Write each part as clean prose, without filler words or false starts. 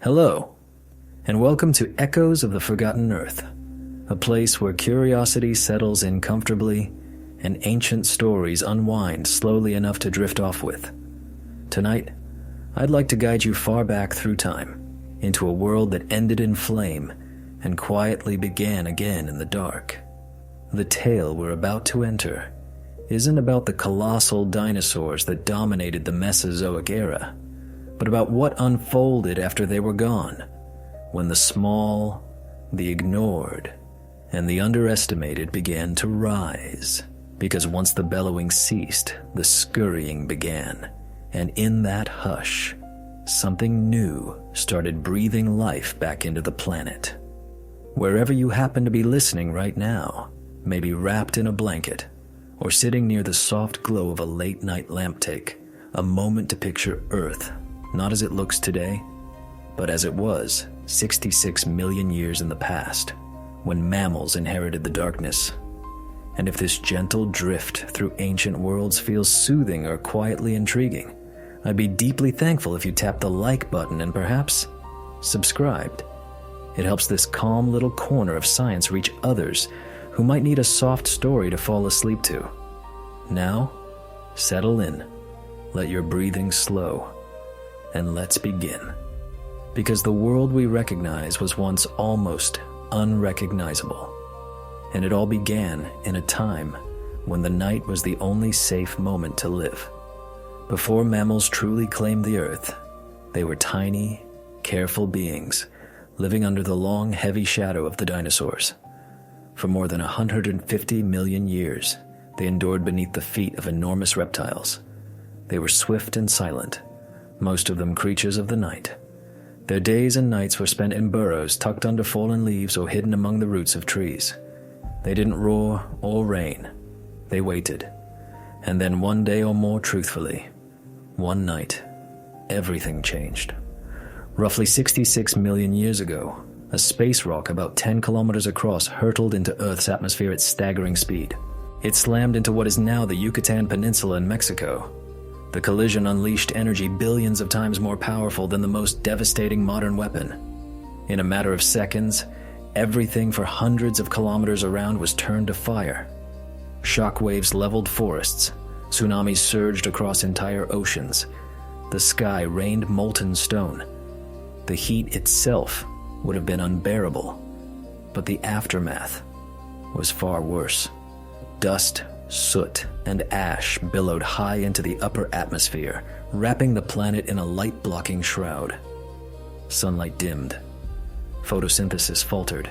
Hello, and welcome to Echoes of the Forgotten Earth, a place where curiosity settles in comfortably and ancient stories unwind slowly enough to drift off with. Tonight, I'd like to guide you far back through time, into a world that ended in flame and quietly began again in the dark. The tale we're about to enter isn't about the colossal dinosaurs that dominated the Mesozoic era, but about what unfolded after they were gone, when the small, the ignored, and the underestimated began to rise. Because once the bellowing ceased, the scurrying began, and in that hush, something new started breathing life back into the planet. Wherever you happen to be listening right now, maybe wrapped in a blanket, or sitting near the soft glow of a late-night lamp, take a moment to picture Earth, not as it looks today, but as it was 66 million years in the past, when mammals inherited the darkness. And if this gentle drift through ancient worlds feels soothing or quietly intriguing, I'd be deeply thankful if you tapped the like button and perhaps subscribed. It helps this calm little corner of science reach others who might need a soft story to fall asleep to. Now, settle in, let your breathing slow, and let's begin. Because the world we recognize was once almost unrecognizable. And it all began in a time when the night was the only safe moment to live. Before mammals truly claimed the earth, they were tiny, careful beings living under the long, heavy shadow of the dinosaurs. For more than 150 million years, they endured beneath the feet of enormous reptiles. They were swift and silent, most of them creatures of the night. Their days and nights were spent in burrows tucked under fallen leaves or hidden among the roots of trees. They didn't roar or reign. They waited. And then one day or more truthfully, one night, everything changed. Roughly 66 million years ago, a space rock about 10 kilometers across hurtled into Earth's atmosphere at staggering speed. It slammed into what is now the Yucatan Peninsula in Mexico. The collision unleashed energy billions of times more powerful than the most devastating modern weapon. In a matter of seconds, everything for hundreds of kilometers around was turned to fire. Shockwaves leveled forests, tsunamis surged across entire oceans. The sky rained molten stone. The heat itself would have been unbearable, but the aftermath was far worse. Dust, soot, and ash billowed high into the upper atmosphere, wrapping the planet in a light-blocking shroud. Sunlight dimmed. Photosynthesis faltered.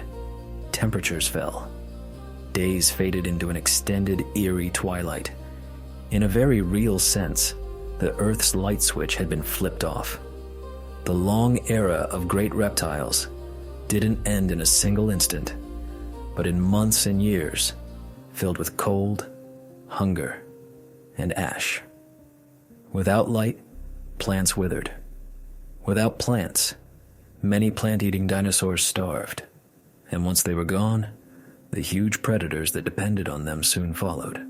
Temperatures fell. Days faded into an extended, eerie twilight. In a very real sense, the Earth's light switch had been flipped off. The long era of great reptiles didn't end in a single instant, but in months and years, filled with cold, hunger, and ash. Without light, plants withered. Without plants, many plant-eating dinosaurs starved. And once they were gone, the huge predators that depended on them soon followed.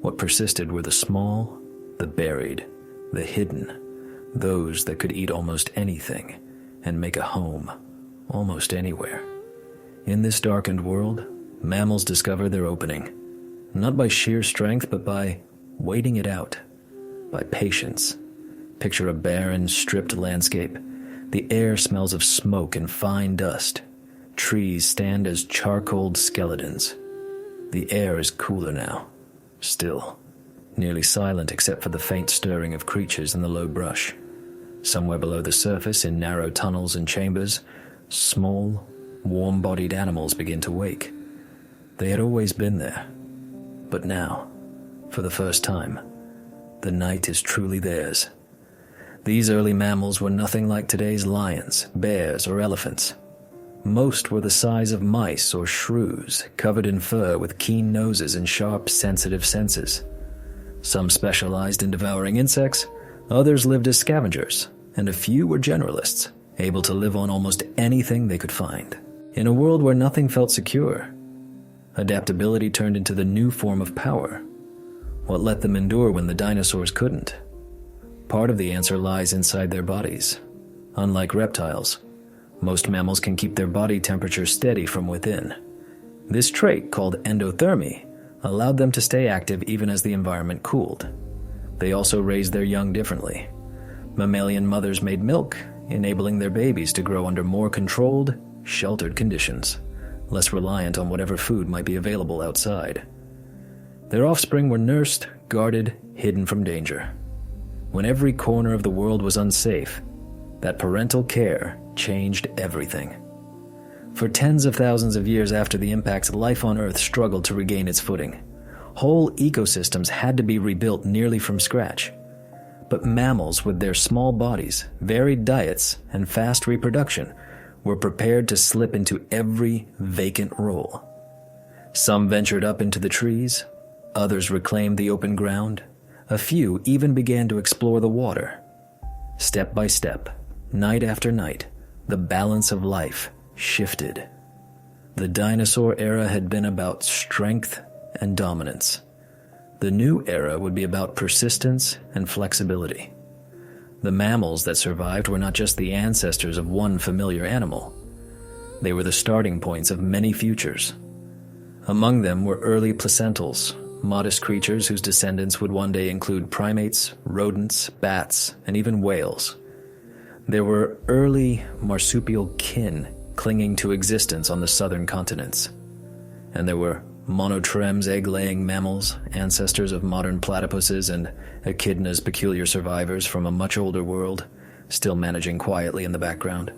What persisted were the small, the buried, the hidden, those that could eat almost anything and make a home almost anywhere. In this darkened world, mammals discovered their opening, not by sheer strength, but by waiting it out, by patience. Picture a barren, stripped landscape. The air smells of smoke and fine dust. Trees stand as charcoaled skeletons. The air is cooler now, still, nearly silent except for the faint stirring of creatures in the low brush. Somewhere below the surface, in narrow tunnels and chambers, small, warm-bodied animals begin to wake. They had always been there, but now, for the first time, the night is truly theirs. These early mammals were nothing like today's lions, bears, or elephants. Most were the size of mice or shrews, covered in fur with keen noses and sharp, sensitive senses. Some specialized in devouring insects, others lived as scavengers, and a few were generalists, able to live on almost anything they could find. In a world where nothing felt secure, adaptability turned into the new form of power. What let them endure when the dinosaurs couldn't? Part of the answer lies inside their bodies. Unlike reptiles, Most mammals can keep their body temperature steady from within. This trait, called endothermy, allowed them to stay active even as the environment cooled. They also raised their young differently. Mammalian mothers made milk, enabling their babies to grow under more controlled, sheltered conditions, less reliant on whatever food might be available outside. Their offspring were nursed, guarded, hidden from danger. When every corner of the world was unsafe, that parental care changed everything. For tens of thousands of years after the impact, life on Earth struggled to regain its footing. Whole ecosystems had to be rebuilt nearly from scratch. But mammals, with their small bodies, varied diets, and fast reproduction, were prepared to slip into every vacant role. Some ventured up into the trees, others reclaimed the open ground, a few even began to explore the water. Step by step, night after night, the balance of life shifted. The dinosaur era had been about strength and dominance. The new era would be about persistence and flexibility. The mammals that survived were not just the ancestors of one familiar animal. They were the starting points of many futures. Among them were early placentals, modest creatures whose descendants would one day include primates, rodents, bats, and even whales. There were early marsupial kin clinging to existence on the southern continents. And there were monotremes egg-laying mammals, ancestors of modern platypuses and echidnas, peculiar survivors from a much older world, still managing quietly in the background.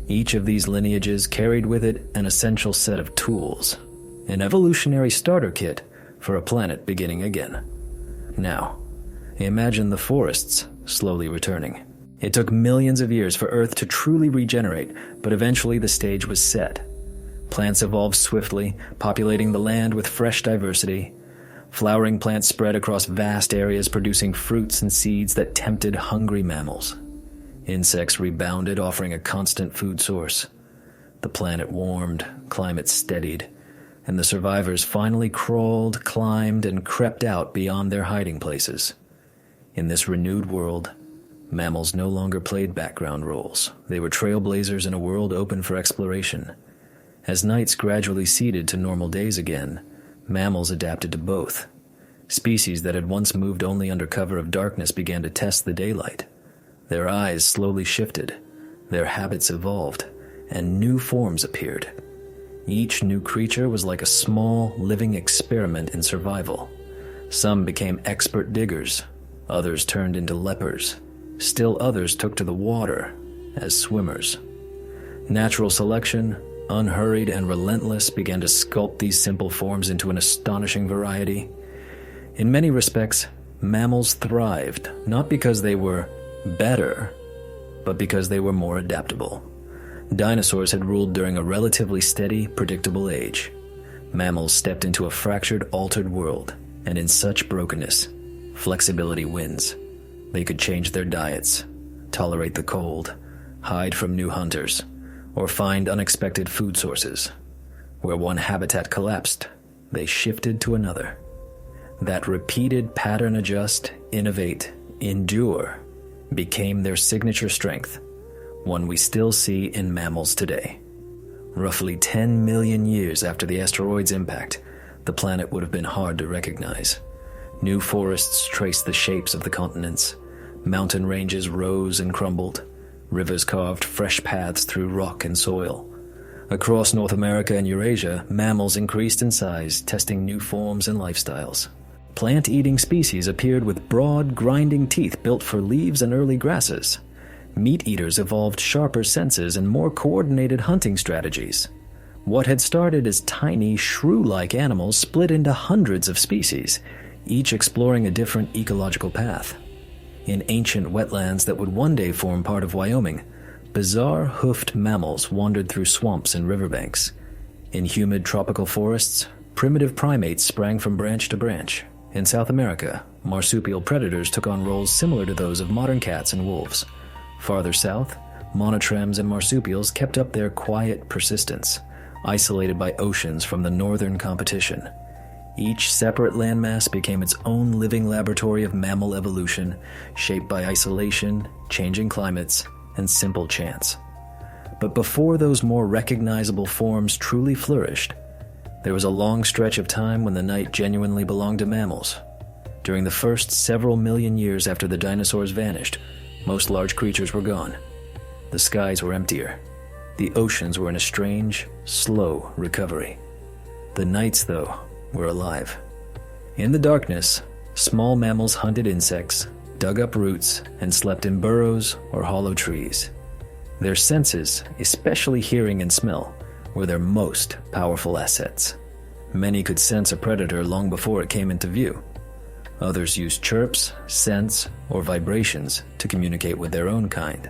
Each of these lineages carried with it an essential set of tools, an evolutionary starter kit for a planet beginning again. Now, imagine the forests slowly returning. It took millions of years for Earth to truly regenerate, but eventually the stage was set. Plants evolved swiftly, populating the land with fresh diversity. Flowering plants spread across vast areas, producing fruits and seeds that tempted hungry mammals. Insects rebounded, offering a constant food source. The planet warmed, climate steadied, and the survivors finally crawled, climbed, and crept out beyond their hiding places. In this renewed world, mammals no longer played background roles. They were trailblazers in a world open for exploration. As nights gradually ceded to normal days again, mammals adapted to both. Species that had once moved only under cover of darkness began to test the daylight. Their eyes slowly shifted, their habits evolved, and new forms appeared. Each new creature was like a small, living experiment in survival. Some became expert diggers, others turned into lepers. Still others took to the water as swimmers. Natural selection, unhurried and relentless, began to sculpt these simple forms into an astonishing variety. In many respects, mammals thrived, not because they were better, but because they were more adaptable. Dinosaurs had ruled during a relatively steady, predictable age. Mammals stepped into a fractured, altered world, and in such brokenness, flexibility wins. They could change their diets, tolerate the cold, hide from new hunters, or find unexpected food sources. Where one habitat collapsed, they shifted to another. That repeated pattern adjust, innovate, endure became their signature strength, one we still see in mammals today. Roughly 10 million years after the asteroid's impact, the planet would have been hard to recognize. New forests traced the shapes of the continents. Mountain ranges rose and crumbled. Rivers carved fresh paths through rock and soil. Across North America and Eurasia, mammals increased in size, testing new forms and lifestyles. Plant-eating species appeared with broad, grinding teeth built for leaves and early grasses. Meat-eaters evolved sharper senses and more coordinated hunting strategies. What had started as tiny, shrew-like animals split into hundreds of species, each exploring a different ecological path. In ancient wetlands that would one day form part of Wyoming, bizarre hoofed mammals wandered through swamps and riverbanks. In humid tropical forests, primitive primates sprang from branch to branch. In South America, marsupial predators took on roles similar to those of modern cats and wolves. Farther south, monotremes and marsupials kept up their quiet persistence, isolated by oceans from the northern competition. Each separate landmass became its own living laboratory of mammal evolution, shaped by isolation, changing climates, and simple chance. But before those more recognizable forms truly flourished, there was a long stretch of time when the night genuinely belonged to mammals. During the first several million years after the dinosaurs vanished, most large creatures were gone. The skies were emptier. The oceans were in a strange, slow recovery. The nights, though, were alive. In the darkness, small mammals hunted insects, dug up roots, and slept in burrows or hollow trees. Their senses, especially hearing and smell, were their most powerful assets. Many could sense a predator long before it came into view. Others used chirps, scents, or vibrations to communicate with their own kind.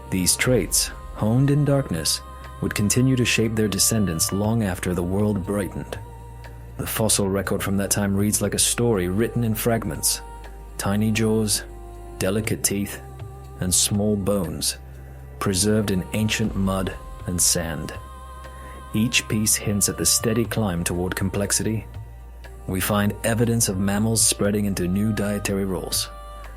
These traits, honed in darkness, would continue to shape their descendants long after the world brightened. The fossil record from that time reads like a story written in fragments. Tiny jaws, delicate teeth, and small bones, preserved in ancient mud and sand. Each piece hints at the steady climb toward complexity. We find evidence of mammals spreading into new dietary roles.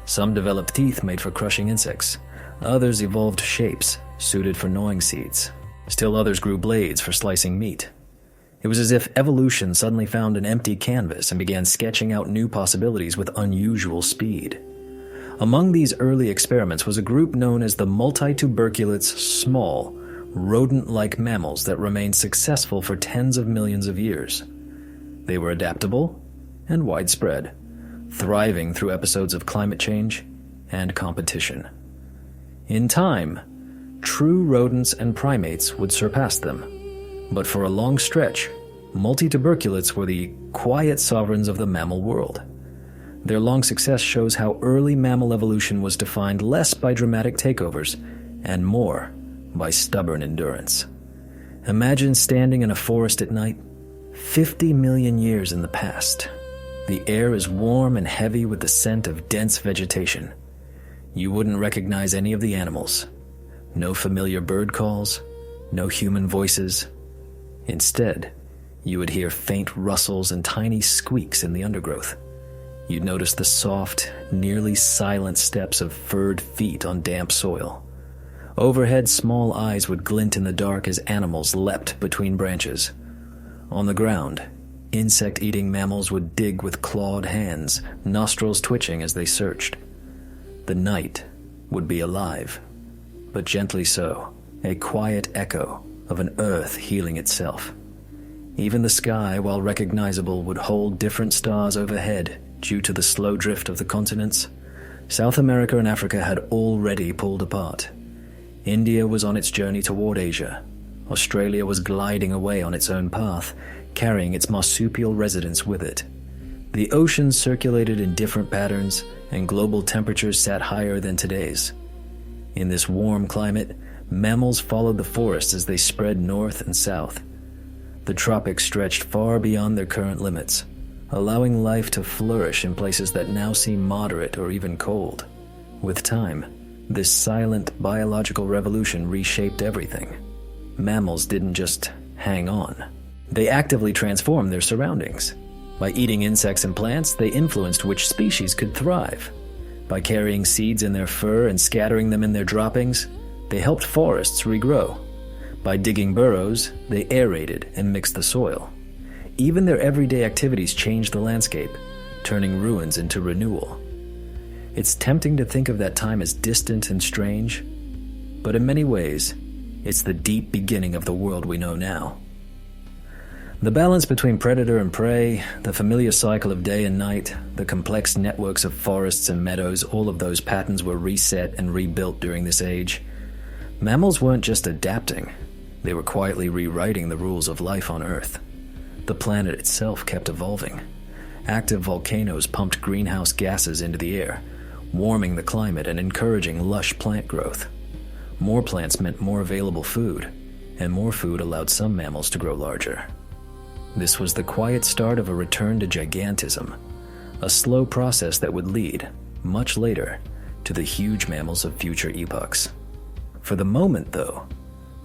Some developed teeth made for crushing insects. Others evolved shapes suited for gnawing seeds. Still others grew blades for slicing meat. It was as if evolution suddenly found an empty canvas and began sketching out new possibilities with unusual speed. Among these early experiments was a group known as the multituberculates, small, rodent-like mammals that remained successful for tens of millions of years. They were adaptable and widespread, thriving through episodes of climate change and competition. In time, true rodents and primates would surpass them, but for a long stretch, multituberculates were the quiet sovereigns of the mammal world. Their long success shows how early mammal evolution was defined less by dramatic takeovers and more by stubborn endurance. Imagine standing in a forest at night, 50 million years in the past. The air is warm and heavy with the scent of dense vegetation. You wouldn't recognize any of the animals. No familiar bird calls, no human voices. Instead, you would hear faint rustles and tiny squeaks in the undergrowth. You'd notice the soft, nearly silent steps of furred feet on damp soil. Overhead, small eyes would glint in the dark as animals leapt between branches. On the ground, insect-eating mammals would dig with clawed hands, nostrils twitching as they searched. The night would be alive, but gently so, a quiet echo of an earth healing itself. Even the sky, while recognizable, would hold different stars overhead due to the slow drift of the continents. South America and Africa had already pulled apart. India was on its journey toward Asia. Australia was gliding away on its own path, carrying its marsupial residents with it. The oceans circulated in different patterns, and global temperatures sat higher than today's. In this warm climate, mammals followed the forests as they spread north and south. The tropics stretched far beyond their current limits, allowing life to flourish in places that now seem moderate or even cold. With time, this silent biological revolution reshaped everything. Mammals didn't just hang on. They actively transformed their surroundings. By eating insects and plants, they influenced which species could thrive. By carrying seeds in their fur and scattering them in their droppings, they helped forests regrow. By digging burrows, they aerated and mixed the soil. Even their everyday activities changed the landscape, turning ruins into renewal. It's tempting to think of that time as distant and strange, but in many ways, it's the deep beginning of the world we know now. The balance between predator and prey, the familiar cycle of day and night, the complex networks of forests and meadows, all of those patterns were reset and rebuilt during this age. Mammals weren't just adapting, they were quietly rewriting the rules of life on Earth. The planet itself kept evolving. Active volcanoes pumped greenhouse gases into the air, warming the climate and encouraging lush plant growth. More plants meant more available food, and more food allowed some mammals to grow larger. This was the quiet start of a return to gigantism, a slow process that would lead, much later, to the huge mammals of future epochs. For the moment, though,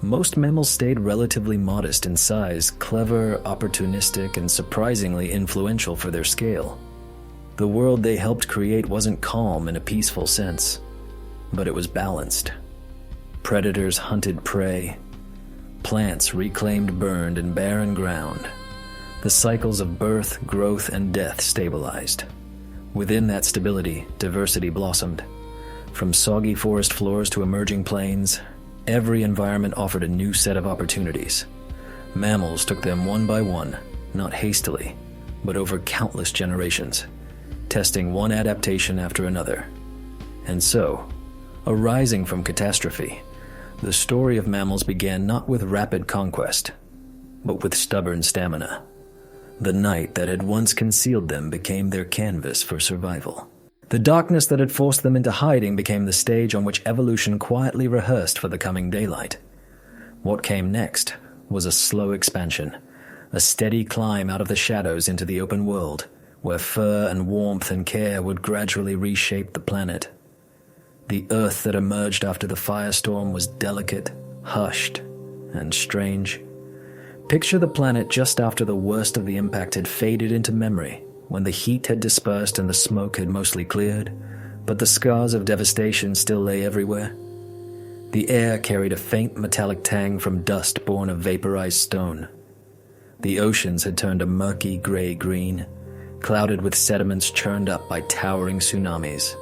most mammals stayed relatively modest in size, clever, opportunistic, and surprisingly influential for their scale. The world they helped create wasn't calm in a peaceful sense, but it was balanced. Predators hunted prey. Plants reclaimed burned and barren ground. The cycles of birth, growth, and death stabilized. Within that stability, diversity blossomed. From soggy forest floors to emerging plains, every environment offered a new set of opportunities. Mammals took them one by one, not hastily, but over countless generations, testing one adaptation after another. And so, arising from catastrophe, the story of mammals began not with rapid conquest, but with stubborn stamina. The night that had once concealed them became their canvas for survival. The darkness that had forced them into hiding became the stage on which evolution quietly rehearsed for the coming daylight. What came next was a slow expansion, a steady climb out of the shadows into the open world, where fur and warmth and care would gradually reshape the planet. The earth that emerged after the firestorm was delicate, hushed, and strange. Picture the planet just after the worst of the impact had faded into memory, when the heat had dispersed and the smoke had mostly cleared, but the scars of devastation still lay everywhere. The air carried a faint metallic tang from dust born of vaporized stone. The oceans had turned a murky gray-green, clouded with sediments churned up by towering tsunamis.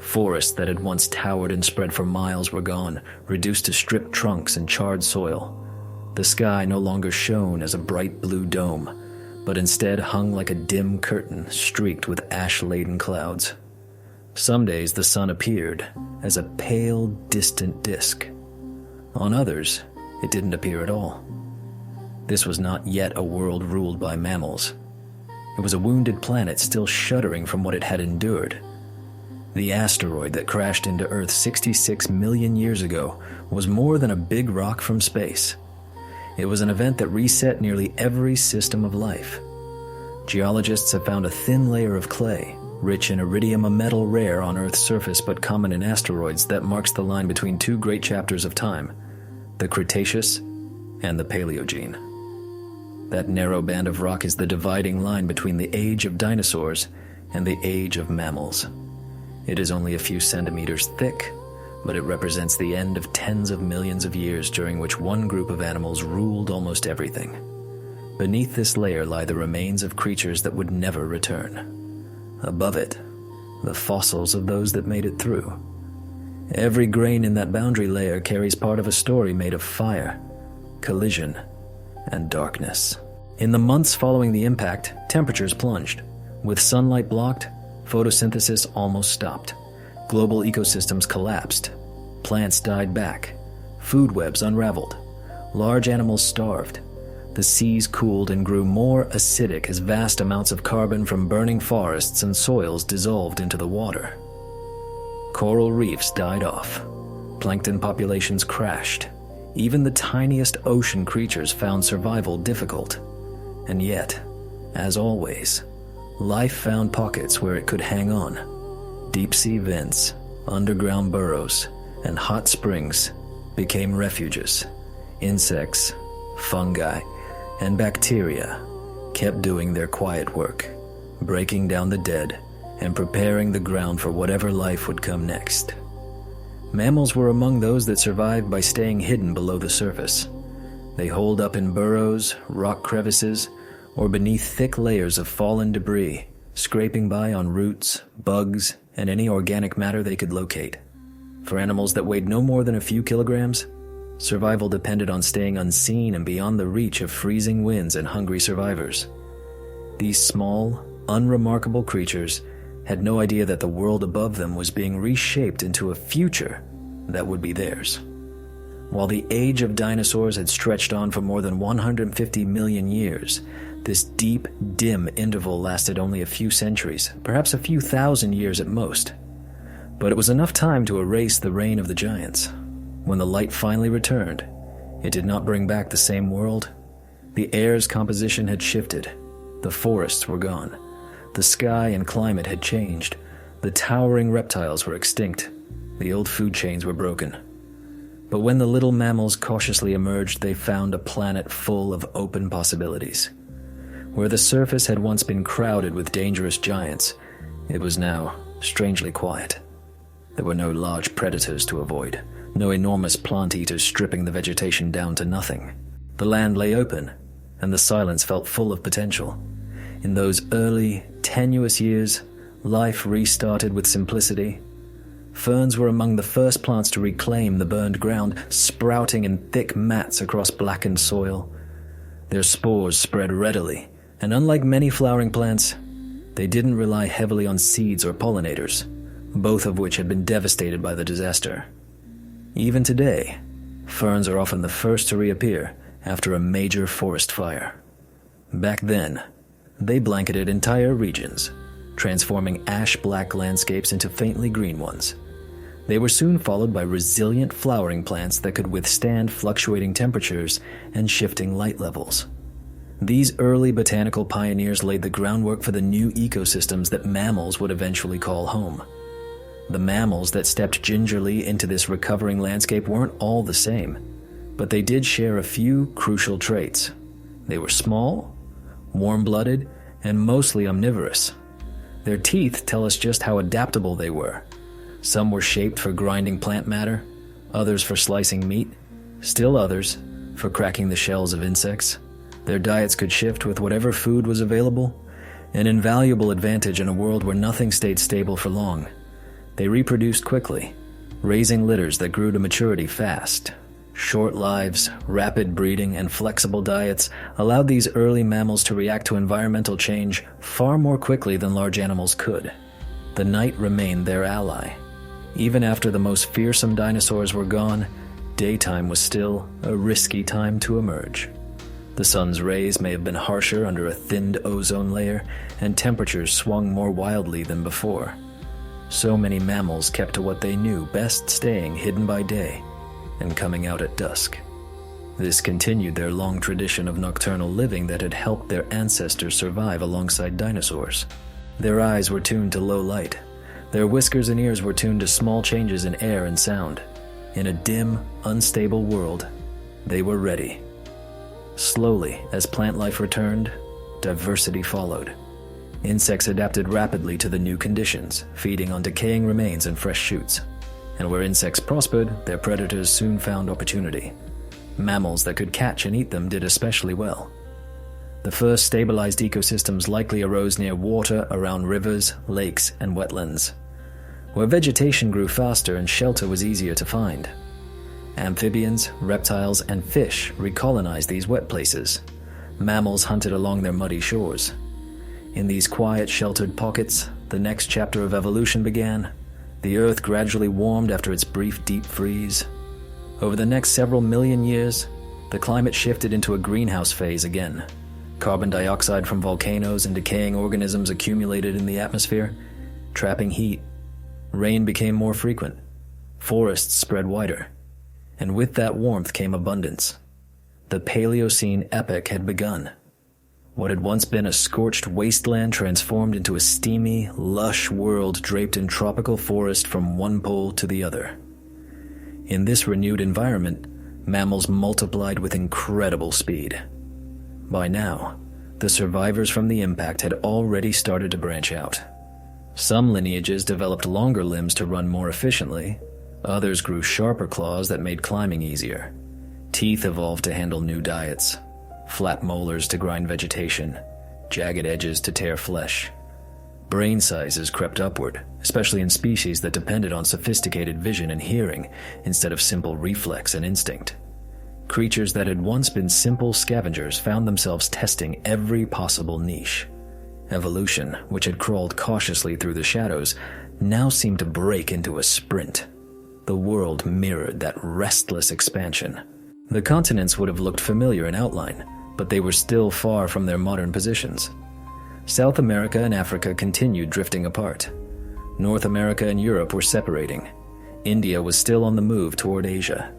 Forests that had once towered and spread for miles were gone, reduced to stripped trunks and charred soil. The sky no longer shone as a bright blue dome, but instead hung like a dim curtain streaked with ash-laden clouds. Some days the sun appeared as a pale, distant disk. On others, it didn't appear at all. This was not yet a world ruled by mammals. It was a wounded planet still shuddering from what it had endured. The asteroid that crashed into Earth 66 million years ago was more than a big rock from space. It was an event that reset nearly every system of life. Geologists have found a thin layer of clay, rich in iridium, a metal rare on Earth's surface but common in asteroids, that marks the line between two great chapters of time, the Cretaceous and the Paleogene. That narrow band of rock is the dividing line between the age of dinosaurs and the age of mammals. It is only a few centimeters thick, but it represents the end of tens of millions of years during which one group of animals ruled almost everything. Beneath this layer lie the remains of creatures that would never return. Above it, the fossils of those that made it through. Every grain in that boundary layer carries part of a story made of fire, collision, and darkness. In the months following the impact, temperatures plunged. With sunlight blocked, photosynthesis almost stopped. Global ecosystems collapsed. Plants died back. Food webs unraveled. Large animals starved. The seas cooled and grew more acidic as vast amounts of carbon from burning forests and soils dissolved into the water. Coral reefs died off. Plankton populations crashed. Even the tiniest ocean creatures found survival difficult. And yet, as always, life found pockets where it could hang on. Deep-sea vents, underground burrows, and hot springs became refuges. Insects, fungi, and bacteria kept doing their quiet work, breaking down the dead and preparing the ground for whatever life would come next. Mammals were among those that survived by staying hidden below the surface. They holed up in burrows, rock crevices, or beneath thick layers of fallen debris, scraping by on roots, bugs, and any organic matter they could locate. For animals that weighed no more than a few kilograms, survival depended on staying unseen and beyond the reach of freezing winds and hungry survivors. These small, unremarkable creatures had no idea that the world above them was being reshaped into a future that would be theirs. While the age of dinosaurs had stretched on for more than 150 million years, this deep, dim interval lasted only a few centuries, perhaps a few thousand years at most. But it was enough time to erase the reign of the giants. When the light finally returned, it did not bring back the same world. The air's composition had shifted. The forests were gone. The sky and climate had changed. The towering reptiles were extinct. The old food chains were broken. But when the little mammals cautiously emerged, they found a planet full of open possibilities. Where the surface had once been crowded with dangerous giants, it was now strangely quiet. There were no large predators to avoid, no enormous plant eaters stripping the vegetation down to nothing. The land lay open, and the silence felt full of potential. In those early, tenuous years, life restarted with simplicity. Ferns were among the first plants to reclaim the burned ground, sprouting in thick mats across blackened soil. Their spores spread readily, and unlike many flowering plants, they didn't rely heavily on seeds or pollinators, both of which had been devastated by the disaster. Even today, ferns are often the first to reappear after a major forest fire. Back then, they blanketed entire regions, transforming ash-black landscapes into faintly green ones. They were soon followed by resilient flowering plants that could withstand fluctuating temperatures and shifting light levels. These early botanical pioneers laid the groundwork for the new ecosystems that mammals would eventually call home. The mammals that stepped gingerly into this recovering landscape weren't all the same, but they did share a few crucial traits. They were small, warm-blooded, and mostly omnivorous. Their teeth tell us just how adaptable they were. Some were shaped for grinding plant matter, others for slicing meat, still others for cracking the shells of insects. Their diets could shift with whatever food was available, an invaluable advantage in a world where nothing stayed stable for long. They reproduced quickly, raising litters that grew to maturity fast. Short lives, rapid breeding, and flexible diets allowed these early mammals to react to environmental change far more quickly than large animals could. The night remained their ally. Even after the most fearsome dinosaurs were gone, daytime was still a risky time to emerge. The sun's rays may have been harsher under a thinned ozone layer, and temperatures swung more wildly than before. So many mammals kept to what they knew best, staying hidden by day and coming out at dusk. This continued their long tradition of nocturnal living that had helped their ancestors survive alongside dinosaurs. Their eyes were tuned to low light. Their whiskers and ears were tuned to small changes in air and sound. In a dim, unstable world, they were ready. Slowly, as plant life returned, diversity followed. Insects adapted rapidly to the new conditions, feeding on decaying remains and fresh shoots. And where insects prospered, their predators soon found opportunity. Mammals that could catch and eat them did especially well. The first stabilized ecosystems likely arose near water around rivers, lakes, and wetlands, where vegetation grew faster and shelter was easier to find. Amphibians, reptiles, and fish recolonized these wet places. Mammals hunted along their muddy shores. In these quiet, sheltered pockets, the next chapter of evolution began. The Earth gradually warmed after its brief deep freeze. Over the next several million years, the climate shifted into a greenhouse phase again. Carbon dioxide from volcanoes and decaying organisms accumulated in the atmosphere, trapping heat. Rain became more frequent. Forests spread wider. And with that warmth came abundance. The Paleocene epoch had begun. What had once been a scorched wasteland transformed into a steamy, lush world draped in tropical forest from one pole to the other. In this renewed environment, mammals multiplied with incredible speed. By now, the survivors from the impact had already started to branch out. Some lineages developed longer limbs to run more efficiently. Others grew sharper claws that made climbing easier. Teeth evolved to handle new diets. Flat molars to grind vegetation. Jagged edges to tear flesh. Brain sizes crept upward, especially in species that depended on sophisticated vision and hearing instead of simple reflex and instinct. Creatures that had once been simple scavengers found themselves testing every possible niche. Evolution, which had crawled cautiously through the shadows, now seemed to break into a sprint. The world mirrored that restless expansion. The continents would have looked familiar in outline, but they were still far from their modern positions. South America and Africa continued drifting apart. North America and Europe were separating. India was still on the move toward Asia.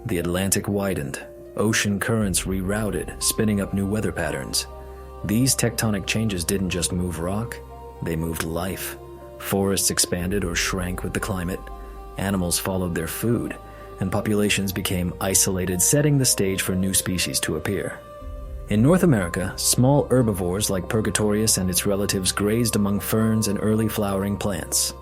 The Atlantic widened. Ocean currents rerouted, spinning up new weather patterns. These tectonic changes didn't just move rock, they moved life. Forests expanded or shrank with the climate. Animals followed their food, and populations became isolated, setting the stage for new species to appear. In North America, small herbivores like Purgatorius and its relatives grazed among ferns and early flowering plants.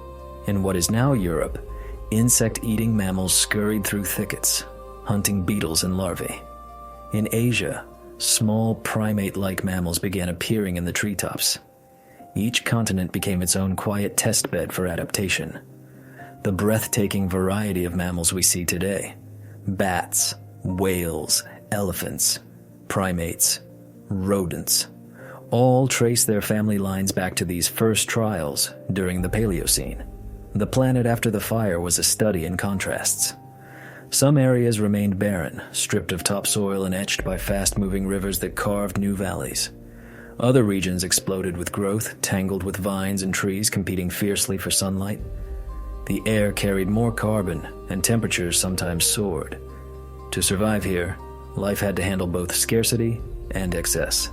In what is now Europe, Insect-eating mammals scurried through thickets, hunting beetles and larvae. In Asia, small primate-like mammals began appearing in the treetops. Each continent became its own quiet testbed for adaptation. The breathtaking variety of mammals we see today — bats, whales, elephants, primates, rodents — all trace their family lines back to these first trials during the Paleocene. The planet after the fire was a study in contrasts. Some areas remained barren, stripped of topsoil and etched by fast-moving rivers that carved new valleys. Other regions exploded with growth, tangled with vines and trees competing fiercely for sunlight. The air carried more carbon, and temperatures sometimes soared. To survive here, life had to handle both scarcity and excess.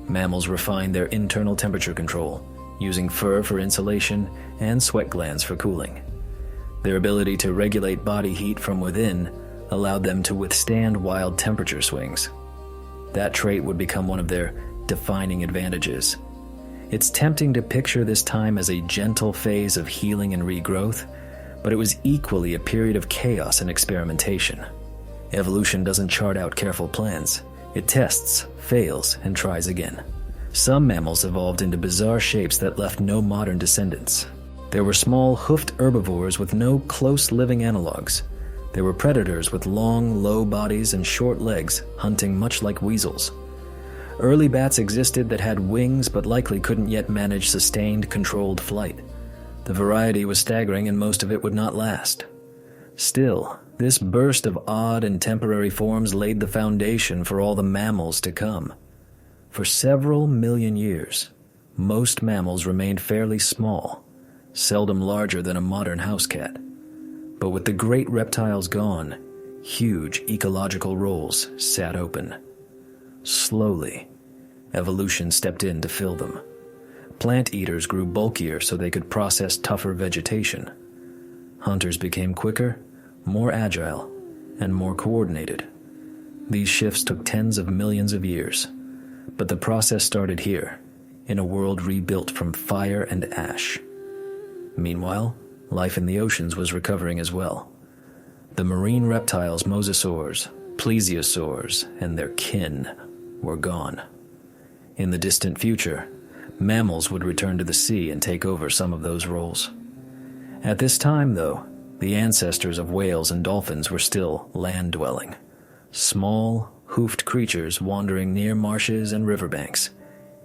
Mammals refined their internal temperature control, using fur for insulation and sweat glands for cooling. Their ability to regulate body heat from within allowed them to withstand wild temperature swings. That trait would become one of their defining advantages. It's tempting to picture this time as a gentle phase of healing and regrowth, but it was equally a period of chaos and experimentation. Evolution doesn't chart out careful plans. It tests, fails, and tries again. Some mammals evolved into bizarre shapes that left no modern descendants. There were small, hoofed herbivores with no close living analogs. There were predators with long, low bodies and short legs, hunting much like weasels. Early bats existed that had wings but likely couldn't yet manage sustained, controlled flight. The variety was staggering and most of it would not last. Still, this burst of odd and temporary forms laid the foundation for all the mammals to come. For several million years, most mammals remained fairly small, seldom larger than a modern house cat. But with the great reptiles gone, huge ecological roles sat open. Slowly, evolution stepped in to fill them. Plant eaters grew bulkier so they could process tougher vegetation. Hunters became quicker, more agile, and more coordinated. These shifts took tens of millions of years, but the process started here, in a world rebuilt from fire and ash. Meanwhile, life in the oceans was recovering as well. The marine reptiles mosasaurs, plesiosaurs, and their kin were gone. In the distant future, mammals would return to the sea and take over some of those roles. At this time, though, the ancestors of whales and dolphins were still land-dwelling. Small, hoofed creatures wandering near marshes and riverbanks.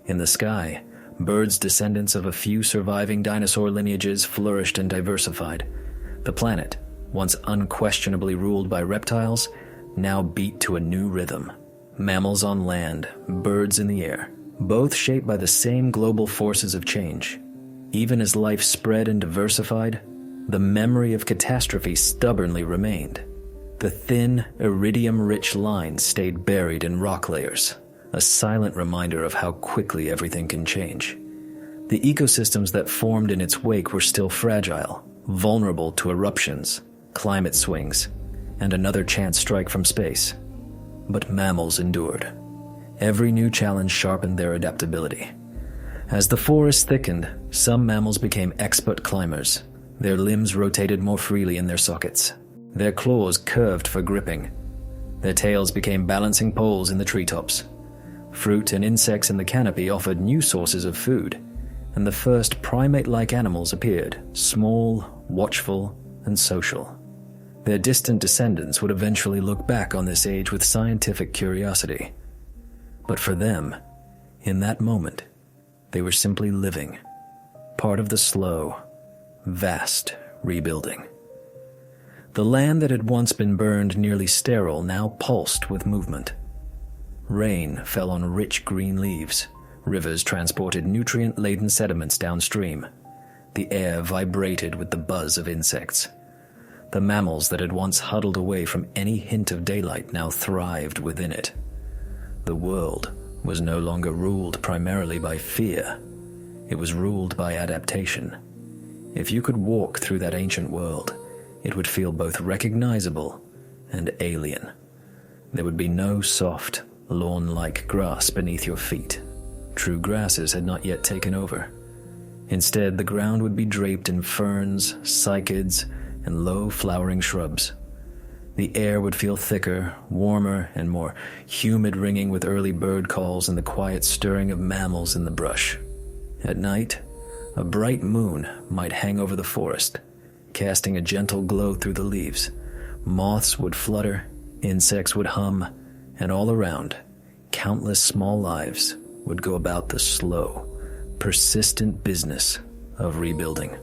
In the sky, birds descendants of a few surviving dinosaur lineages flourished and diversified. The planet, once unquestionably ruled by reptiles, now beat to a new rhythm. Mammals on land, birds in the air, both shaped by the same global forces of change. Even as life spread and diversified, the memory of catastrophe stubbornly remained. The thin, iridium-rich line stayed buried in rock layers, a silent reminder of how quickly everything can change. The ecosystems that formed in its wake were still fragile, vulnerable to eruptions, climate swings, and another chance strike from space. But mammals endured. Every new challenge sharpened their adaptability. As the forest thickened, some mammals became expert climbers. Their limbs rotated more freely in their sockets. Their claws curved for gripping. Their tails became balancing poles in the treetops. Fruit and insects in the canopy offered new sources of food, and the first primate-like animals appeared, small, watchful, and social. Their distant descendants would eventually look back on this age with scientific curiosity. But for them, in that moment, they were simply living, part of the slow, vast rebuilding. The land that had once been burned nearly sterile now pulsed with movement. Rain fell on rich green leaves. Rivers transported nutrient-laden sediments downstream. The air vibrated with the buzz of insects. The mammals that had once huddled away from any hint of daylight now thrived within it. The world was no longer ruled primarily by fear. It was ruled by adaptation. If you could walk through that ancient world, it would feel both recognizable and alien. There would be no soft, lawn-like grass beneath your feet. True grasses had not yet taken over. Instead, the ground would be draped in ferns, cycads, and low flowering shrubs. The air would feel thicker, warmer, and more humid, ringing with early bird calls and the quiet stirring of mammals in the brush. At night, a bright moon might hang over the forest, casting a gentle glow through the leaves. Moths would flutter, insects would hum, and all around, countless small lives would go about the slow, persistent business of rebuilding.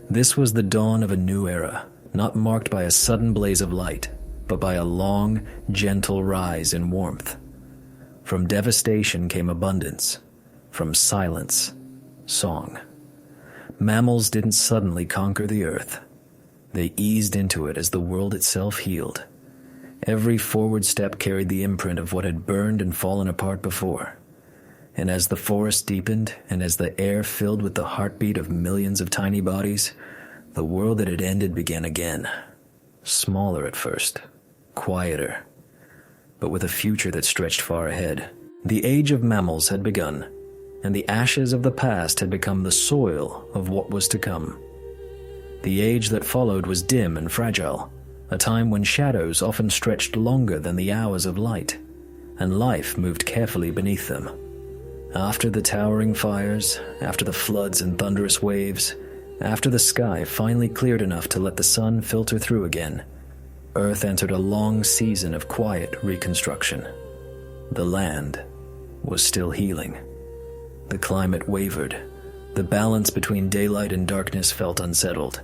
This was the dawn of a new era, not marked by a sudden blaze of light, but by a long, gentle rise in warmth. From devastation came abundance. From silence, song. Mammals didn't suddenly conquer the earth. They eased into it as the world itself healed. Every forward step carried the imprint of what had burned and fallen apart before. And as the forest deepened, and as the air filled with the heartbeat of millions of tiny bodies, the world that had ended began again. Smaller at first, quieter, but with a future that stretched far ahead. The Age of Mammals had begun, and the ashes of the past had become the soil of what was to come. The age that followed was dim and fragile, a time when shadows often stretched longer than the hours of light, and life moved carefully beneath them. After the towering fires, after the floods and thunderous waves, after the sky finally cleared enough to let the sun filter through again, Earth entered a long season of quiet reconstruction. The land was still healing. The climate wavered. The balance between daylight and darkness felt unsettled.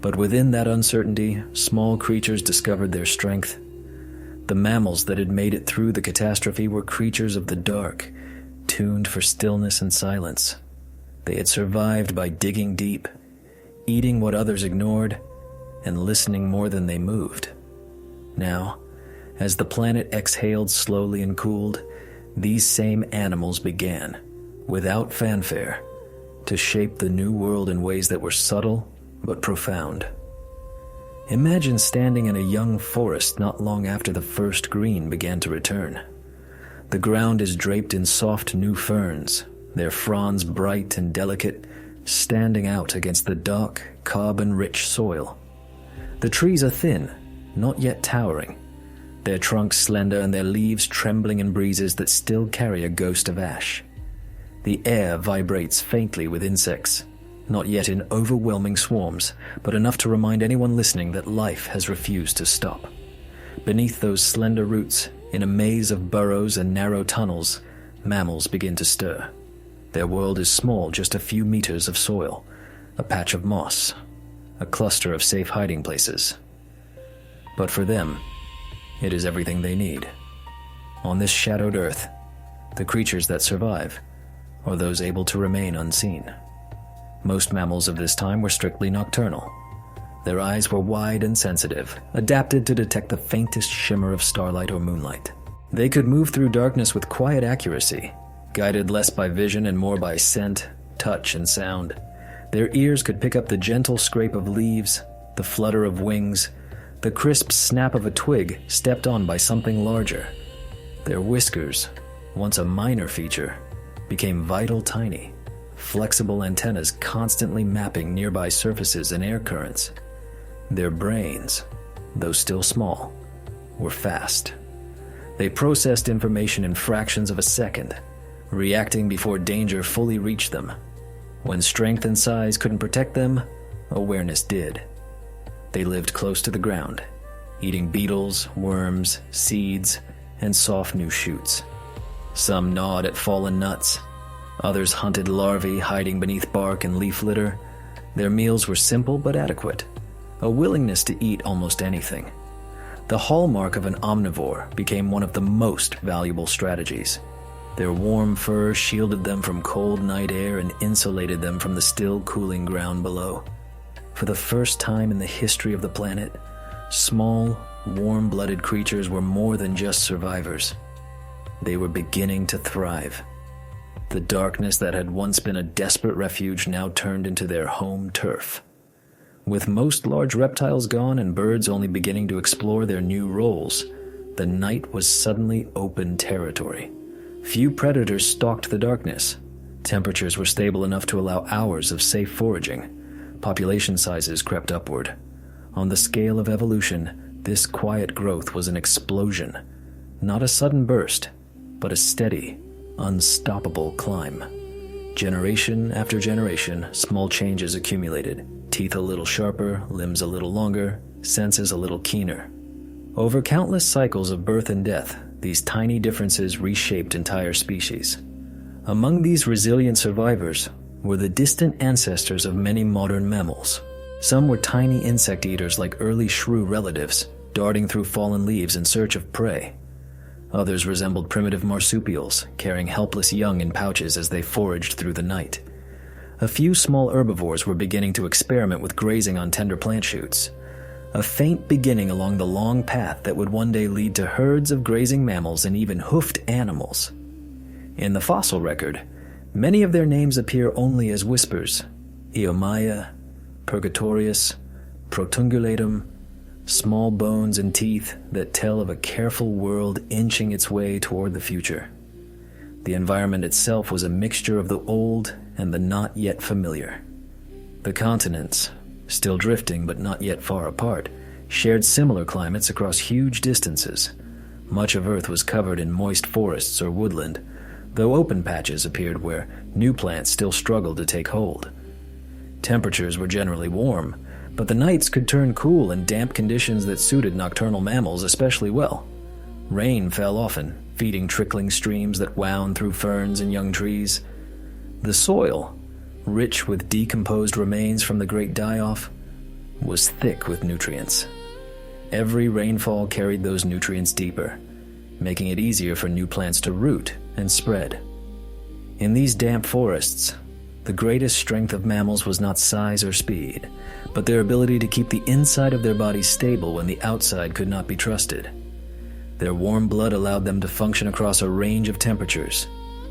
But within that uncertainty, small creatures discovered their strength. The mammals that had made it through the catastrophe were creatures of the dark, tuned for stillness and silence. They had survived by digging deep, eating what others ignored, and listening more than they moved. Now, as the planet exhaled slowly and cooled, these same animals began, without fanfare, to shape the new world in ways that were subtle but profound. Imagine standing in a young forest not long after the first green began to return. The ground is draped in soft new ferns, their fronds bright and delicate, standing out against the dark, carbon-rich soil. The trees are thin, not yet towering, their trunks slender and their leaves trembling in breezes that still carry a ghost of ash. The air vibrates faintly with insects, not yet in overwhelming swarms, but enough to remind anyone listening that life has refused to stop. Beneath those slender roots, in a maze of burrows and narrow tunnels, mammals begin to stir. Their world is small, just a few meters of soil, a patch of moss, a cluster of safe hiding places. But for them, it is everything they need. On this shadowed earth, the creatures that survive are those able to remain unseen. Most mammals of this time were strictly nocturnal. Their eyes were wide and sensitive, adapted to detect the faintest shimmer of starlight or moonlight. They could move through darkness with quiet accuracy, guided less by vision and more by scent, touch, and sound. Their ears could pick up the gentle scrape of leaves, the flutter of wings, the crisp snap of a twig stepped on by something larger. Their whiskers, once a minor feature, became vital tiny, flexible antennas constantly mapping nearby surfaces and air currents. Their brains, though still small, were fast. They processed information in fractions of a second, reacting before danger fully reached them. When strength and size couldn't protect them, awareness did. They lived close to the ground, eating beetles, worms, seeds, and soft new shoots. Some gnawed at fallen nuts. Others hunted larvae hiding beneath bark and leaf litter. Their meals were simple but adequate, a willingness to eat almost anything. The hallmark of an omnivore became one of the most valuable strategies. Their warm fur shielded them from cold night air and insulated them from the still cooling ground below. For the first time in the history of the planet, small, warm-blooded creatures were more than just survivors. They were beginning to thrive. The darkness that had once been a desperate refuge now turned into their home turf. With most large reptiles gone and birds only beginning to explore their new roles, the night was suddenly open territory. Few predators stalked the darkness. Temperatures were stable enough to allow hours of safe foraging. Population sizes crept upward. On the scale of evolution, this quiet growth was an explosion. Not a sudden burst, but a steady, unstoppable climb. Generation after generation, small changes accumulated. Teeth a little sharper, limbs a little longer, senses a little keener. Over countless cycles of birth and death, these tiny differences reshaped entire species. Among these resilient survivors were the distant ancestors of many modern mammals. Some were tiny insect eaters like early shrew relatives, darting through fallen leaves in search of prey. Others resembled primitive marsupials, carrying helpless young in pouches as they foraged through the night. A few small herbivores were beginning to experiment with grazing on tender plant shoots. A faint beginning along the long path that would one day lead to herds of grazing mammals and even hoofed animals. In the fossil record, many of their names appear only as whispers: Eomaya, Purgatorius, Protungulatum, small bones and teeth that tell of a careful world inching its way toward the future. The environment itself was a mixture of the old and the not yet familiar. The continents, still drifting but not yet far apart, shared similar climates across huge distances. Much of Earth was covered in moist forests or woodland, though open patches appeared where new plants still struggled to take hold. Temperatures were generally warm, but the nights could turn cool in damp conditions that suited nocturnal mammals especially well. Rain fell often, feeding trickling streams that wound through ferns and young trees. The soil, rich with decomposed remains from the great die-off, was thick with nutrients. Every rainfall carried those nutrients deeper, making it easier for new plants to root and spread. In these damp forests, the greatest strength of mammals was not size or speed, but their ability to keep the inside of their bodies stable when the outside could not be trusted. Their warm blood allowed them to function across a range of temperatures.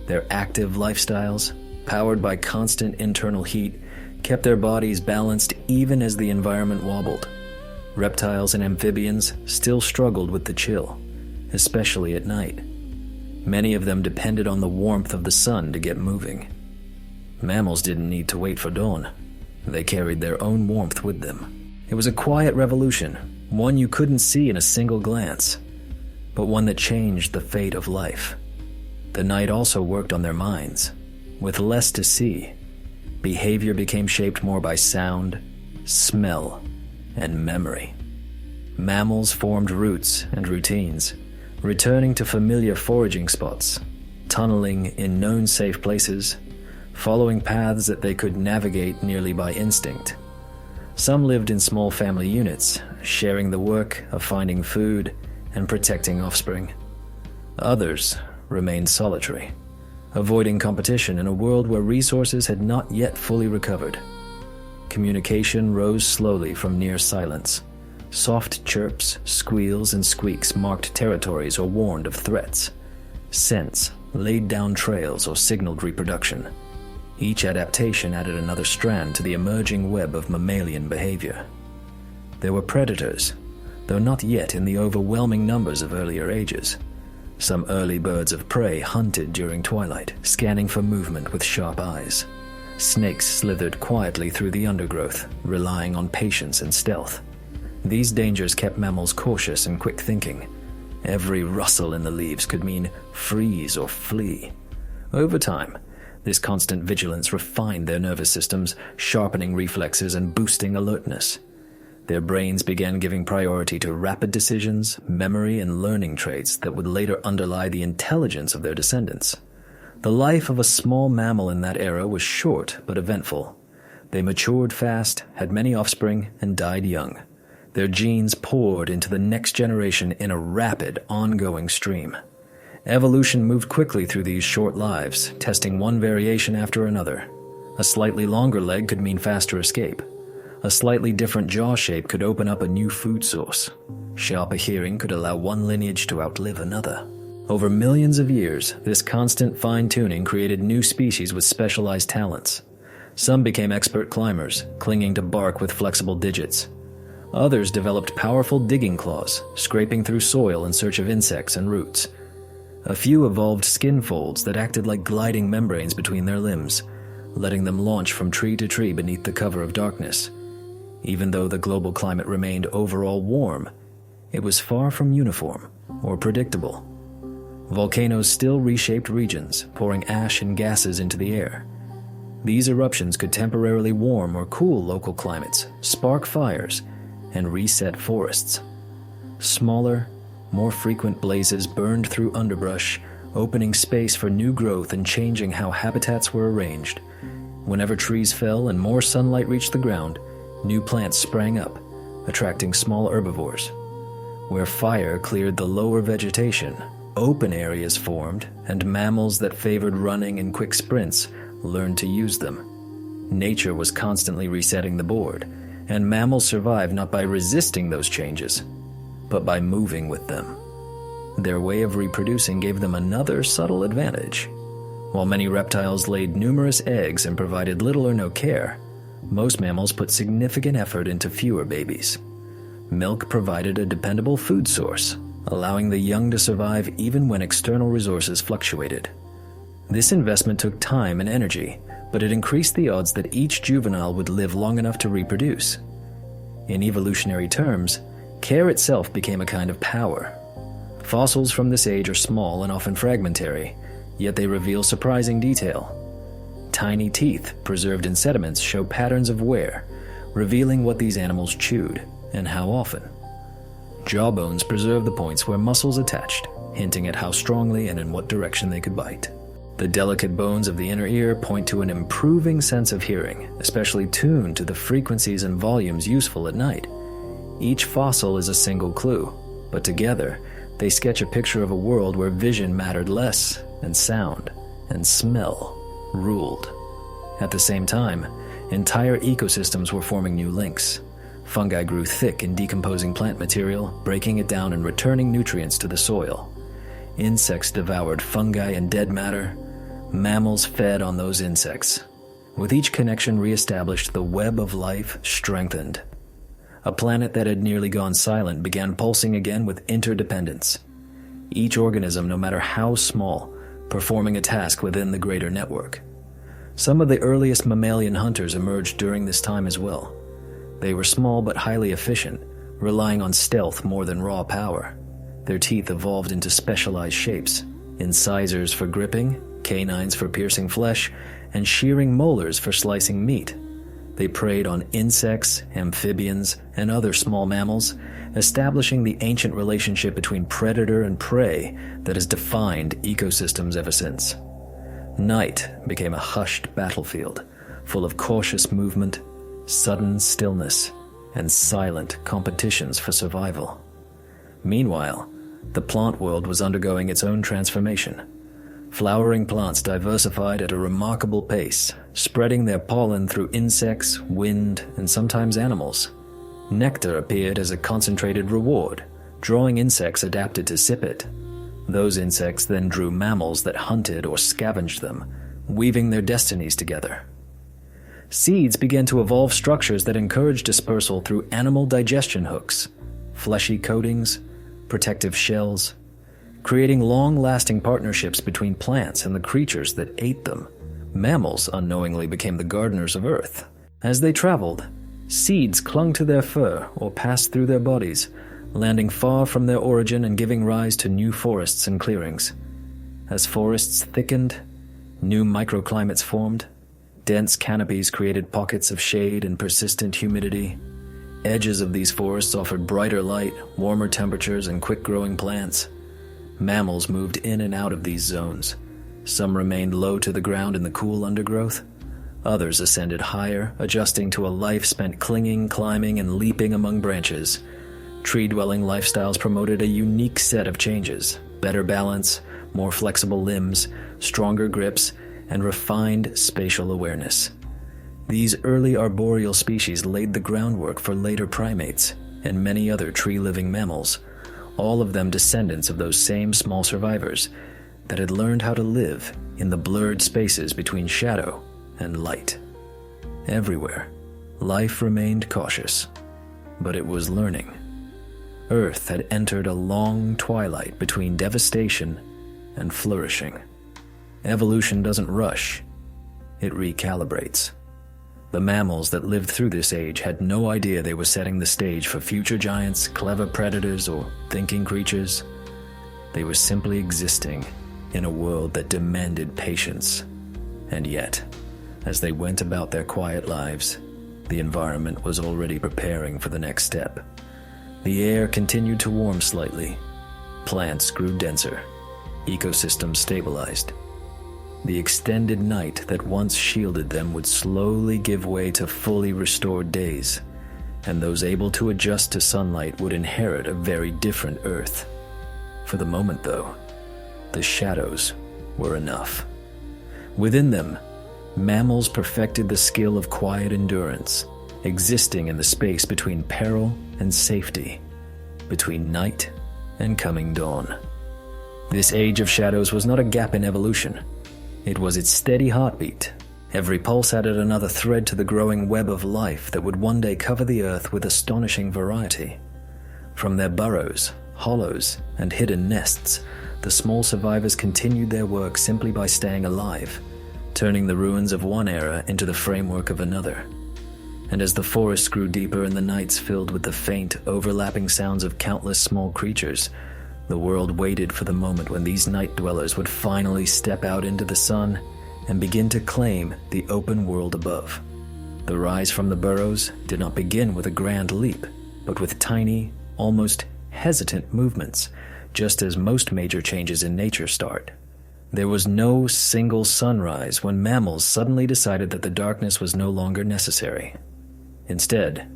Their active lifestyles, powered by constant internal heat, kept their bodies balanced even as the environment wobbled. Reptiles and amphibians still struggled with the chill, especially at night. Many of them depended on the warmth of the sun to get moving. Mammals didn't need to wait for dawn. They carried their own warmth with them. It was a quiet revolution, one you couldn't see in a single glance, but one that changed the fate of life. The night also worked on their minds. With less to see, behavior became shaped more by sound, smell, and memory. Mammals formed routes and routines, returning to familiar foraging spots, tunneling in known safe places, following paths that they could navigate nearly by instinct. Some lived in small family units, sharing the work of finding food and protecting offspring. Others remained solitary, avoiding competition in a world where resources had not yet fully recovered. Communication rose slowly from near silence. Soft chirps, squeals, and squeaks marked territories or warned of threats. Scents laid down trails or signaled reproduction. Each adaptation added another strand to the emerging web of mammalian behavior. There were predators, though not yet in the overwhelming numbers of earlier ages. Some early birds of prey hunted during twilight, scanning for movement with sharp eyes. Snakes slithered quietly through the undergrowth, relying on patience and stealth. These dangers kept mammals cautious and quick-thinking. Every rustle in the leaves could mean freeze or flee. Over time, this constant vigilance refined their nervous systems, sharpening reflexes and boosting alertness. Their brains began giving priority to rapid decisions, memory, and learning traits that would later underlie the intelligence of their descendants. The life of a small mammal in that era was short but eventful. They matured fast, had many offspring, and died young. Their genes poured into the next generation in a rapid, ongoing stream. Evolution moved quickly through these short lives, testing one variation after another. A slightly longer leg could mean faster escape. A slightly different jaw shape could open up a new food source. Sharper hearing could allow one lineage to outlive another. Over millions of years, this constant fine-tuning created new species with specialized talents. Some became expert climbers, clinging to bark with flexible digits. Others developed powerful digging claws, scraping through soil in search of insects and roots. A few evolved skin folds that acted like gliding membranes between their limbs, letting them launch from tree to tree beneath the cover of darkness. Even though the global climate remained overall warm, it was far from uniform or predictable. Volcanoes still reshaped regions, pouring ash and gases into the air. These eruptions could temporarily warm or cool local climates, spark fires, and reset forests. Smaller, more frequent blazes burned through underbrush, opening space for new growth and changing how habitats were arranged. Whenever trees fell and more sunlight reached the ground, new plants sprang up, attracting small herbivores. Where fire cleared the lower vegetation, open areas formed, and mammals that favored running and quick sprints learned to use them. Nature was constantly resetting the board, and mammals survived not by resisting those changes, but by moving with them. Their way of reproducing gave them another subtle advantage. While many reptiles laid numerous eggs and provided little or no care, most mammals put significant effort into fewer babies. Milk provided a dependable food source, allowing the young to survive even when external resources fluctuated. This investment took time and energy, but it increased the odds that each juvenile would live long enough to reproduce. In evolutionary terms, care itself became a kind of power. Fossils from this age are small and often fragmentary, yet they reveal surprising detail. Tiny teeth preserved in sediments show patterns of wear, revealing what these animals chewed and how often. Jawbones preserve the points where muscles attached, hinting at how strongly and in what direction they could bite. The delicate bones of the inner ear point to an improving sense of hearing, especially tuned to the frequencies and volumes useful at night. Each fossil is a single clue, but together they sketch a picture of a world where vision mattered less and sound and smell ruled. At the same time, entire ecosystems were forming new links. Fungi grew thick in decomposing plant material, breaking it down and returning nutrients to the soil. Insects devoured fungi and dead matter. Mammals fed on those insects. With each connection reestablished, the web of life strengthened. A planet that had nearly gone silent began pulsing again with interdependence. Each organism, no matter how small, performing a task within the greater network. Some of the earliest mammalian hunters emerged during this time as well. They were small but highly efficient, relying on stealth more than raw power. Their teeth evolved into specialized shapes: incisors for gripping, canines for piercing flesh, and shearing molars for slicing meat. They preyed on insects, amphibians, and other small mammals, establishing the ancient relationship between predator and prey that has defined ecosystems ever since. Night became a hushed battlefield, full of cautious movement, sudden stillness, and silent competitions for survival. Meanwhile, the plant world was undergoing its own transformation. Flowering plants diversified at a remarkable pace, spreading their pollen through insects, wind, and sometimes animals. Nectar appeared as a concentrated reward, drawing insects adapted to sip it. Those insects then drew mammals that hunted or scavenged them, weaving their destinies together. Seeds began to evolve structures that encouraged dispersal through animal digestion hooks, fleshy coatings, protective shells, creating long-lasting partnerships between plants and the creatures that ate them. Mammals unknowingly became the gardeners of Earth. As they traveled, seeds clung to their fur or passed through their bodies, landing far from their origin and giving rise to new forests and clearings. As forests thickened, new microclimates formed. Dense canopies created pockets of shade and persistent humidity. Edges of these forests offered brighter light, warmer temperatures, and quick-growing plants. Mammals moved in and out of these zones. Some remained low to the ground in the cool undergrowth. Others ascended higher, adjusting to a life spent clinging, climbing, and leaping among branches. Tree-dwelling lifestyles promoted a unique set of changes: better balance, more flexible limbs, stronger grips, and refined spatial awareness. These early arboreal species laid the groundwork for later primates and many other tree-living mammals, all of them descendants of those same small survivors that had learned how to live in the blurred spaces between shadow and light. Everywhere, life remained cautious, but it was learning. Earth had entered a long twilight between devastation and flourishing. Evolution doesn't rush, it recalibrates. The mammals that lived through this age had no idea they were setting the stage for future giants, clever predators, or thinking creatures. They were simply existing in a world that demanded patience. And yet, as they went about their quiet lives, the environment was already preparing for the next step. The air continued to warm slightly. Plants grew denser. Ecosystems stabilized. The extended night that once shielded them would slowly give way to fully restored days, and those able to adjust to sunlight would inherit a very different Earth. For the moment, though, the shadows were enough. Within them, mammals perfected the skill of quiet endurance, existing in the space between peril and safety, between night and coming dawn. This age of shadows was not a gap in evolution. It was its steady heartbeat. Every pulse added another thread to the growing web of life that would one day cover the earth with astonishing variety. From their burrows, hollows, and hidden nests, the small survivors continued their work simply by staying alive, turning the ruins of one era into the framework of another. And as the forests grew deeper and the nights filled with the faint, overlapping sounds of countless small creatures, the world waited for the moment when these night dwellers would finally step out into the sun and begin to claim the open world above. The rise from the burrows did not begin with a grand leap, but with tiny, almost hesitant movements, just as most major changes in nature start. There was no single sunrise when mammals suddenly decided that the darkness was no longer necessary. Instead,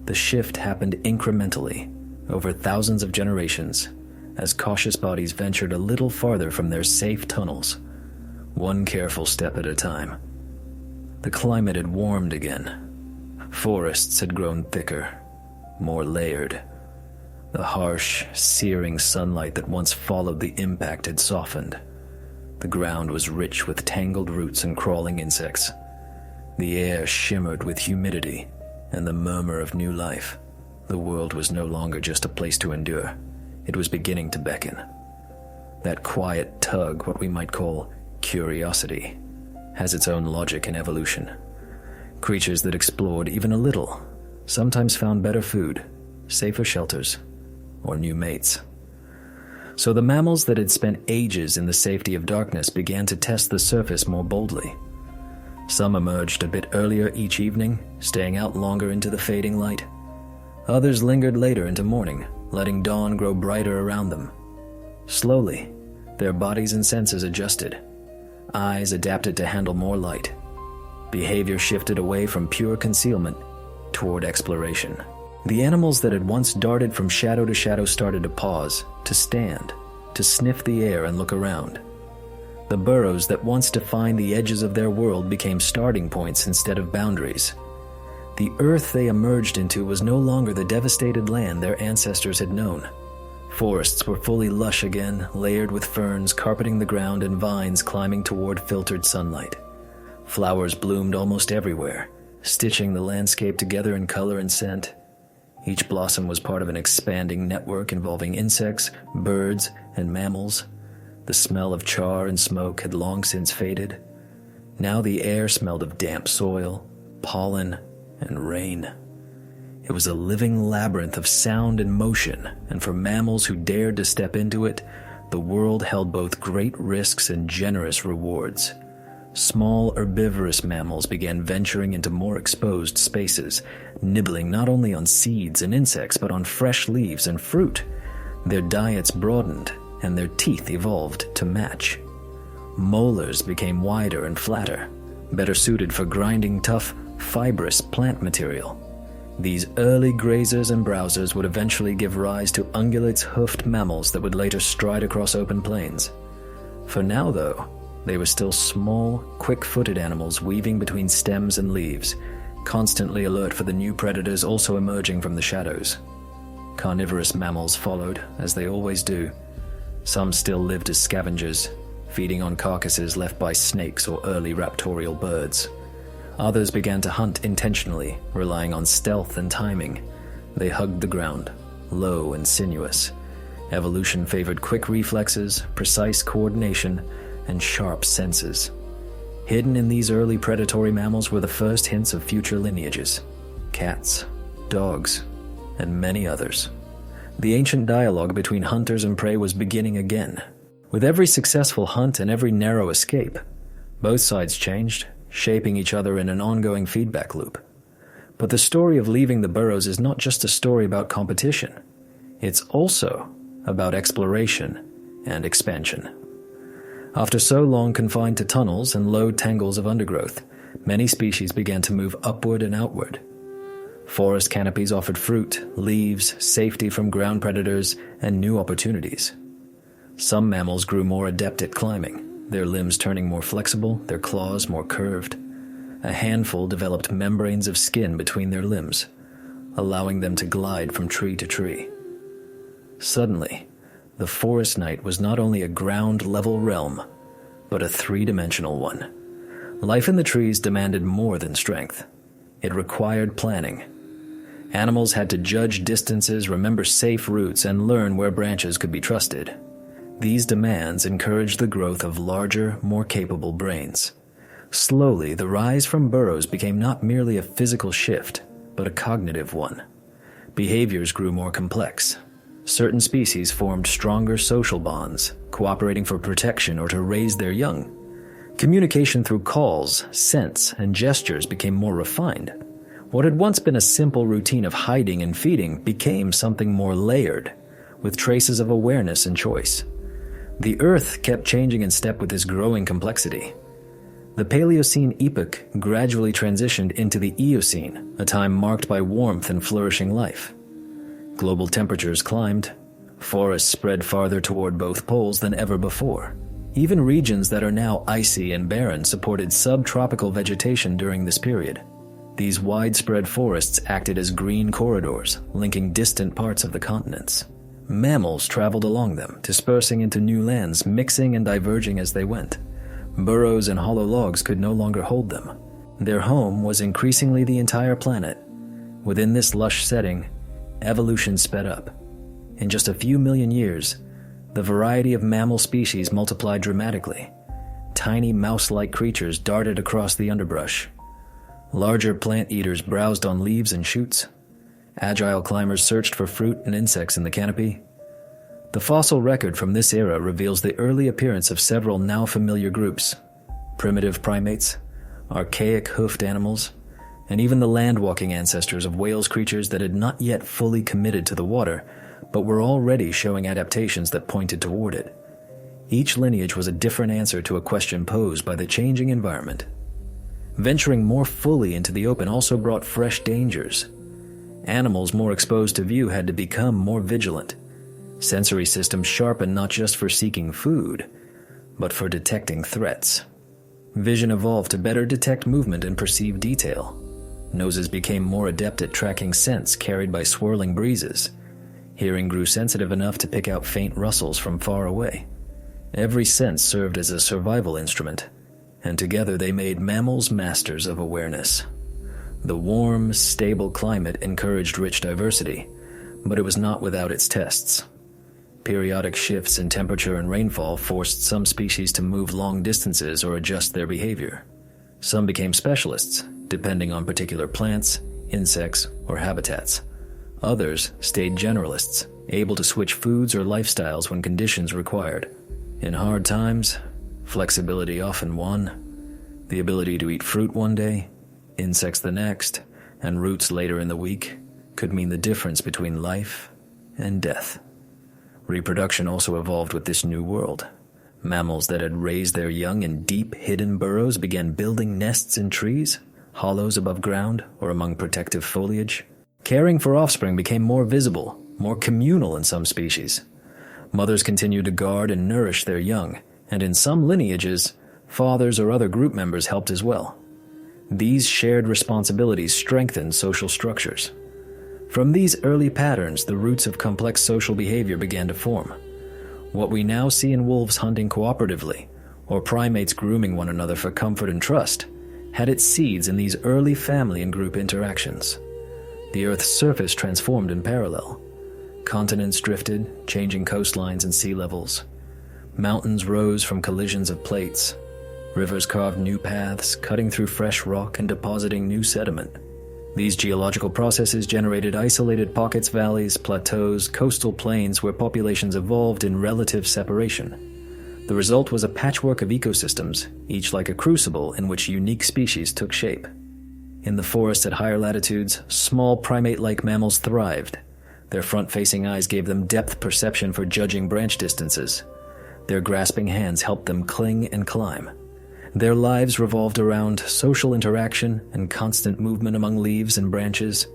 the shift happened incrementally, over thousands of generations, as cautious bodies ventured a little farther from their safe tunnels, one careful step at a time. The climate had warmed again. Forests had grown thicker, more layered. The harsh, searing sunlight that once followed the impact had softened. The ground was rich with tangled roots and crawling insects. The air shimmered with humidity and the murmur of new life. The world was no longer just a place to endure. It was beginning to beckon. That quiet tug, what we might call curiosity, has its own logic in evolution. Creatures that explored even a little sometimes found better food, safer shelters, or new mates. So the mammals that had spent ages in the safety of darkness began to test the surface more boldly. Some emerged a bit earlier each evening, staying out longer into the fading light. Others lingered later into morning, letting dawn grow brighter around them. Slowly, their bodies and senses adjusted. Eyes adapted to handle more light. Behavior shifted away from pure concealment toward exploration. The animals that had once darted from shadow to shadow started to pause, to stand, to sniff the air and look around. The burrows that once defined the edges of their world became starting points instead of boundaries. The earth they emerged into was no longer the devastated land their ancestors had known. Forests were fully lush again, layered with ferns carpeting the ground and vines climbing toward filtered sunlight. Flowers bloomed almost everywhere, stitching the landscape together in color and scent. Each blossom was part of an expanding network involving insects, birds, and mammals. The smell of char and smoke had long since faded. Now the air smelled of damp soil, pollen, and rain. It was a living labyrinth of sound and motion, and for mammals who dared to step into it, the world held both great risks and generous rewards. Small herbivorous mammals began venturing into more exposed spaces, nibbling not only on seeds and insects but on fresh leaves and fruit. Their diets broadened, and their teeth evolved to match. Molars became wider and flatter, better suited for grinding tough, fibrous plant material. These early grazers and browsers would eventually give rise to ungulates-hoofed mammals that would later stride across open plains. For now, though, they were still small, quick-footed animals weaving between stems and leaves, constantly alert for the new predators also emerging from the shadows. Carnivorous mammals followed, as they always do. Some still lived as scavengers, feeding on carcasses left by snakes or early raptorial birds. Others began to hunt intentionally, relying on stealth and timing. They hugged the ground, low and sinuous. Evolution favored quick reflexes, precise coordination, and sharp senses. Hidden in these early predatory mammals were the first hints of future lineages: cats, dogs, and many others. The ancient dialogue between hunters and prey was beginning again. With every successful hunt and every narrow escape, both sides changed, shaping each other in an ongoing feedback loop. But the story of leaving the burrows is not just a story about competition. It's also about exploration and expansion. After so long confined to tunnels and low tangles of undergrowth, many species began to move upward and outward. Forest canopies offered fruit, leaves, safety from ground predators, and new opportunities. Some mammals grew more adept at climbing, their limbs turning more flexible, their claws more curved. A handful developed membranes of skin between their limbs, allowing them to glide from tree to tree. Suddenly, the forest night was not only a ground-level realm, but a three-dimensional one. Life in the trees demanded more than strength. It required planning. Animals had to judge distances, remember safe routes, and learn where branches could be trusted. These demands encouraged the growth of larger, more capable brains. Slowly, the rise from burrows became not merely a physical shift, but a cognitive one. Behaviors grew more complex. Certain species formed stronger social bonds, cooperating for protection or to raise their young. Communication through calls, scents, and gestures became more refined. What had once been a simple routine of hiding and feeding became something more layered, with traces of awareness and choice. The Earth kept changing in step with this growing complexity. The Paleocene epoch gradually transitioned into the Eocene, a time marked by warmth and flourishing life. Global temperatures climbed. Forests spread farther toward both poles than ever before. Even regions that are now icy and barren supported subtropical vegetation during this period. These widespread forests acted as green corridors, linking distant parts of the continents. Mammals traveled along them, dispersing into new lands, mixing and diverging as they went. Burrows and hollow logs could no longer hold them. Their home was increasingly the entire planet. Within this lush setting, evolution sped up. In just a few million years, the variety of mammal species multiplied dramatically. Tiny mouse-like creatures darted across the underbrush. Larger plant eaters browsed on leaves and shoots. Agile climbers searched for fruit and insects in the canopy. The fossil record from this era reveals the early appearance of several now familiar groups: primitive primates, archaic hoofed animals, and even the land-walking ancestors of whales, creatures that had not yet fully committed to the water, but were already showing adaptations that pointed toward it. Each lineage was a different answer to a question posed by the changing environment. Venturing more fully into the open also brought fresh dangers. Animals more exposed to view had to become more vigilant. Sensory systems sharpened not just for seeking food, but for detecting threats. Vision evolved to better detect movement and perceive detail. Noses became more adept at tracking scents carried by swirling breezes. Hearing grew sensitive enough to pick out faint rustles from far away. Every sense served as a survival instrument, and together they made mammals masters of awareness. The warm, stable climate encouraged rich diversity, but it was not without its tests. Periodic shifts in temperature and rainfall forced some species to move long distances or adjust their behavior. Some became specialists, depending on particular plants, insects, or habitats. Others stayed generalists, able to switch foods or lifestyles when conditions required. In hard times, flexibility often won. The ability to eat fruit one day, insects the next, and roots later in the week could mean the difference between life and death. Reproduction also evolved with this new world. Mammals that had raised their young in deep, hidden burrows began building nests in trees, hollows above ground, or among protective foliage. Caring for offspring became more visible, more communal in some species. Mothers continued to guard and nourish their young, and in some lineages, fathers or other group members helped as well. These shared responsibilities strengthened social structures. From these early patterns, the roots of complex social behavior began to form. What we now see in wolves hunting cooperatively, or primates grooming one another for comfort and trust, had its seeds in these early family and group interactions. The Earth's surface transformed in parallel. Continents drifted, changing coastlines and sea levels. Mountains rose from collisions of plates. Rivers carved new paths, cutting through fresh rock and depositing new sediment. These geological processes generated isolated pockets, valleys, plateaus, coastal plains where populations evolved in relative separation. The result was a patchwork of ecosystems, each like a crucible in which unique species took shape. In the forests at higher latitudes, small primate-like mammals thrived. Their front-facing eyes gave them depth perception for judging branch distances. Their grasping hands helped them cling and climb. Their lives revolved around social interaction and constant movement among leaves and branches.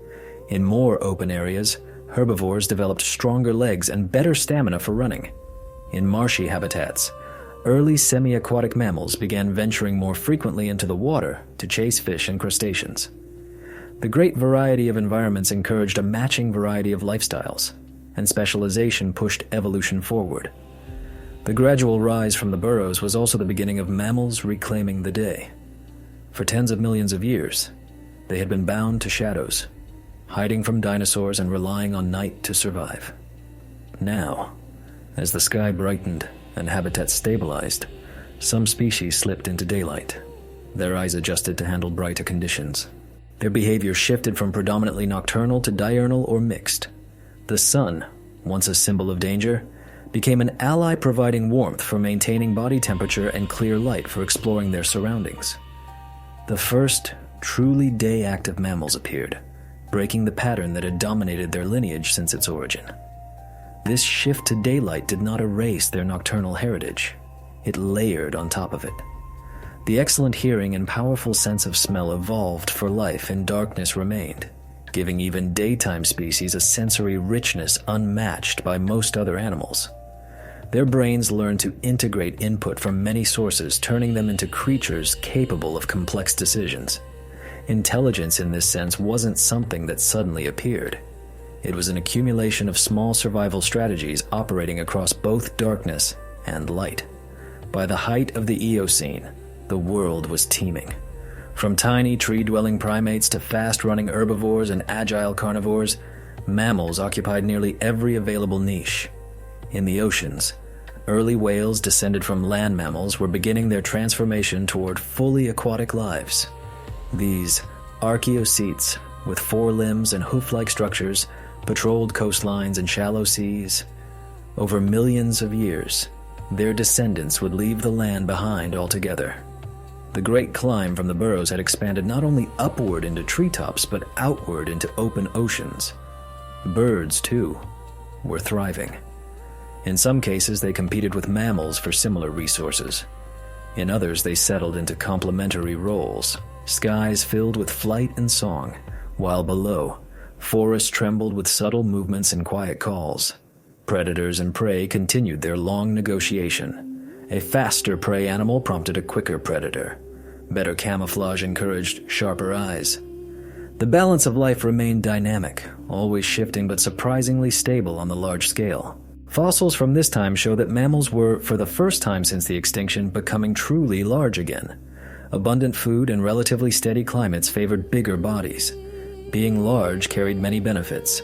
In more open areas, herbivores developed stronger legs and better stamina for running. In marshy habitats, early semi-aquatic mammals began venturing more frequently into the water to chase fish and crustaceans. The great variety of environments encouraged a matching variety of lifestyles, and specialization pushed evolution forward. The gradual rise from the burrows was also the beginning of mammals reclaiming the day. For tens of millions of years, they had been bound to shadows, hiding from dinosaurs and relying on night to survive. Now, as the sky brightened and habitats stabilized, some species slipped into daylight. Their eyes adjusted to handle brighter conditions. Their behavior shifted from predominantly nocturnal to diurnal or mixed. The sun, once a symbol of danger, became an ally providing warmth for maintaining body temperature and clear light for exploring their surroundings. The first truly day-active mammals appeared, breaking the pattern that had dominated their lineage since its origin. This shift to daylight did not erase their nocturnal heritage. It layered on top of it. The excellent hearing and powerful sense of smell evolved for life, and darkness remained, giving even daytime species a sensory richness unmatched by most other animals. Their brains learned to integrate input from many sources, turning them into creatures capable of complex decisions. Intelligence in this sense wasn't something that suddenly appeared. It was an accumulation of small survival strategies operating across both darkness and light. By the height of the Eocene, the world was teeming. From tiny tree-dwelling primates to fast-running herbivores and agile carnivores, mammals occupied nearly every available niche. In the oceans, early whales descended from land mammals were beginning their transformation toward fully aquatic lives. These archaeocetes, with forelimbs and hoof-like structures, patrolled coastlines and shallow seas. Over millions of years, their descendants would leave the land behind altogether. The great climb from the burrows had expanded not only upward into treetops, but outward into open oceans. Birds, too, were thriving. In some cases, they competed with mammals for similar resources. In others, they settled into complementary roles, skies filled with flight and song, while below, forests trembled with subtle movements and quiet calls. Predators and prey continued their long negotiation. A faster prey animal prompted a quicker predator. Better camouflage encouraged sharper eyes. The balance of life remained dynamic, always shifting but surprisingly stable on the large scale. Fossils from this time show that mammals were, for the first time since the extinction, becoming truly large again. Abundant food and relatively steady climates favored bigger bodies. Being large carried many benefits: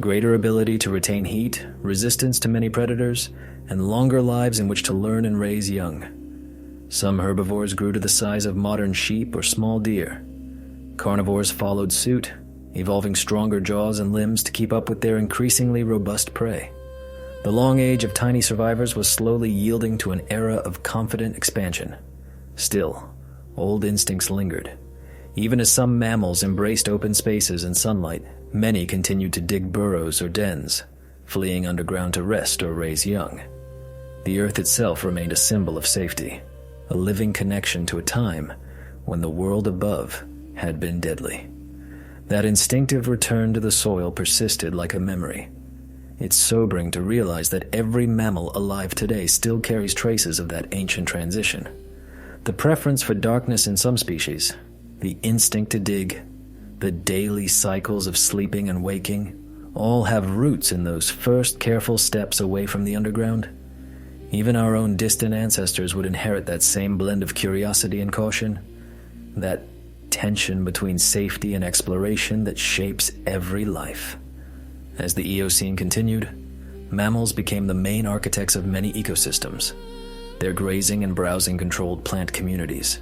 greater ability to retain heat, resistance to many predators, and longer lives in which to learn and raise young. Some herbivores grew to the size of modern sheep or small deer. Carnivores followed suit, evolving stronger jaws and limbs to keep up with their increasingly robust prey. The long age of tiny survivors was slowly yielding to an era of confident expansion. Still, old instincts lingered. Even as some mammals embraced open spaces and sunlight, many continued to dig burrows or dens, fleeing underground to rest or raise young. The earth itself remained a symbol of safety, a living connection to a time when the world above had been deadly. That instinctive return to the soil persisted like a memory. It's sobering to realize that every mammal alive today still carries traces of that ancient transition. The preference for darkness in some species, the instinct to dig, the daily cycles of sleeping and waking, all have roots in those first careful steps away from the underground. Even our own distant ancestors would inherit that same blend of curiosity and caution, that tension between safety and exploration that shapes every life. As the Eocene continued, mammals became the main architects of many ecosystems. Their grazing and browsing controlled plant communities.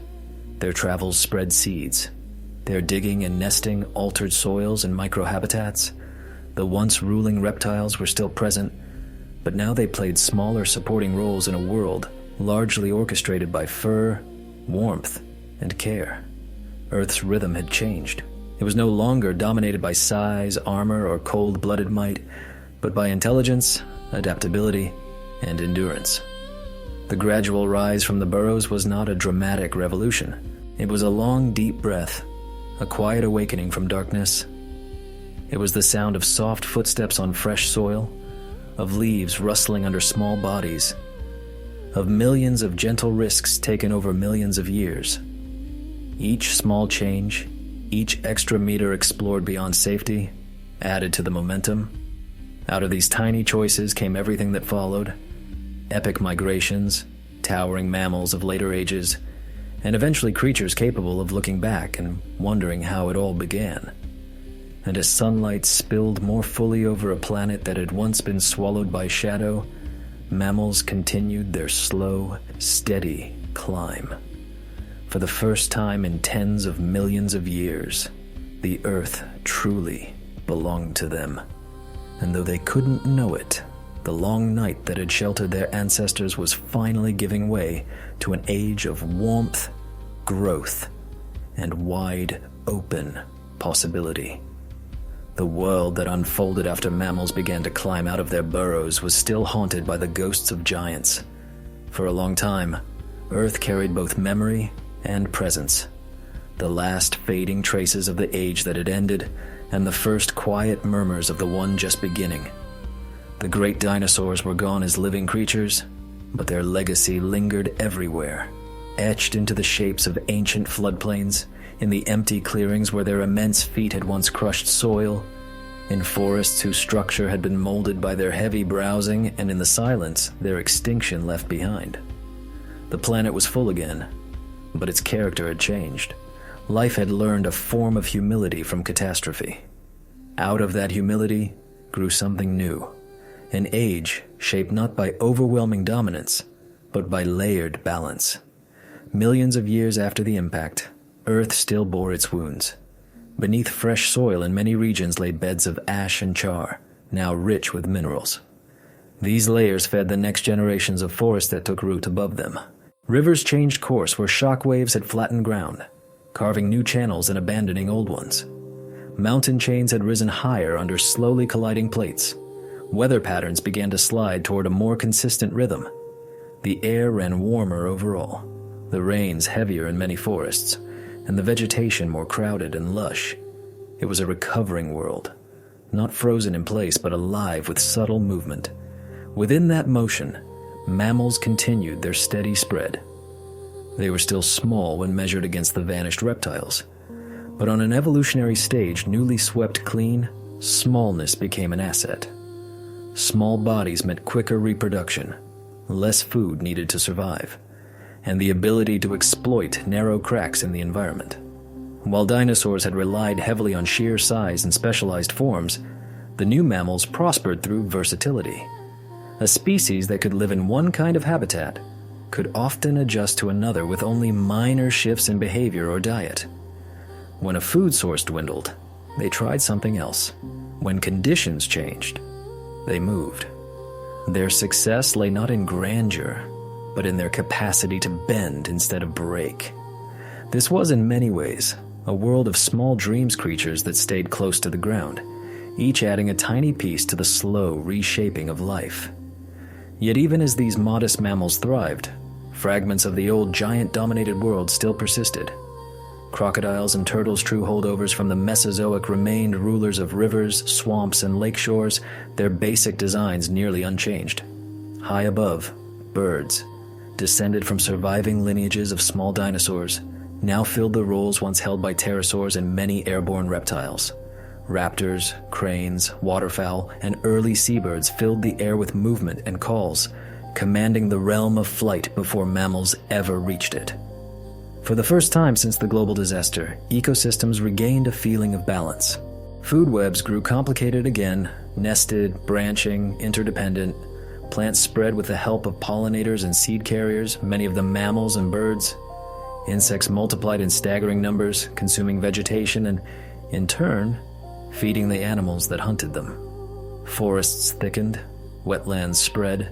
Their travels spread seeds. Their digging and nesting altered soils and microhabitats. The once ruling reptiles were still present, but now they played smaller supporting roles in a world largely orchestrated by fur, warmth, and care. Earth's rhythm had changed. It was no longer dominated by size, armor, or cold-blooded might, but by intelligence, adaptability, and endurance. The gradual rise from the burrows was not a dramatic revolution. It was a long, deep breath, a quiet awakening from darkness. It was the sound of soft footsteps on fresh soil, of leaves rustling under small bodies, of millions of gentle risks taken over millions of years. Each small change, each extra meter explored beyond safety, added to the momentum. Out of these tiny choices came everything that followed: epic migrations, towering mammals of later ages, and eventually creatures capable of looking back and wondering how it all began. And as sunlight spilled more fully over a planet that had once been swallowed by shadow, mammals continued their slow, steady climb. For the first time in tens of millions of years, the Earth truly belonged to them. And though they couldn't know it, the long night that had sheltered their ancestors was finally giving way to an age of warmth, growth, and wide open possibility. The world that unfolded after mammals began to climb out of their burrows was still haunted by the ghosts of giants. For a long time, Earth carried both memory and presence, the last fading traces of the age that had ended, and the first quiet murmurs of the one just beginning. The great dinosaurs were gone as living creatures, but their legacy lingered everywhere, etched into the shapes of ancient floodplains, in the empty clearings where their immense feet had once crushed soil, in forests whose structure had been molded by their heavy browsing, and in the silence their extinction left behind. The planet was full again, but its character had changed. Life had learned a form of humility from catastrophe. Out of that humility grew something new, an age shaped not by overwhelming dominance, but by layered balance. Millions of years after the impact, Earth still bore its wounds. Beneath fresh soil in many regions lay beds of ash and char, now rich with minerals. These layers fed the next generations of forest that took root above them. Rivers changed course where shock waves had flattened ground, carving new channels and abandoning old ones. Mountain chains had risen higher under slowly colliding plates. Weather patterns began to slide toward a more consistent rhythm. The air ran warmer overall, the rains heavier in many forests, and the vegetation more crowded and lush. It was a recovering world, not frozen in place but alive with subtle movement. Within that motion, mammals continued their steady spread. They were still small when measured against the vanished reptiles, but on an evolutionary stage newly swept clean, smallness became an asset. Small bodies meant quicker reproduction, less food needed to survive, and the ability to exploit narrow cracks in the environment. While dinosaurs had relied heavily on sheer size and specialized forms, the new mammals prospered through versatility. A species that could live in one kind of habitat could often adjust to another with only minor shifts in behavior or diet. When a food source dwindled, they tried something else. When conditions changed, they moved. Their success lay not in grandeur, but in their capacity to bend instead of break. This was in many ways a world of small dreams creatures that stayed close to the ground, each adding a tiny piece to the slow reshaping of life. Yet even as these modest mammals thrived, fragments of the old giant-dominated world still persisted. Crocodiles and turtles, true holdovers from the Mesozoic, remained rulers of rivers, swamps, and lake shores, their basic designs nearly unchanged. High above, birds, descended from surviving lineages of small dinosaurs, now filled the roles once held by pterosaurs and many airborne reptiles. Raptors, cranes, waterfowl, and early seabirds filled the air with movement and calls, commanding the realm of flight before mammals ever reached it. For the first time since the global disaster, ecosystems regained a feeling of balance. Food webs grew complicated again, nested, branching, interdependent. Plants spread with the help of pollinators and seed carriers, many of them mammals and birds. Insects multiplied in staggering numbers, consuming vegetation and, in turn, feeding the animals that hunted them. Forests thickened, wetlands spread,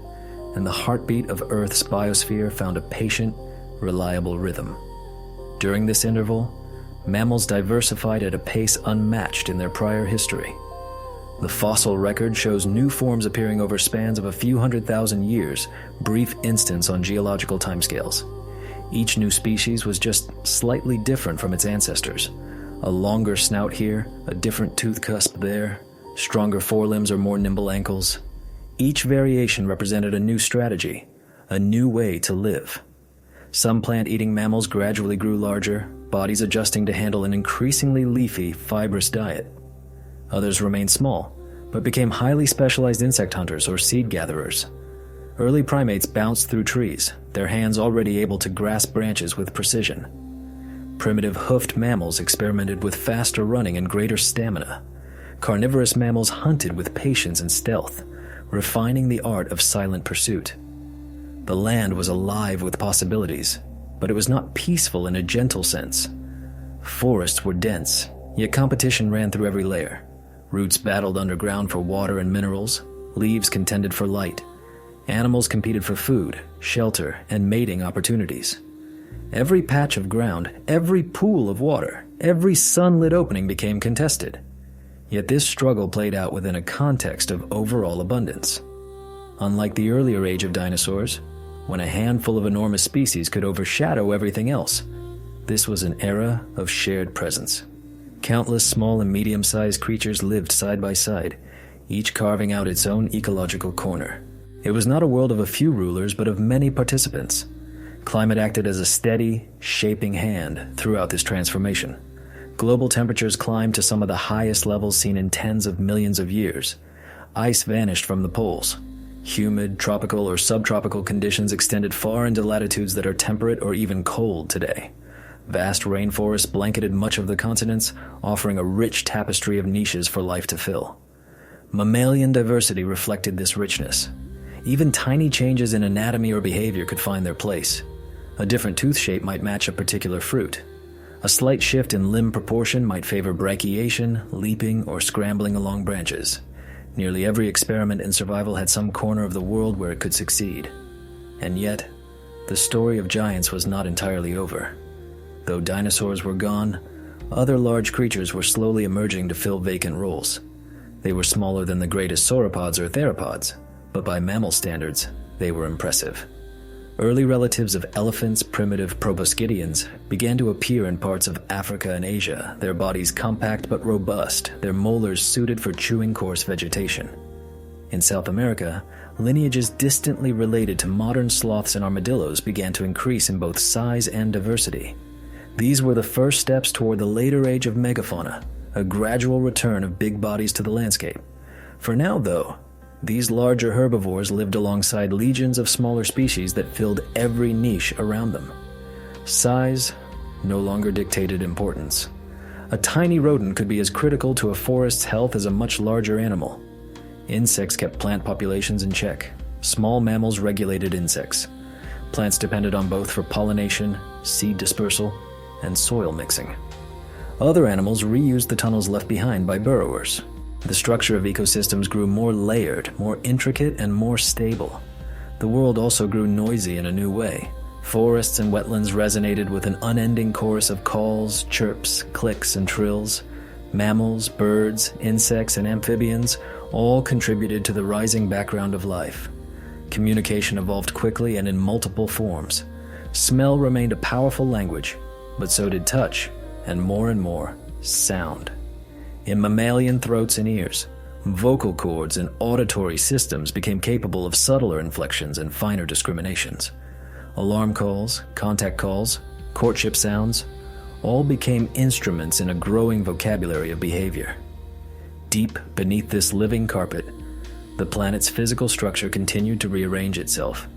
and the heartbeat of Earth's biosphere found a patient, reliable rhythm. During this interval, mammals diversified at a pace unmatched in their prior history. The fossil record shows new forms appearing over spans of a few 100,000 years, brief instants on geological timescales. Each new species was just slightly different from its ancestors. A longer snout here, a different tooth cusp there, stronger forelimbs or more nimble ankles. Each variation represented a new strategy, a new way to live. Some plant-eating mammals gradually grew larger, bodies adjusting to handle an increasingly leafy, fibrous diet. Others remained small, but became highly specialized insect hunters or seed gatherers. Early primates bounced through trees, their hands already able to grasp branches with precision. Primitive hoofed mammals experimented with faster running and greater stamina. Carnivorous mammals hunted with patience and stealth, refining the art of silent pursuit. The land was alive with possibilities, but it was not peaceful in a gentle sense. Forests were dense, yet competition ran through every layer. Roots battled underground for water and minerals, leaves contended for light. Animals competed for food, shelter, and mating opportunities. Every patch of ground, every pool of water, every sunlit opening became contested. Yet this struggle played out within a context of overall abundance. Unlike the earlier age of dinosaurs, when a handful of enormous species could overshadow everything else, this was an era of shared presence. Countless small and medium-sized creatures lived side by side, each carving out its own ecological corner. It was not a world of a few rulers, but of many participants. Climate acted as a steady, shaping hand throughout this transformation. Global temperatures climbed to some of the highest levels seen in tens of millions of years. Ice vanished from the poles. Humid, tropical, or subtropical conditions extended far into latitudes that are temperate or even cold today. Vast rainforests blanketed much of the continents, offering a rich tapestry of niches for life to fill. Mammalian diversity reflected this richness. Even tiny changes in anatomy or behavior could find their place. A different tooth shape might match a particular fruit. A slight shift in limb proportion might favor brachiation, leaping, or scrambling along branches. Nearly every experiment in survival had some corner of the world where it could succeed. And yet, the story of giants was not entirely over. Though dinosaurs were gone, other large creatures were slowly emerging to fill vacant roles. They were smaller than the greatest sauropods or theropods, but by mammal standards, they were impressive. Early relatives of elephants, primitive proboscideans, began to appear in parts of Africa and Asia, their bodies compact but robust, their molars suited for chewing coarse vegetation. In South America, lineages distantly related to modern sloths and armadillos began to increase in both size and diversity. These were the first steps toward the later age of megafauna, a gradual return of big bodies to the landscape. For now, though, these larger herbivores lived alongside legions of smaller species that filled every niche around them. Size no longer dictated importance. A tiny rodent could be as critical to a forest's health as a much larger animal. Insects kept plant populations in check. Small mammals regulated insects. Plants depended on both for pollination, seed dispersal, and soil mixing. Other animals reused the tunnels left behind by burrowers. The structure of ecosystems grew more layered, more intricate, and more stable. The world also grew noisy in a new way. Forests and wetlands resonated with an unending chorus of calls, chirps, clicks, and trills. Mammals, birds, insects, and amphibians all contributed to the rising background of life. Communication evolved quickly and in multiple forms. Smell remained a powerful language, but so did touch, and more, sound. In mammalian throats and ears, vocal cords and auditory systems became capable of subtler inflections and finer discriminations. Alarm calls, contact calls, courtship sounds, all became instruments in a growing vocabulary of behavior. Deep beneath this living carpet, the planet's physical structure continued to rearrange itself.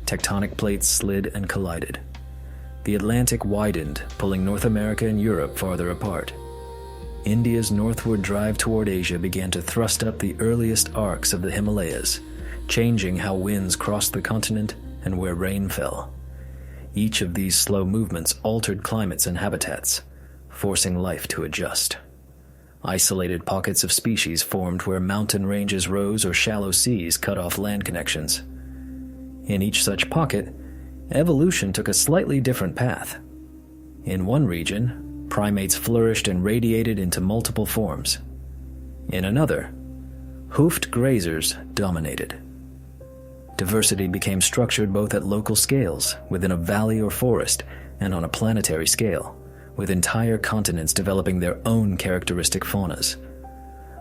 Tectonic plates slid and collided. The Atlantic widened, pulling North America and Europe farther apart. India's northward drive toward Asia began to thrust up the earliest arcs of the Himalayas, changing how winds crossed the continent and where rain fell. Each of these slow movements altered climates and habitats, forcing life to adjust. Isolated pockets of species formed where mountain ranges rose or shallow seas cut off land connections. In each such pocket, evolution took a slightly different path. In one region, primates flourished and radiated into multiple forms. In another, hoofed grazers dominated. Diversity became structured both at local scales, within a valley or forest, and on a planetary scale, with entire continents developing their own characteristic faunas.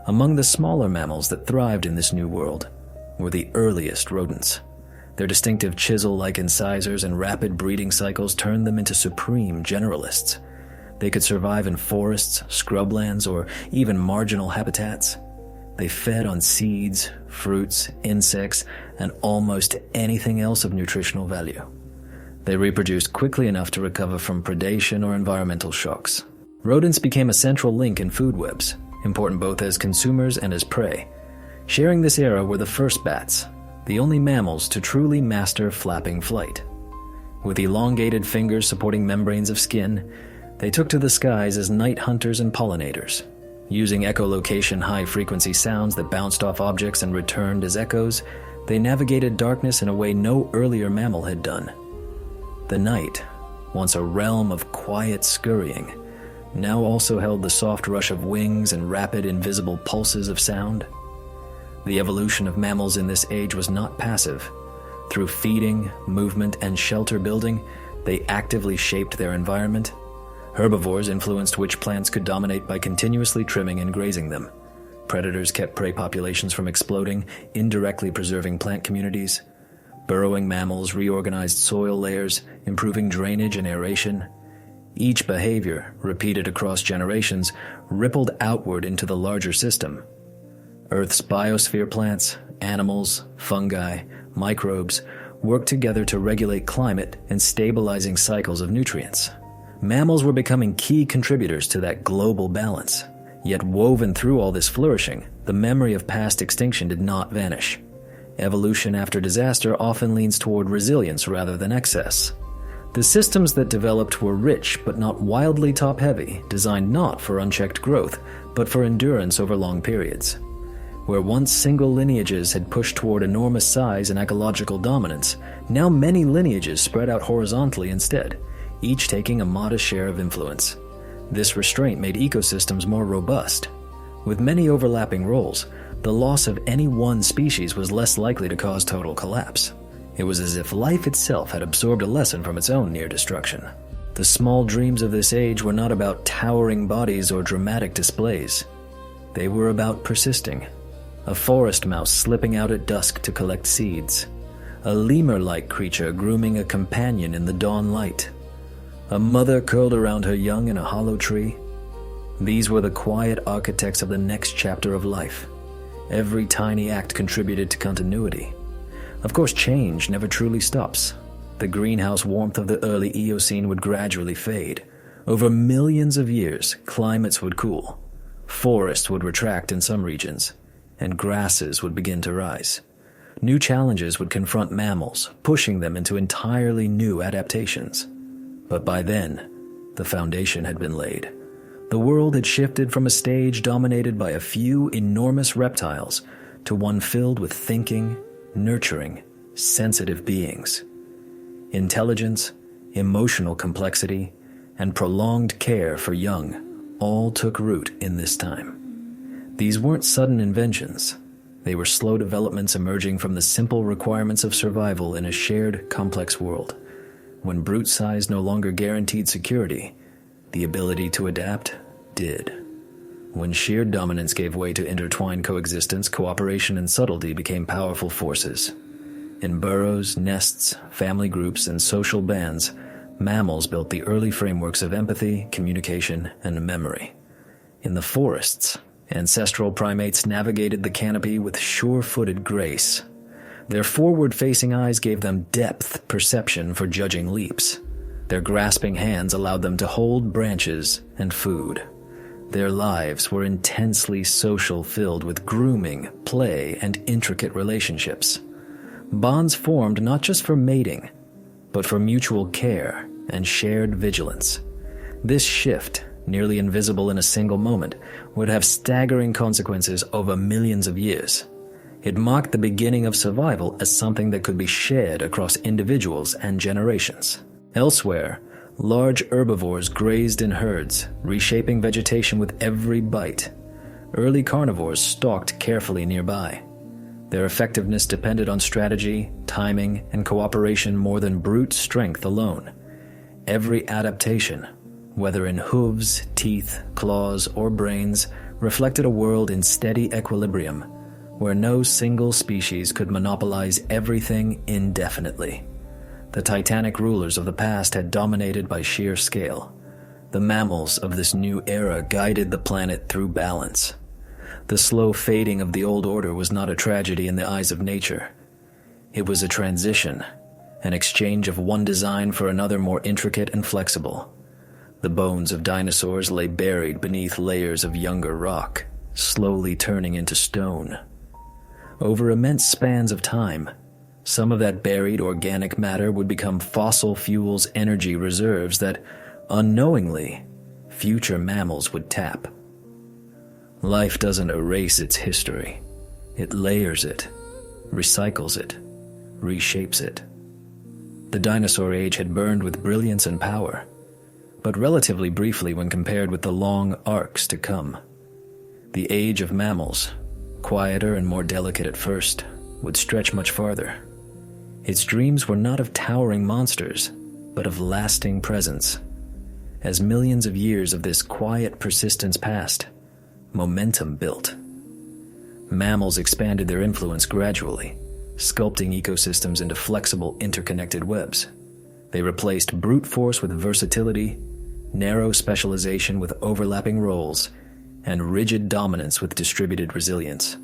Among the smaller mammals that thrived in this new world were the earliest rodents. Their distinctive chisel-like incisors and rapid breeding cycles turned them into supreme generalists. They could survive in forests, scrublands, or even marginal habitats. They fed on seeds, fruits, insects, and almost anything else of nutritional value. They reproduced quickly enough to recover from predation or environmental shocks. Rodents became a central link in food webs, important both as consumers and as prey. Sharing this era were the first bats, the only mammals to truly master flapping flight. With elongated fingers supporting membranes of skin, they took to the skies as night hunters and pollinators. Using echolocation high-frequency sounds that bounced off objects and returned as echoes, they navigated darkness in a way no earlier mammal had done. The night, once a realm of quiet scurrying, now also held the soft rush of wings and rapid invisible pulses of sound. The evolution of mammals in this age was not passive. Through feeding, movement, and shelter building, they actively shaped their environment. Herbivores influenced which plants could dominate by continuously trimming and grazing them. Predators kept prey populations from exploding, indirectly preserving plant communities. Burrowing mammals reorganized soil layers, improving drainage and aeration. Each behavior, repeated across generations, rippled outward into the larger system. Earth's biosphere plants, animals, fungi, microbes worked together to regulate climate and stabilizing cycles of nutrients. Mammals were becoming key contributors to that global balance. Yet woven through all this flourishing, the memory of past extinction did not vanish. Evolution after disaster often leans toward resilience rather than excess. The systems that developed were rich but not wildly top-heavy, designed not for unchecked growth, but for endurance over long periods. Where once single lineages had pushed toward enormous size and ecological dominance, now many lineages spread out horizontally instead, each taking a modest share of influence. This restraint made ecosystems more robust. With many overlapping roles, the loss of any one species was less likely to cause total collapse. It was as if life itself had absorbed a lesson from its own near destruction. The small dreams of this age were not about towering bodies or dramatic displays. They were about persisting. A forest mouse slipping out at dusk to collect seeds. A lemur-like creature grooming a companion in the dawn light. A mother curled around her young in a hollow tree. These were the quiet architects of the next chapter of life. Every tiny act contributed to continuity. Of course, change never truly stops. The greenhouse warmth of the early Eocene would gradually fade. Over millions of years, climates would cool. Forests would retract in some regions, and grasses would begin to rise. New challenges would confront mammals, pushing them into entirely new adaptations. But by then, the foundation had been laid. The world had shifted from a stage dominated by a few enormous reptiles to one filled with thinking, nurturing, sensitive beings. Intelligence, emotional complexity, and prolonged care for young all took root in this time. These weren't sudden inventions. They were slow developments emerging from the simple requirements of survival in a shared, complex world. When brute size no longer guaranteed security, the ability to adapt did. When shared dominance gave way to intertwined coexistence, cooperation and subtlety became powerful forces. In burrows, nests, family groups, and social bands, mammals built the early frameworks of empathy, communication, and memory. In the forests, ancestral primates navigated the canopy with sure-footed grace. Their forward-facing eyes gave them depth perception for judging leaps. Their grasping hands allowed them to hold branches and food. Their lives were intensely social, filled with grooming, play, and intricate relationships. bonds formed not just for mating, but for mutual care and shared vigilance. This shift, nearly invisible in a single moment, would have staggering consequences over millions of years. It marked the beginning of survival as something that could be shared across individuals and generations. Elsewhere, large herbivores grazed in herds, reshaping vegetation with every bite. Early carnivores stalked carefully nearby. Their effectiveness depended on strategy, timing, and cooperation more than brute strength alone. Every adaptation, whether in hooves, teeth, claws, or brains, reflected a world in steady equilibrium, where no single species could monopolize everything indefinitely. The titanic rulers of the past had dominated by sheer scale. The mammals of this new era guided the planet through balance. The slow fading of the old order was not a tragedy in the eyes of nature. It was a transition, an exchange of one design for another more intricate and flexible. The bones of dinosaurs lay buried beneath layers of younger rock, slowly turning into stone. Over immense spans of time, some of that buried organic matter would become fossil fuels energy reserves that, unknowingly, future mammals would tap. Life doesn't erase its history. It layers it, recycles it, reshapes it. The dinosaur age had burned with brilliance and power, but relatively briefly when compared with the long arcs to come. The Age of Mammals, quieter and more delicate at first, would stretch much farther. Its dreams were not of towering monsters, but of lasting presence. As millions of years of this quiet persistence passed, momentum built. Mammals expanded their influence gradually, sculpting ecosystems into flexible, interconnected webs. They replaced brute force with versatility, narrow specialization with overlapping roles, and rigid dominance with distributed resilience.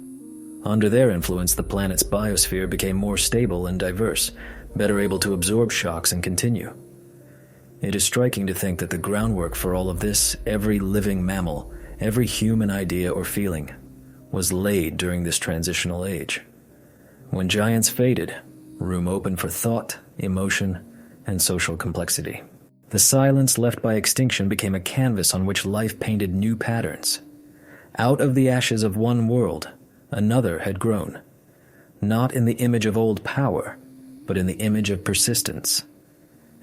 Under their influence, the planet's biosphere became more stable and diverse, better able to absorb shocks and continue. It is striking to think that the groundwork for all of this, every living mammal, every human idea or feeling, was laid during this transitional age. When giants faded, room opened for thought, emotion, and social complexity. The silence left by extinction became a canvas on which life painted new patterns. Out of the ashes of one world, another had grown, not in the image of old power, but in the image of persistence.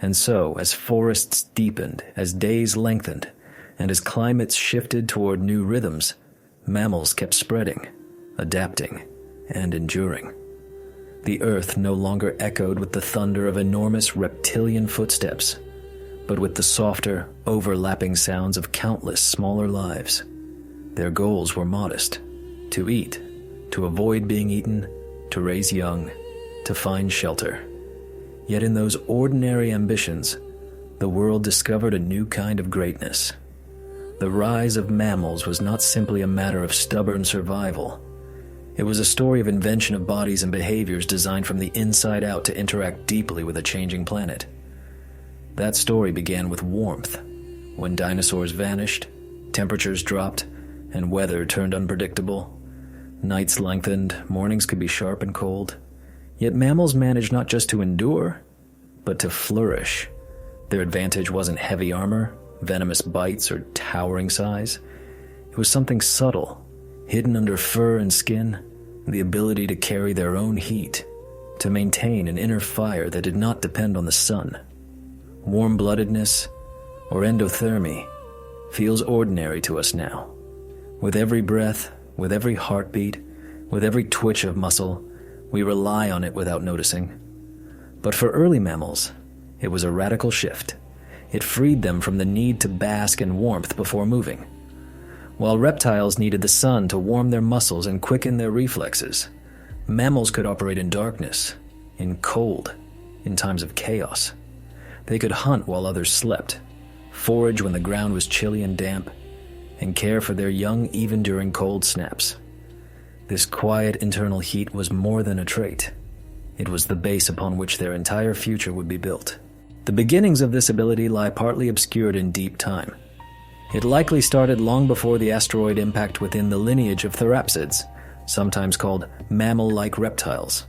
And so, as forests deepened, as days lengthened, and as climates shifted toward new rhythms, mammals kept spreading, adapting, and enduring. The earth no longer echoed with the thunder of enormous reptilian footsteps, but with the softer, overlapping sounds of countless smaller lives. Their goals were modest: to eat, to avoid being eaten, to raise young, to find shelter. Yet in those ordinary ambitions, the world discovered a new kind of greatness. The rise of mammals was not simply a matter of stubborn survival. It was a story of invention of bodies and behaviors designed from the inside out to interact deeply with a changing planet. That story began with warmth. When dinosaurs vanished, temperatures dropped, and weather turned unpredictable. Nights lengthened, mornings could be sharp and cold. Yet mammals managed not just to endure, but to flourish. Their advantage wasn't heavy armor, venomous bites, or towering size. It was something subtle, hidden under fur and skin, the ability to carry their own heat, to maintain an inner fire that did not depend on the sun. Warm-bloodedness, or endothermy, feels ordinary to us now. With every breath, with every heartbeat, with every twitch of muscle, we rely on it without noticing. But for early mammals, it was a radical shift. It freed them from the need to bask in warmth before moving. While reptiles needed the sun to warm their muscles and quicken their reflexes, mammals could operate in darkness, in cold, in times of chaos. They could hunt while others slept, forage when the ground was chilly and damp, and care for their young even during cold snaps. This quiet internal heat was more than a trait. It was the base upon which their entire future would be built. The beginnings of this ability lie partly obscured in deep time. It likely started long before the asteroid impact within the lineage of therapsids, sometimes called mammal-like reptiles.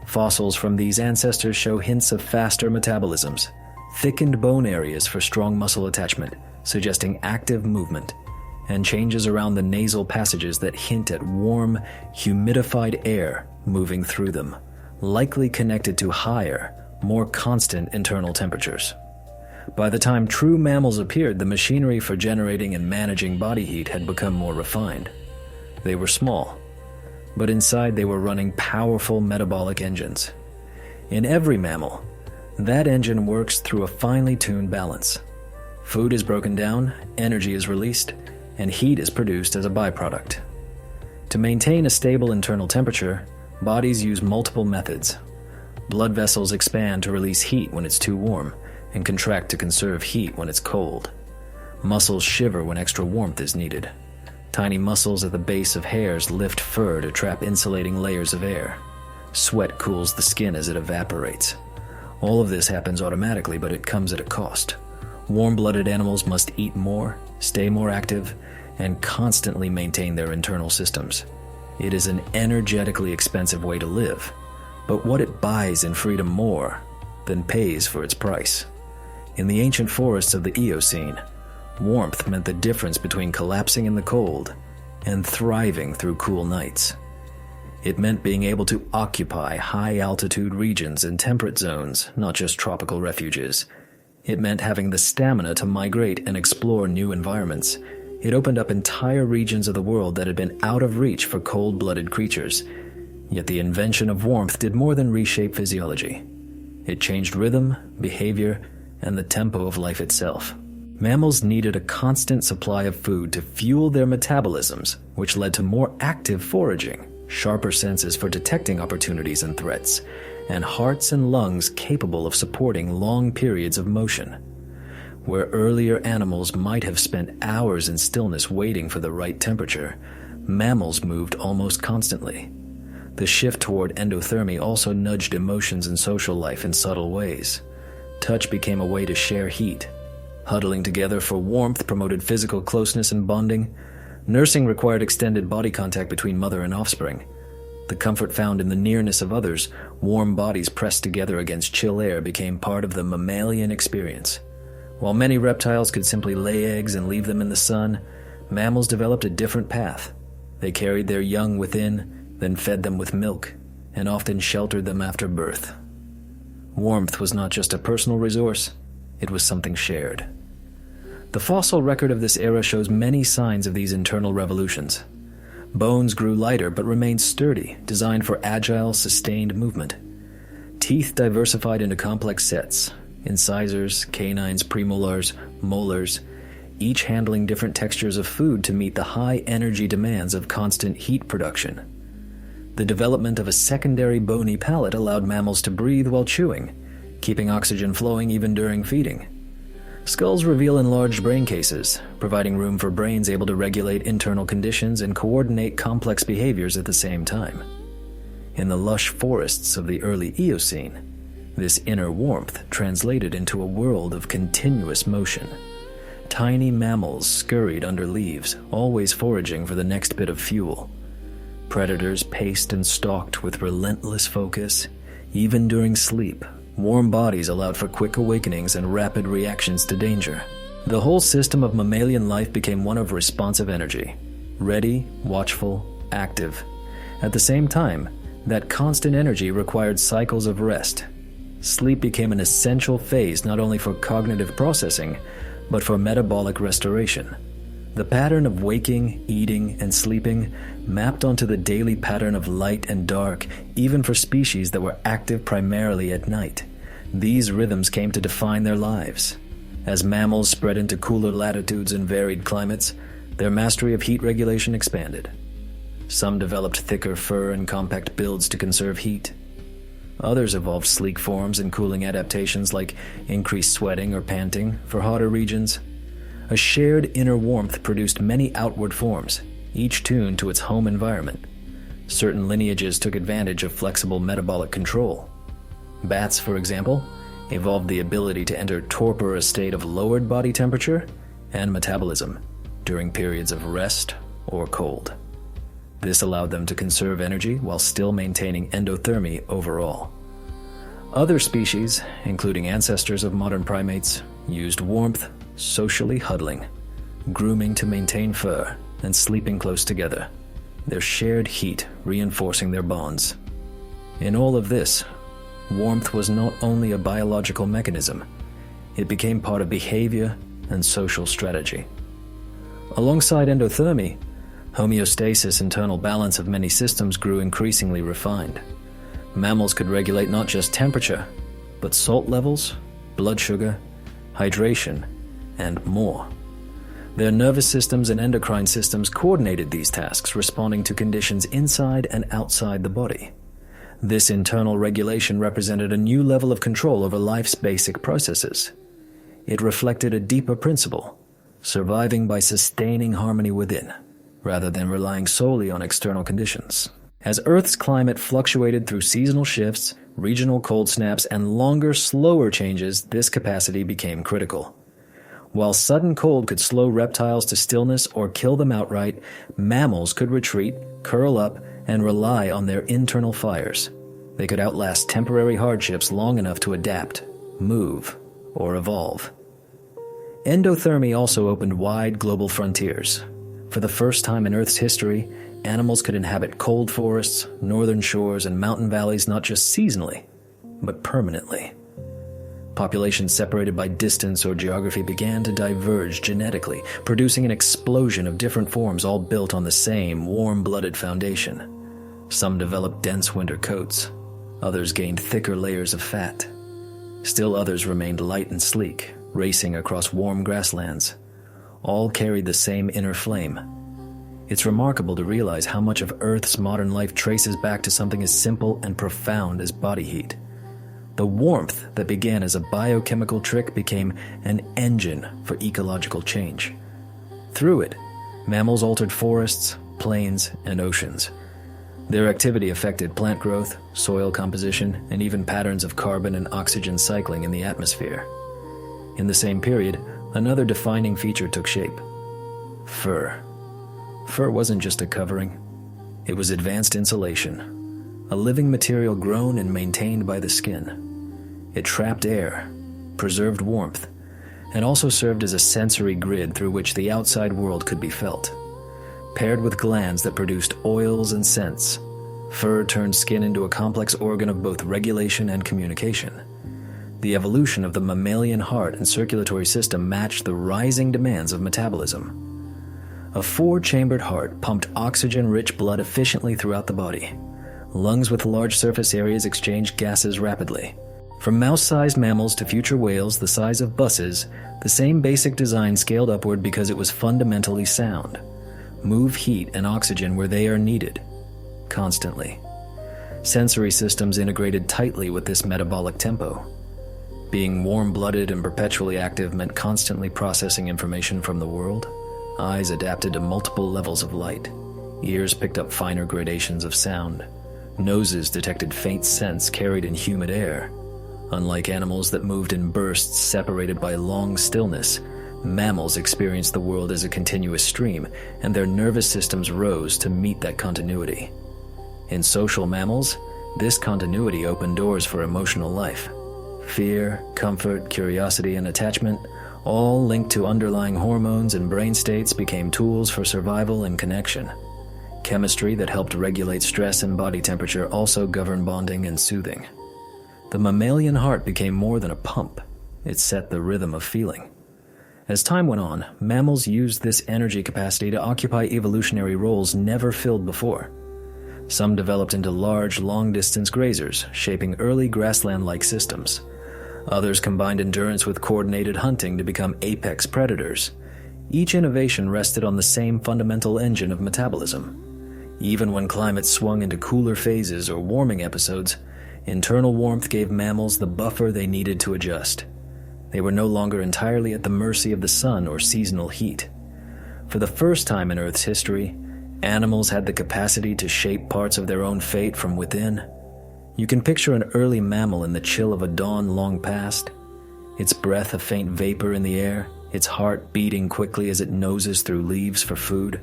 Fossils from these ancestors show hints of faster metabolisms, thickened bone areas for strong muscle attachment, suggesting active movement, and changes around the nasal passages that hint at warm, humidified air moving through them, likely connected to higher, more constant internal temperatures. By the time true mammals appeared, the machinery for generating and managing body heat had become more refined. They were small, but inside they were running powerful metabolic engines. In every mammal, that engine works through a finely tuned balance. Food is broken down, energy is released, and heat is produced as a byproduct. To maintain a stable internal temperature, bodies use multiple methods. Blood vessels expand to release heat when it's too warm, and contract to conserve heat when it's cold. Muscles shiver when extra warmth is needed. Tiny muscles at the base of hairs lift fur to trap insulating layers of air. Sweat cools the skin as it evaporates. All of this happens automatically, but it comes at a cost. Warm-blooded animals must eat more, stay more active, and constantly maintain their internal systems. It is an energetically expensive way to live, but what it buys in freedom more than pays for its price. In the ancient forests of the Eocene, warmth meant the difference between collapsing in the cold and thriving through cool nights. It meant being able to occupy high-altitude regions and temperate zones, not just tropical refuges. It meant having the stamina to migrate and explore new environments. It opened up entire regions of the world that had been out of reach for cold-blooded creatures. Yet the invention of warmth did more than reshape physiology. It changed rhythm, behavior, and the tempo of life itself. Mammals needed a constant supply of food to fuel their metabolisms, which led to more active foraging, sharper senses for detecting opportunities and threats, and hearts and lungs capable of supporting long periods of motion. Where earlier animals might have spent hours in stillness waiting for the right temperature, mammals moved almost constantly. The shift toward endothermy also nudged emotions and social life in subtle ways. Touch became a way to share heat. Huddling together for warmth promoted physical closeness and bonding. Nursing required extended body contact between mother and offspring. The comfort found in the nearness of others, warm bodies pressed together against chill air, became part of the mammalian experience. While many reptiles could simply lay eggs and leave them in the sun, mammals developed a different path. They carried their young within, then fed them with milk, and often sheltered them after birth. Warmth was not just a personal resource, it was something shared. The fossil record of this era shows many signs of these internal revolutions. Bones grew lighter but remained sturdy, designed for agile, sustained movement. Teeth diversified into complex sets, incisors, canines, premolars, molars, each handling different textures of food to meet the high energy demands of constant heat production. The development of a secondary bony palate allowed mammals to breathe while chewing, keeping oxygen flowing even during feeding. Skulls reveal enlarged brain cases, providing room for brains able to regulate internal conditions and coordinate complex behaviors at the same time. In the lush forests of the early Eocene, this inner warmth translated into a world of continuous motion. Tiny mammals scurried under leaves, always foraging for the next bit of fuel. Predators paced and stalked with relentless focus. Even during sleep, warm bodies allowed for quick awakenings and rapid reactions to danger. The whole system of mammalian life became one of responsive energy, ready, watchful, active. At the same time, that constant energy required cycles of rest. Sleep became an essential phase not only for cognitive processing, but for metabolic restoration. The pattern of waking, eating, and sleeping mapped onto the daily pattern of light and dark, even for species that were active primarily at night. These rhythms came to define their lives. As mammals spread into cooler latitudes and varied climates, their mastery of heat regulation expanded. Some developed thicker fur and compact builds to conserve heat. Others evolved sleek forms and cooling adaptations like increased sweating or panting for hotter regions. A shared inner warmth produced many outward forms, each tuned to its home environment. Certain lineages took advantage of flexible metabolic control. Bats, for example, evolved the ability to enter torpor, a state of lowered body temperature and metabolism during periods of rest or cold. This allowed them to conserve energy while still maintaining endothermy overall. Other species, including ancestors of modern primates, used warmth, socially huddling, grooming to maintain fur, and sleeping close together, their shared heat reinforcing their bonds. In all of this, warmth was not only a biological mechanism, it became part of behavior and social strategy. Alongside endothermy, homeostasis, internal balance of many systems, grew increasingly refined. Mammals could regulate not just temperature, but salt levels, blood sugar, hydration, and more. Their nervous systems and endocrine systems coordinated these tasks, responding to conditions inside and outside the body. This internal regulation represented a new level of control over life's basic processes. It reflected a deeper principle: surviving by sustaining harmony within, rather than relying solely on external conditions. As Earth's climate fluctuated through seasonal shifts, regional cold snaps, and longer, slower changes, this capacity became critical. While sudden cold could slow reptiles to stillness or kill them outright, mammals could retreat, curl up, and rely on their internal fires. They could outlast temporary hardships long enough to adapt, move, or evolve. Endothermy also opened wide global frontiers. For the first time in Earth's history, animals could inhabit cold forests, northern shores, and mountain valleys not just seasonally, but permanently. Populations separated by distance or geography began to diverge genetically, producing an explosion of different forms, all built on the same warm-blooded foundation. Some developed dense winter coats. Others gained thicker layers of fat. Still others remained light and sleek, racing across warm grasslands. All carried the same inner flame. It's remarkable to realize how much of Earth's modern life traces back to something as simple and profound as body heat. The warmth that began as a biochemical trick became an engine for ecological change. Through it, mammals altered forests, plains, and oceans. Their activity affected plant growth, soil composition, and even patterns of carbon and oxygen cycling in the atmosphere. In the same period, another defining feature took shape: fur. Fur wasn't just a covering. It was advanced insulation, a living material grown and maintained by the skin. It trapped air, preserved warmth, and also served as a sensory grid through which the outside world could be felt. Paired with glands that produced oils and scents, fur turned skin into a complex organ of both regulation and communication. The evolution of the mammalian heart and circulatory system matched the rising demands of metabolism. A 4-chambered heart pumped oxygen-rich blood efficiently throughout the body. Lungs with large surface areas exchanged gases rapidly. From mouse-sized mammals to future whales the size of buses, the same basic design scaled upward because it was fundamentally sound. Move heat and oxygen where they are needed, constantly. Sensory systems integrated tightly with this metabolic tempo. Being warm-blooded and perpetually active meant constantly processing information from the world. Eyes adapted to multiple levels of light. Ears picked up finer gradations of sound. Noses detected faint scents carried in humid air. Unlike animals that moved in bursts separated by long stillness, mammals experienced the world as a continuous stream, and their nervous systems rose to meet that continuity. In social mammals, this continuity opened doors for emotional life. Fear, comfort, curiosity, and attachment, all linked to underlying hormones and brain states, became tools for survival and connection. Chemistry that helped regulate stress and body temperature also governed bonding and soothing. The mammalian heart became more than a pump. It set the rhythm of feeling. As time went on, mammals used this energy capacity to occupy evolutionary roles never filled before. Some developed into large, long-distance grazers, shaping early grassland-like systems. Others combined endurance with coordinated hunting to become apex predators. Each innovation rested on the same fundamental engine of metabolism. Even when climate swung into cooler phases or warming episodes, internal warmth gave mammals the buffer they needed to adjust. They were no longer entirely at the mercy of the sun or seasonal heat. For the first time in Earth's history, animals had the capacity to shape parts of their own fate from within. You can picture an early mammal in the chill of a dawn long past, its breath a faint vapor in the air, its heart beating quickly as it noses through leaves for food.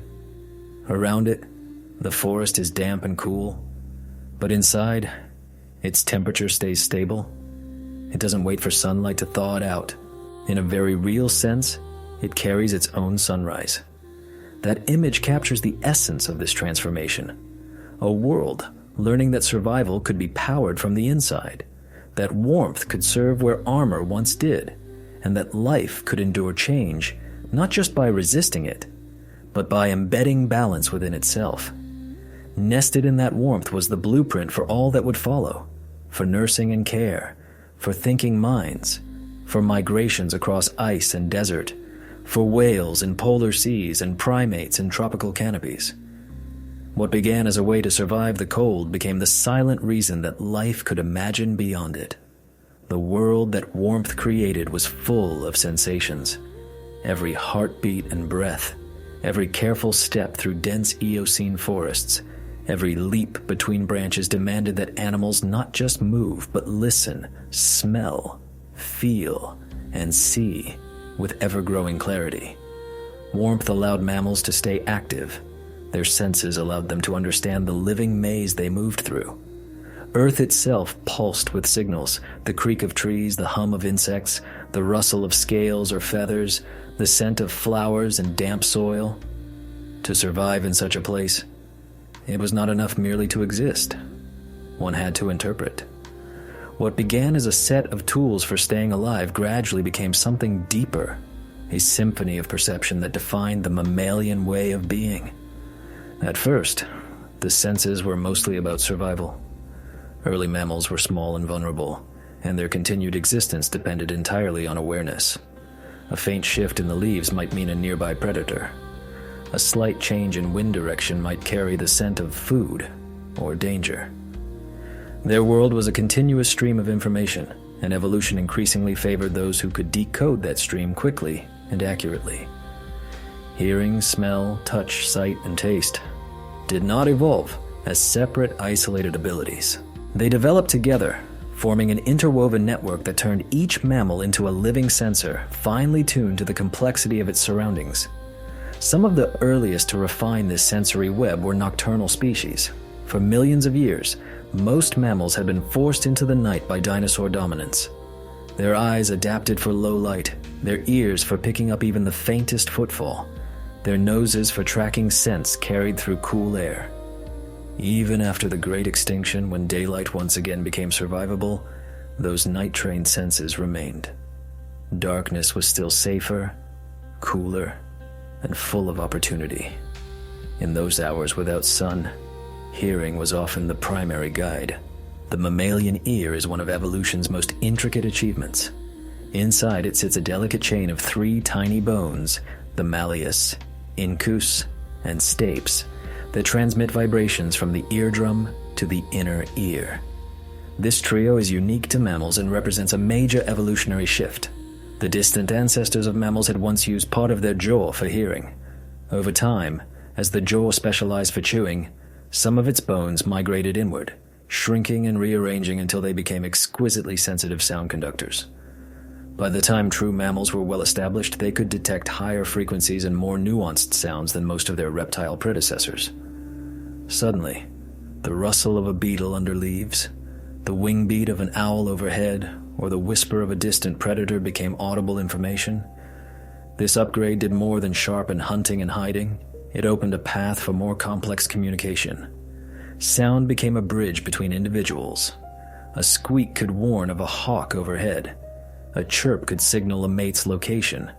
Around it, The forest is damp and cool, but inside, its temperature stays stable. It doesn't wait for sunlight to thaw it out. In a very real sense, it carries its own sunrise. That image captures the essence of this transformation. A world learning that survival could be powered from the inside, that warmth could serve where armor once did, and that life could endure change not just by resisting it, but by embedding balance within itself. Nested in that warmth was the blueprint for all that would follow, for nursing and care, for thinking minds, for migrations across ice and desert, for whales in polar seas and primates in tropical canopies. What began as a way to survive the cold became the silent reason that life could imagine beyond it. The world that warmth created was full of sensations. Every heartbeat and breath, every careful step through dense Eocene forests, every leap between branches demanded that animals not just move, but listen, smell, feel, and see with ever-growing clarity. Warmth allowed mammals to stay active. Their senses allowed them to understand the living maze they moved through. Earth itself pulsed with signals, the creak of trees, the hum of insects, the rustle of scales or feathers, the scent of flowers and damp soil. To survive in such a place, it was not enough merely to exist. One had to interpret. What began as a set of tools for staying alive gradually became something deeper, a symphony of perception that defined the mammalian way of being. At first, the senses were mostly about survival. Early mammals were small and vulnerable, and their continued existence depended entirely on awareness. A faint shift in the leaves might mean a nearby predator. A slight change in wind direction might carry the scent of food or danger. Their world was a continuous stream of information, and evolution increasingly favored those who could decode that stream quickly and accurately. Hearing, smell, touch, sight, and taste did not evolve as separate, isolated abilities. They developed together, forming an interwoven network that turned each mammal into a living sensor, finely tuned to the complexity of its surroundings. Some of the earliest to refine this sensory web were nocturnal species. For millions of years, most mammals had been forced into the night by dinosaur dominance. Their eyes adapted for low light, their ears for picking up even the faintest footfall, their noses for tracking scents carried through cool air. Even after the Great Extinction, when daylight once again became survivable, those night-trained senses remained. Darkness was still safer, cooler, and full of opportunity. In those hours without sun, hearing was often the primary guide. The mammalian ear is one of evolution's most intricate achievements. Inside it sits a delicate chain of 3 tiny bones, the malleus, incus, and stapes, that transmit vibrations from the eardrum to the inner ear. This trio is unique to mammals and represents a major evolutionary shift. The distant ancestors of mammals had once used part of their jaw for hearing. Over time, as the jaw specialized for chewing, some of its bones migrated inward, shrinking and rearranging until they became exquisitely sensitive sound conductors. By the time true mammals were well established, they could detect higher frequencies and more nuanced sounds than most of their reptile predecessors. Suddenly, the rustle of a beetle under leaves, the wing beat of an owl overhead, or the whisper of a distant predator became audible information. This upgrade did more than sharpen hunting and hiding. It opened a path for more complex communication. Sound became a bridge between individuals. A squeak could warn of a hawk overhead. A chirp could signal a mate's location.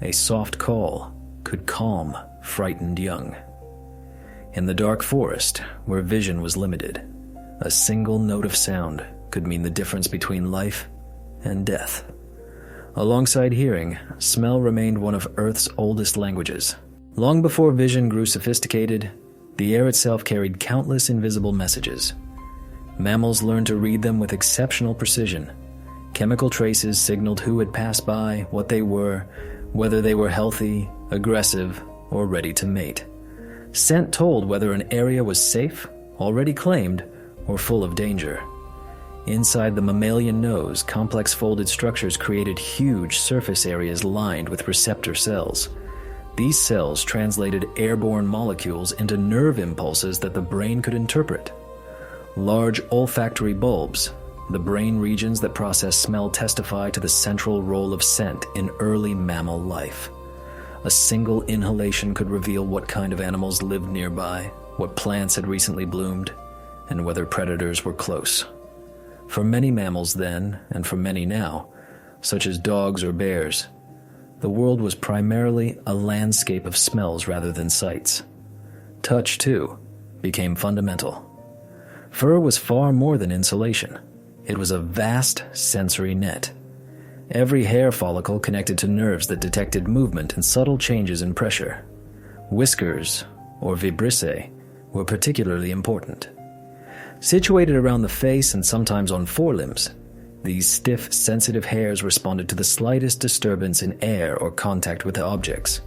A soft call could calm frightened young. In the dark forest, where vision was limited, a single note of sound could mean the difference between life and death. Alongside hearing, smell remained one of Earth's oldest languages. Long before vision grew sophisticated, the air itself carried countless invisible messages. Mammals learned to read them with exceptional precision. Chemical traces signaled who had passed by, what they were, whether they were healthy, aggressive, or ready to mate. Scent told whether an area was safe, already claimed, or full of danger. Inside the mammalian nose, complex folded structures created huge surface areas lined with receptor cells. These cells translated airborne molecules into nerve impulses that the brain could interpret. Large olfactory bulbs, the brain regions that process smell, testify to the central role of scent in early mammal life. A single inhalation could reveal what kind of animals lived nearby, what plants had recently bloomed, and whether predators were close. For many mammals then, and for many now, such as dogs or bears, the world was primarily a landscape of smells rather than sights. Touch, too, became fundamental. Fur was far more than insulation. It was a vast sensory net. Every hair follicle connected to nerves that detected movement and subtle changes in pressure. Whiskers, or vibrissae, were particularly important. Situated around the face and sometimes on forelimbs, these stiff, sensitive hairs responded to the slightest disturbance in air or contact with objects.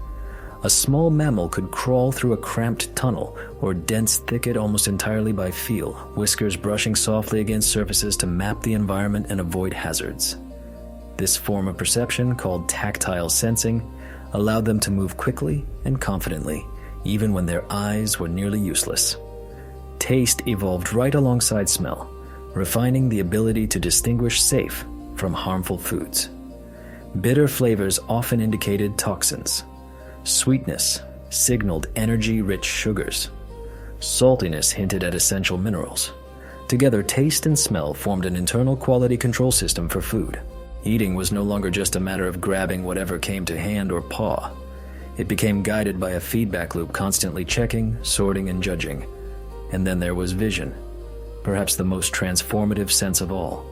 A small mammal could crawl through a cramped tunnel or dense thicket almost entirely by feel, whiskers brushing softly against surfaces to map the environment and avoid hazards. This form of perception, called tactile sensing, allowed them to move quickly and confidently, even when their eyes were nearly useless. Taste evolved right alongside smell, refining the ability to distinguish safe from harmful foods. Bitter flavors often indicated toxins. Sweetness signaled energy-rich sugars. Saltiness hinted at essential minerals. Together, taste and smell formed an internal quality control system for food. Eating was no longer just a matter of grabbing whatever came to hand or paw. It became guided by a feedback loop constantly checking, sorting, and judging. And then there was vision, perhaps the most transformative sense of all.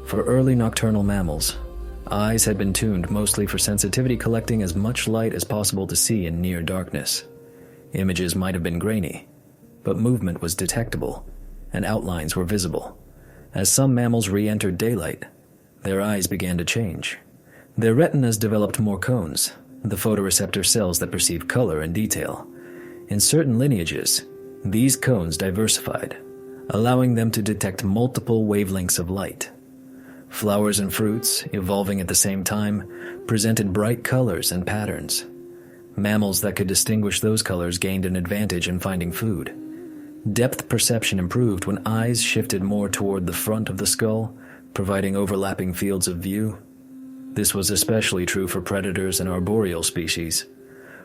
For early nocturnal mammals, eyes had been tuned mostly for sensitivity, collecting as much light as possible to see in near darkness. Images might have been grainy, but movement was detectable, and outlines were visible. As some mammals re-entered daylight, their eyes began to change. Their retinas developed more cones, the photoreceptor cells that perceive color and detail. In certain lineages, these cones diversified, allowing them to detect multiple wavelengths of light. Flowers and fruits, evolving at the same time, presented bright colors and patterns. Mammals that could distinguish those colors gained an advantage in finding food. Depth perception improved when eyes shifted more toward the front of the skull, providing overlapping fields of view. This was especially true for predators and arboreal species.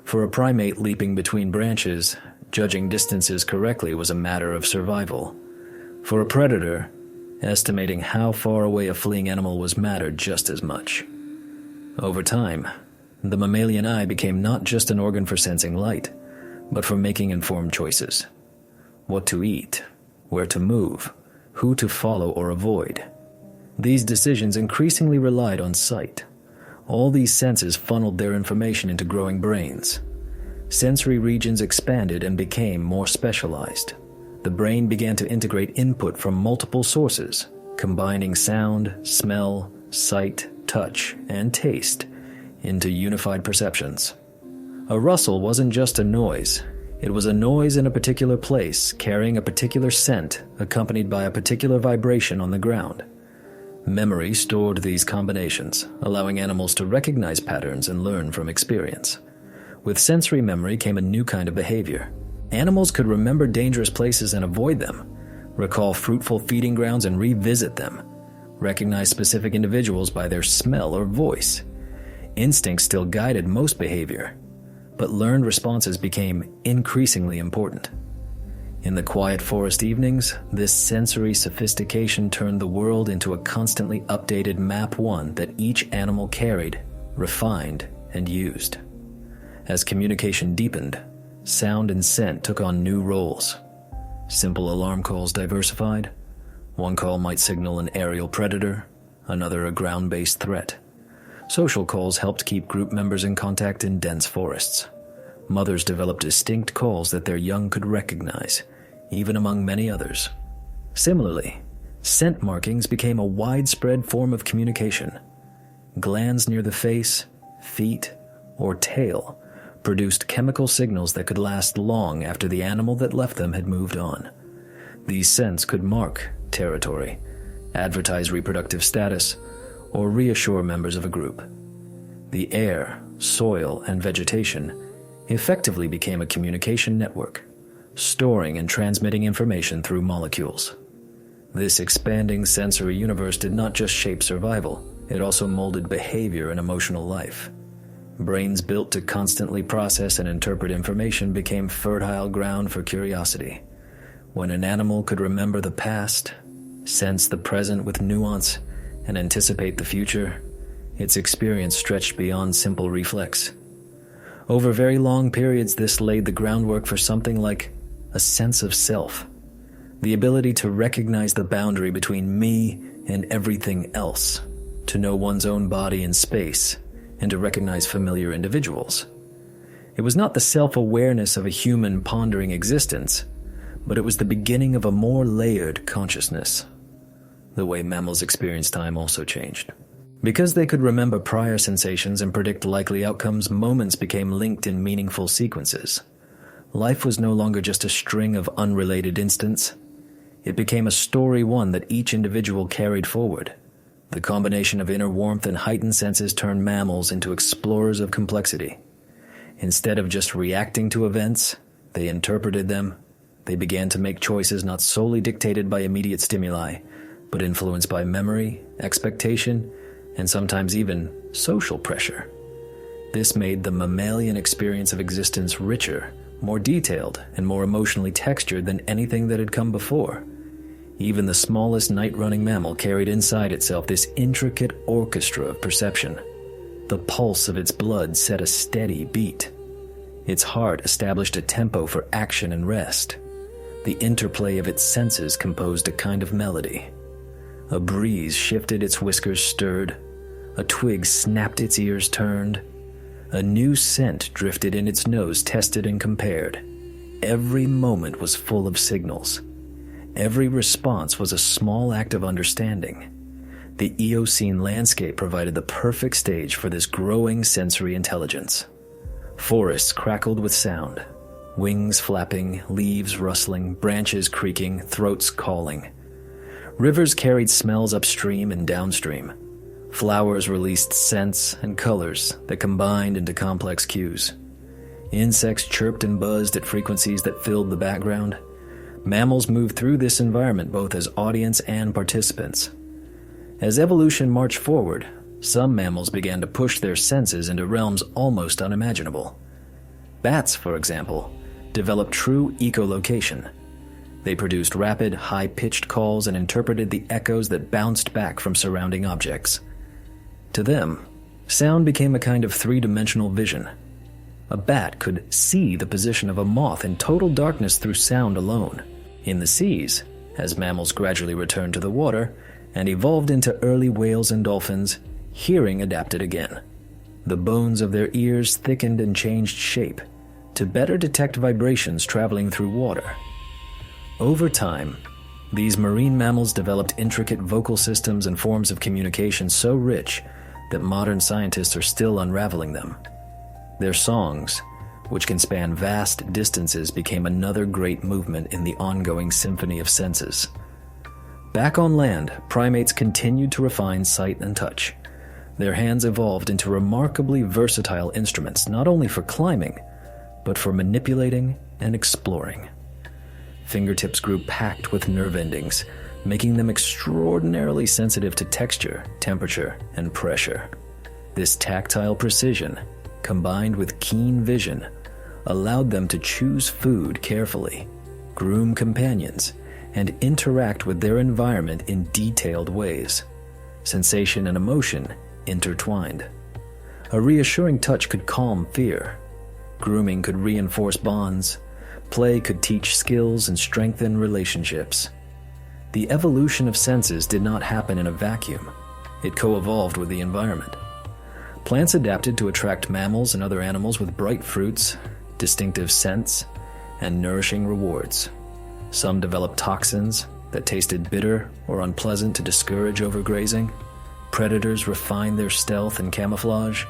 For a primate leaping between branches, judging distances correctly was a matter of survival. For a predator, estimating how far away a fleeing animal was mattered just as much. Over time, the mammalian eye became not just an organ for sensing light, but for making informed choices. What to eat, where to move, who to follow or avoid. These decisions increasingly relied on sight. All these senses funneled their information into growing brains. Sensory regions expanded and became more specialized. The brain began to integrate input from multiple sources, combining sound, smell, sight, touch, and taste into unified perceptions. A rustle wasn't just a noise. It was a noise in a particular place, carrying a particular scent, accompanied by a particular vibration on the ground. Memory stored these combinations, allowing animals to recognize patterns and learn from experience. With sensory memory came a new kind of behavior. Animals could remember dangerous places and avoid them, recall fruitful feeding grounds and revisit them, recognize specific individuals by their smell or voice. Instincts still guided most behavior, but learned responses became increasingly important. In the quiet forest evenings, this sensory sophistication turned the world into a constantly updated map, one that each animal carried, refined, and used. As communication deepened, sound and scent took on new roles. Simple alarm calls diversified. One call might signal an aerial predator, another a ground-based threat. Social calls helped keep group members in contact in dense forests. Mothers developed distinct calls that their young could recognize, even among many others. Similarly, scent markings became a widespread form of communication. Glands near the face, feet, or tail produced chemical signals that could last long after the animal that left them had moved on. These scents could mark territory, advertise reproductive status, or reassure members of a group. The air, soil, and vegetation effectively became a communication network, storing and transmitting information through molecules. This expanding sensory universe did not just shape survival, it also molded behavior and emotional life. Brains built to constantly process and interpret information became fertile ground for curiosity. When an animal could remember the past, sense the present with nuance, and anticipate the future, its experience stretched beyond simple reflex. Over very long periods, this laid the groundwork for something like a sense of self, the ability to recognize the boundary between me and everything else, to know one's own body in space, and to recognize familiar individuals. It was not the self-awareness of a human pondering existence, but it was the beginning of a more layered consciousness. The way mammals experience time also changed. Because they could remember prior sensations and predict likely outcomes, moments became linked in meaningful sequences. Life was no longer just a string of unrelated instants. It became a story, one that each individual carried forward. The combination of inner warmth and heightened senses turned mammals into explorers of complexity. Instead of just reacting to events, they interpreted them. They began to make choices not solely dictated by immediate stimuli, but influenced by memory, expectation, and sometimes even social pressure. This made the mammalian experience of existence richer, more detailed, and more emotionally textured than anything that had come before. Even the smallest night-running mammal carried inside itself this intricate orchestra of perception. The pulse of its blood set a steady beat. Its heart established a tempo for action and rest. The interplay of its senses composed a kind of melody. A breeze shifted, its whiskers stirred. A twig snapped, its ears turned. A new scent drifted in, its nose tested and compared. Every moment was full of signals. Every response was a small act of understanding. The Eocene landscape provided the perfect stage for this growing sensory intelligence. Forests crackled with sound, wings flapping, leaves rustling, branches creaking, throats calling. Rivers carried smells upstream and downstream. Flowers released scents and colors that combined into complex cues. Insects chirped and buzzed at frequencies that filled the background. Mammals moved through this environment both as audience and participants. As evolution marched forward, some mammals began to push their senses into realms almost unimaginable. Bats, for example, developed true echolocation. They produced rapid, high-pitched calls and interpreted the echoes that bounced back from surrounding objects. To them, sound became a kind of three-dimensional vision. A bat could see the position of a moth in total darkness through sound alone. In the seas, as mammals gradually returned to the water and evolved into early whales and dolphins, hearing adapted again. The bones of their ears thickened and changed shape to better detect vibrations traveling through water. Over time, these marine mammals developed intricate vocal systems and forms of communication so rich that modern scientists are still unraveling them. Their songs, which can span vast distances, became another great movement in the ongoing symphony of senses. Back on land, primates continued to refine sight and touch. Their hands evolved into remarkably versatile instruments, not only for climbing, but for manipulating and exploring. Fingertips grew packed with nerve endings, making them extraordinarily sensitive to texture, temperature, and pressure. This tactile precision, combined with keen vision, allowed them to choose food carefully, groom companions, and interact with their environment in detailed ways. Sensation and emotion intertwined. A reassuring touch could calm fear. Grooming could reinforce bonds. Play could teach skills and strengthen relationships. The evolution of senses did not happen in a vacuum. It co-evolved with the environment. Plants adapted to attract mammals and other animals with bright fruits, distinctive scents, and nourishing rewards. Some developed toxins that tasted bitter or unpleasant to discourage overgrazing. Predators refined their stealth and camouflage,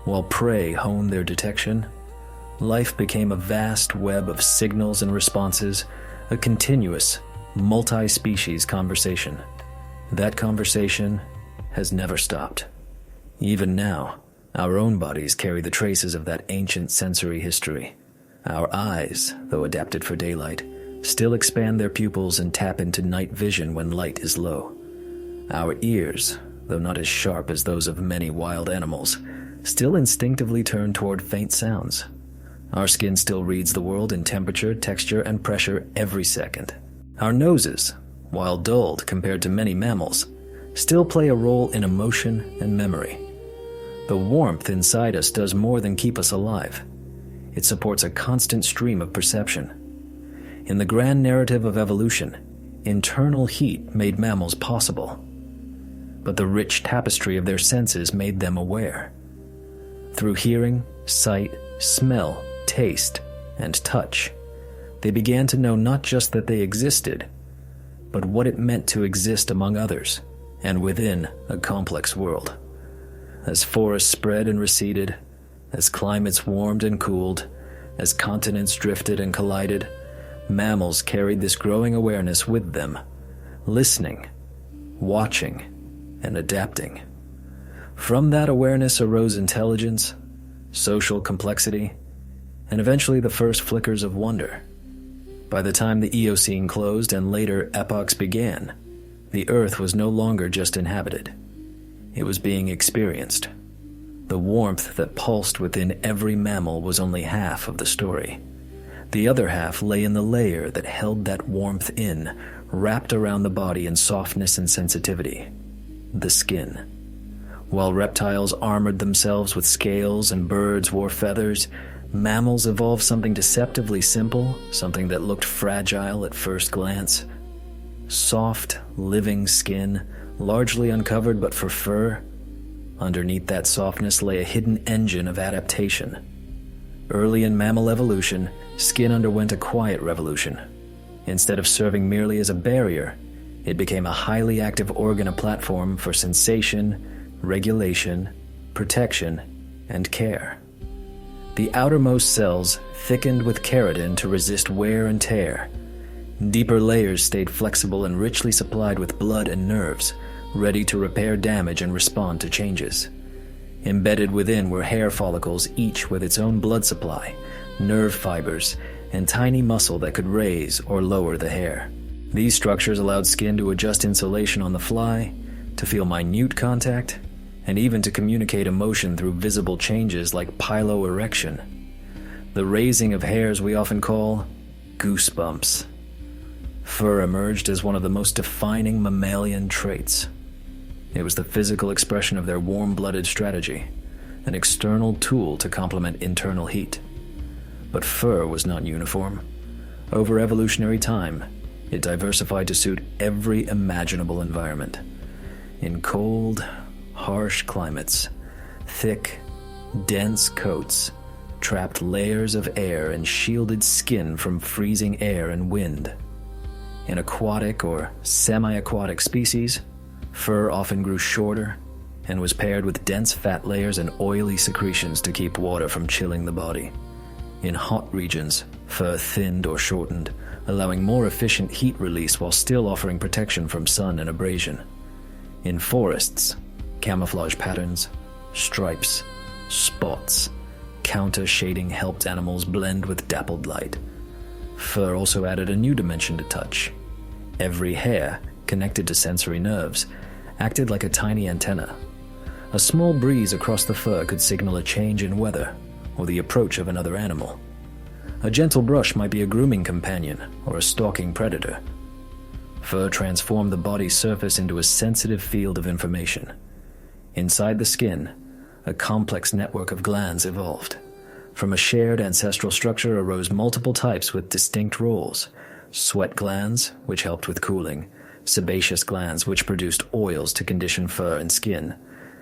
while prey honed their detection. Life became a vast web of signals and responses, a continuous, multi-species conversation. That conversation has never stopped. Even now, Our own bodies carry the traces of that ancient sensory history. Our eyes, though adapted for daylight, still expand their pupils and tap into night vision when light is low. Our ears, though not as sharp as those of many wild animals, still instinctively turn toward faint sounds. Our skin still reads the world in temperature, texture, and pressure every second. Our noses, while dulled compared to many mammals, still play a role in emotion and memory. The warmth inside us does more than keep us alive. It supports a constant stream of perception. In the grand narrative of evolution, internal heat made mammals possible. But the rich tapestry of their senses made them aware. Through hearing, sight, smell, taste, and touch, they began to know not just that they existed, but what it meant to exist among others and within a complex world. As forests spread and receded, as climates warmed and cooled, as continents drifted and collided, mammals carried this growing awareness with them, listening, watching, and adapting. From that awareness arose intelligence, social complexity, and eventually the first flickers of wonder. By the time the Eocene closed and later epochs began, the Earth was no longer just inhabited. It was being experienced. The warmth that pulsed within every mammal was only half of the story. The other half lay in the layer that held that warmth in, wrapped around the body in softness and sensitivity: the skin. While reptiles armored themselves with scales and birds wore feathers, mammals evolved something deceptively simple, something that looked fragile at first glance. Soft, living skin, largely uncovered but for fur. Underneath that softness lay a hidden engine of adaptation. Early in mammal evolution, skin underwent a quiet revolution. Instead of serving merely as a barrier, it became a highly active organ, a platform for sensation, regulation, protection, and care. The outermost cells thickened with keratin to resist wear and tear. Deeper layers stayed flexible and richly supplied with blood and nerves, ready to repair damage and respond to changes. Embedded within were hair follicles, each with its own blood supply, nerve fibers, and tiny muscle that could raise or lower the hair. These structures allowed skin to adjust insulation on the fly, to feel minute contact, and even to communicate emotion through visible changes like piloerection, the raising of hairs we often call goosebumps. Fur emerged as one of the most defining mammalian traits. It was the physical expression of their warm-blooded strategy, an external tool to complement internal heat. But fur was not uniform. Over evolutionary time, it diversified to suit every imaginable environment. In cold, harsh climates, thick, dense coats trapped layers of air and shielded skin from freezing air and wind. In aquatic or semi-aquatic species, fur often grew shorter and was paired with dense fat layers and oily secretions to keep water from chilling the body. In hot regions, fur thinned or shortened, allowing more efficient heat release while still offering protection from sun and abrasion. In forests, camouflage patterns, stripes, spots, counter-shading helped animals blend with dappled light. Fur also added a new dimension to touch. Every hair, connected to sensory nerves, acted like a tiny antenna. A small breeze across the fur could signal a change in weather or the approach of another animal. A gentle brush might be a grooming companion or a stalking predator. Fur transformed the body's surface into a sensitive field of information. Inside the skin, a complex network of glands evolved. From a shared ancestral structure arose multiple types with distinct roles: sweat glands, which helped with cooling; sebaceous glands, which produced oils to condition fur and skin;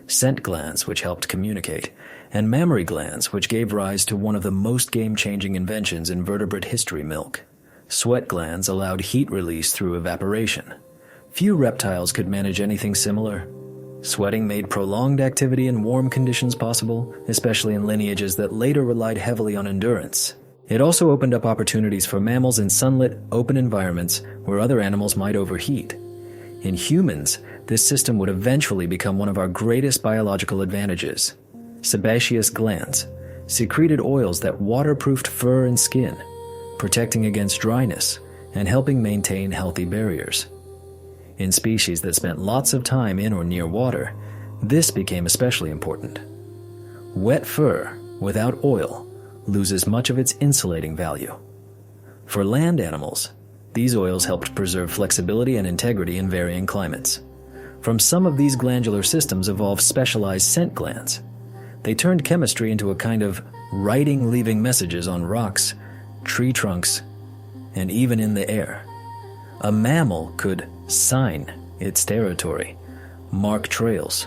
scent glands, which helped communicate; and mammary glands, which gave rise to one of the most game-changing inventions in vertebrate history: milk. Sweat glands allowed heat release through evaporation. Few reptiles could manage anything similar. Sweating made prolonged activity in warm conditions possible, especially in lineages that later relied heavily on endurance. It also opened up opportunities for mammals in sunlit, open environments where other animals might overheat. In humans, this system would eventually become one of our greatest biological advantages. sebaceous glands, secreted oils that waterproofed fur and skin, protecting against dryness and helping maintain healthy barriers. In species that spent lots of time in or near water, this became especially important. Wet fur, without oil, loses much of its insulating value. For land animals, these oils helped preserve flexibility and integrity in varying climates. From some of these glandular systems evolved specialized scent glands. They turned chemistry into a kind of writing, leaving messages on rocks, tree trunks, and even in the air. A mammal could sign its territory, mark trails,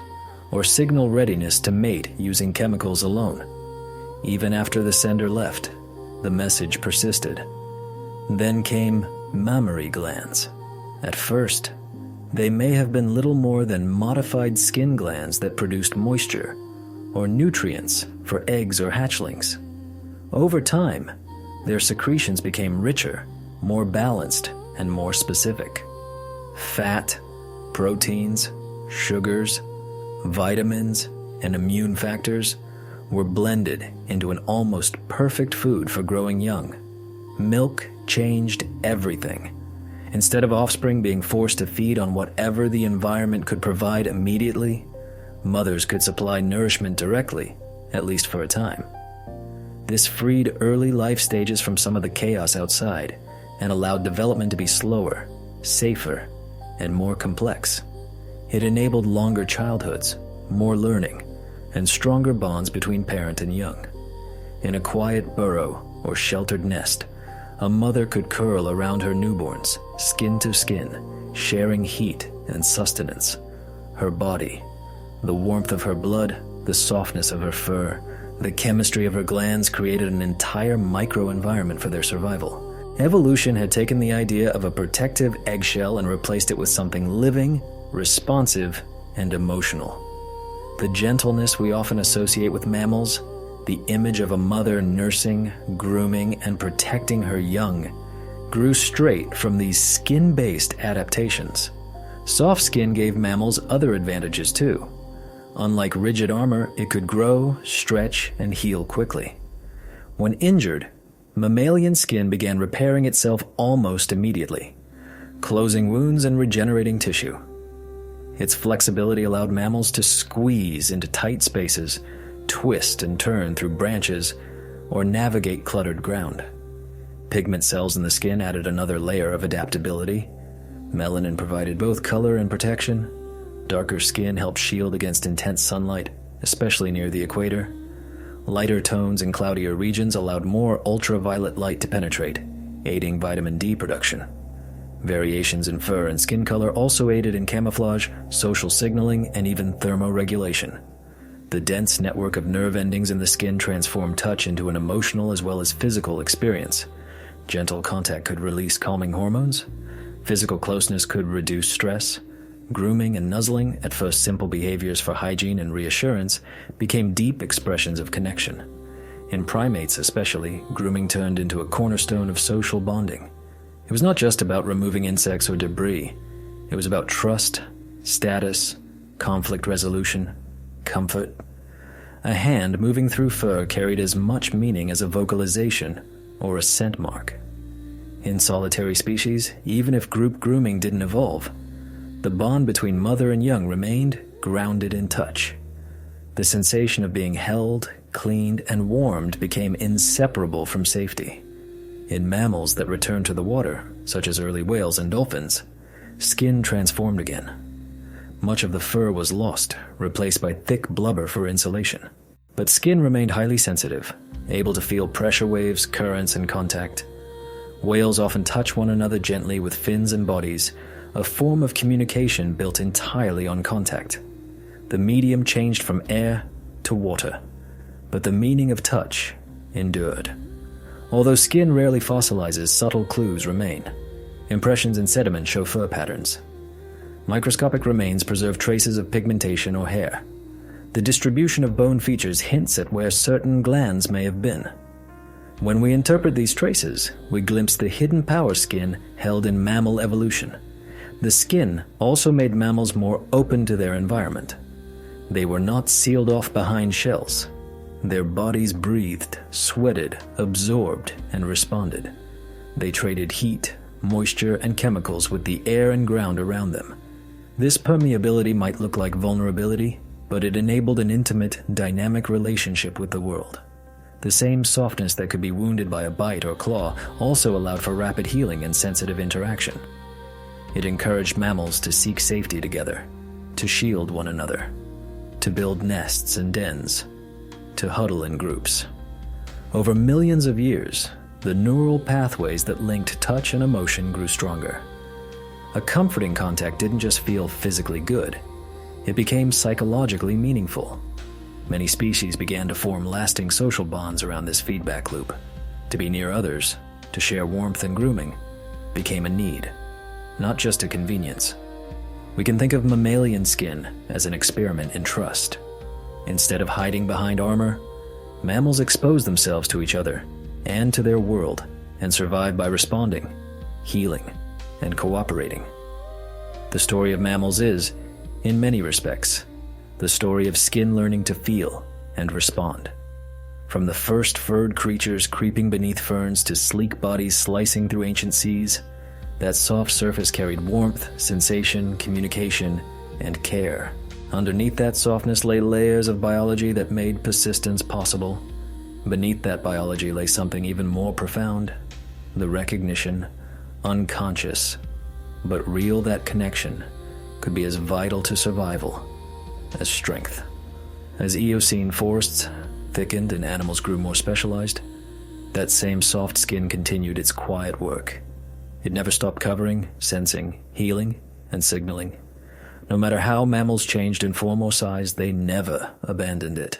or signal readiness to mate using chemicals alone. Even after the sender left, the message persisted. Then came mammary glands. At first, they may have been little more than modified skin glands that produced moisture or nutrients for eggs or hatchlings. Over time, their secretions became richer, more balanced, and more specific. Fat, proteins, sugars, vitamins, and immune factors were blended into an almost perfect food for growing young. Milk changed everything. Instead of offspring being forced to feed on whatever the environment could provide immediately, mothers could supply nourishment directly, at least for a time. This freed early life stages from some of the chaos outside and allowed development to be slower, safer, and more complex. It enabled longer childhoods, more learning, and stronger bonds between parent and young. In a quiet burrow or sheltered nest, a mother could curl around her newborns, skin to skin, sharing heat and sustenance. Her body, the warmth of her blood, the softness of her fur, the chemistry of her glands created an entire microenvironment for their survival. Evolution had taken the idea of a protective eggshell and replaced it with something living, responsive, and emotional. The gentleness we often associate with mammals, the image of a mother nursing, grooming, and protecting her young, grew straight from these skin-based adaptations. Soft skin gave mammals other advantages too. Unlike rigid armor, it could grow, stretch, and heal quickly. When injured, mammalian skin began repairing itself almost immediately, closing wounds and regenerating tissue. Its flexibility allowed mammals to squeeze into tight spaces, twist and turn through branches, or navigate cluttered ground. Pigment cells in the skin added another layer of adaptability. Melanin provided both color and protection. Darker skin helped shield against intense sunlight, especially near the equator. Lighter tones in cloudier regions allowed more ultraviolet light to penetrate, aiding vitamin D production. Variations in fur and skin color also aided in camouflage, social signaling, and even thermoregulation. The dense network of nerve endings in the skin transformed touch into an emotional as well as physical experience. Gentle contact could release calming hormones. Physical closeness could reduce stress. Grooming and nuzzling, at first simple behaviors for hygiene and reassurance, became deep expressions of connection. In primates especially, grooming turned into a cornerstone of social bonding. It was not just about removing insects or debris. It was about trust, status, conflict resolution, comfort. A hand moving through fur carried as much meaning as a vocalization or a scent mark. In solitary species, even if group grooming didn't evolve, the bond between mother and young remained grounded in touch. The sensation of being held, cleaned, and warmed became inseparable from safety. In mammals that returned to the water, such as early whales and dolphins, skin transformed again. Much of the fur was lost, replaced by thick blubber for insulation. But skin remained highly sensitive, able to feel pressure waves, currents, and contact. Whales often touch one another gently with fins and bodies, a form of communication built entirely on contact. The medium changed from air to water, but the meaning of touch endured. Although skin rarely fossilizes, subtle clues remain. Impressions in sediment show fur patterns. Microscopic remains preserve traces of pigmentation or hair. The distribution of bone features hints at where certain glands may have been. When we interpret these traces, we glimpse the hidden power skin held in mammal evolution. The skin also made mammals more open to their environment. They were not sealed off behind shells. Their bodies breathed, sweated, absorbed, and responded. They traded heat, moisture, and chemicals with the air and ground around them. This permeability might look like vulnerability, but it enabled an intimate, dynamic relationship with the world. The same softness that could be wounded by a bite or claw also allowed for rapid healing and sensitive interaction. It encouraged mammals to seek safety together, to shield one another, to build nests and dens, to huddle in groups. Over millions of years, the neural pathways that linked touch and emotion grew stronger. A comforting contact didn't just feel physically good, it became psychologically meaningful. Many species began to form lasting social bonds around this feedback loop. To be near others, to share warmth and grooming, became a need, not just a convenience. We can think of mammalian skin as an experiment in trust. Instead of hiding behind armor, mammals expose themselves to each other and to their world and survive by responding, healing, and cooperating. The story of mammals is, in many respects, the story of skin learning to feel and respond. From the first furred creatures creeping beneath ferns to sleek bodies slicing through ancient seas, that soft surface carried warmth, sensation, communication, and care. Underneath that softness lay layers of biology that made persistence possible. Beneath that biology lay something even more profound, the recognition, unconscious, but real, that connection could be as vital to survival as strength. As Eocene forests thickened and animals grew more specialized, that same soft skin continued its quiet work. It never stopped covering, sensing, healing, and signaling. No matter how mammals changed in form or size, they never abandoned it.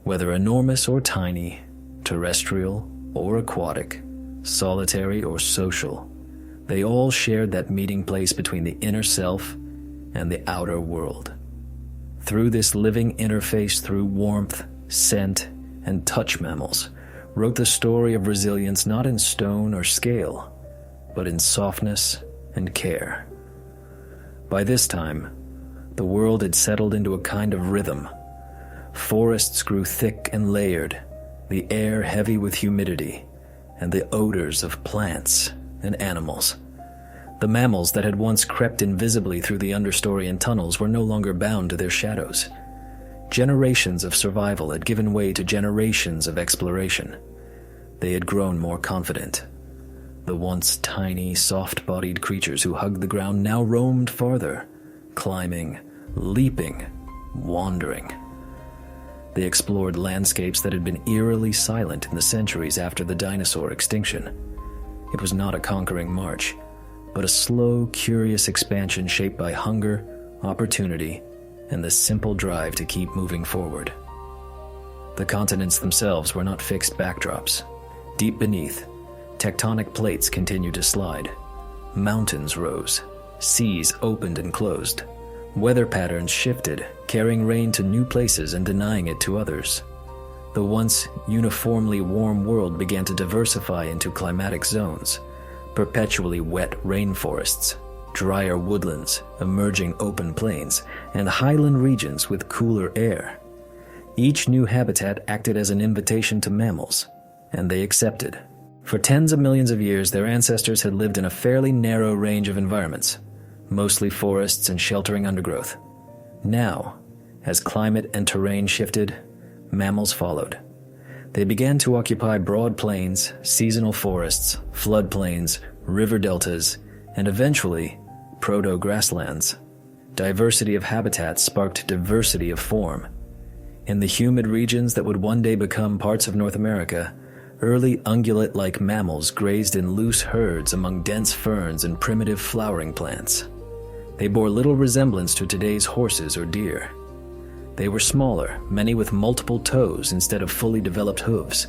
Whether enormous or tiny, terrestrial or aquatic, solitary or social, they all shared that meeting place between the inner self and the outer world. Through this living interface through warmth, scent, and touch, mammals wrote the story of resilience not in stone or scale, but in softness and care. By this time, the world had settled into a kind of rhythm. Forests grew thick and layered, the air heavy with humidity, and the odors of plants and animals. The mammals that had once crept invisibly through the understory and tunnels were no longer bound to their shadows. Generations of survival had given way to generations of exploration. They had grown more confident. The once tiny, soft-bodied creatures who hugged the ground now roamed farther, climbing, leaping, wandering. They explored landscapes that had been eerily silent in the centuries after the dinosaur extinction. It was not a conquering march, but a slow, curious expansion shaped by hunger, opportunity, and the simple drive to keep moving forward. The continents themselves were not fixed backdrops. Deep beneath, tectonic plates continued to slide. Mountains rose. Seas opened and closed. Weather patterns shifted, carrying rain to new places and denying it to others. The once uniformly warm world began to diversify into climatic zones, perpetually wet rainforests, drier woodlands, emerging open plains, and highland regions with cooler air. Each new habitat acted as an invitation to mammals, and they accepted. For tens of millions of years, their ancestors had lived in a fairly narrow range of environments, mostly forests and sheltering undergrowth. Now, as climate and terrain shifted, mammals followed. They began to occupy broad plains, seasonal forests, floodplains, river deltas, and eventually, proto-grasslands. Diversity of habitat sparked diversity of form. In the humid regions that would one day become parts of North America, early ungulate-like mammals grazed in loose herds among dense ferns and primitive flowering plants. They bore little resemblance to today's horses or deer. They were smaller, many with multiple toes instead of fully developed hooves,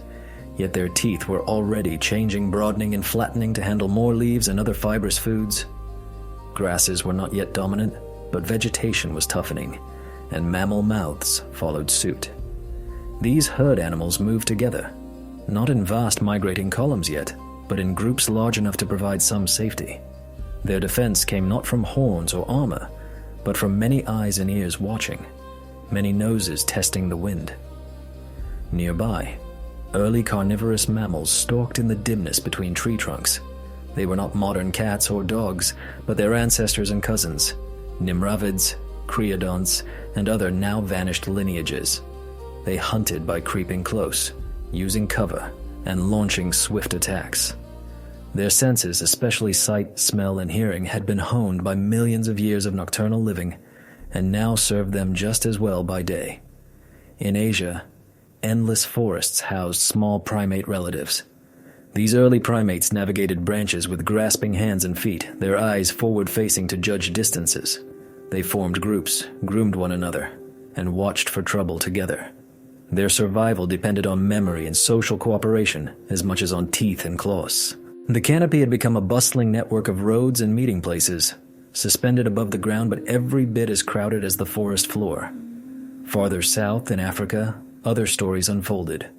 yet their teeth were already changing, broadening, and flattening to handle more leaves and other fibrous foods. Grasses were not yet dominant, but vegetation was toughening, and mammal mouths followed suit. These herd animals moved together, not in vast migrating columns yet, but in groups large enough to provide some safety. Their defense came not from horns or armor, but from many eyes and ears watching. many noses testing the wind. Nearby, early carnivorous mammals stalked in the dimness between tree trunks. They were not modern cats or dogs, but their ancestors and cousins, nimravids, creodonts, and other now-vanished lineages. They hunted by creeping close, using cover, and launching swift attacks. Their senses, especially sight, smell, and hearing, had been honed by millions of years of nocturnal living, and now served them just as well by day. In Asia, endless forests housed small primate relatives. These early primates navigated branches with grasping hands and feet, their eyes forward-facing to judge distances. They formed groups, groomed one another, and watched for trouble together. Their survival depended on memory and social cooperation as much as on teeth and claws. The canopy had become a bustling network of roads and meeting places, suspended above the ground but every bit as crowded as the forest floor. Farther south in Africa, other stories unfolded.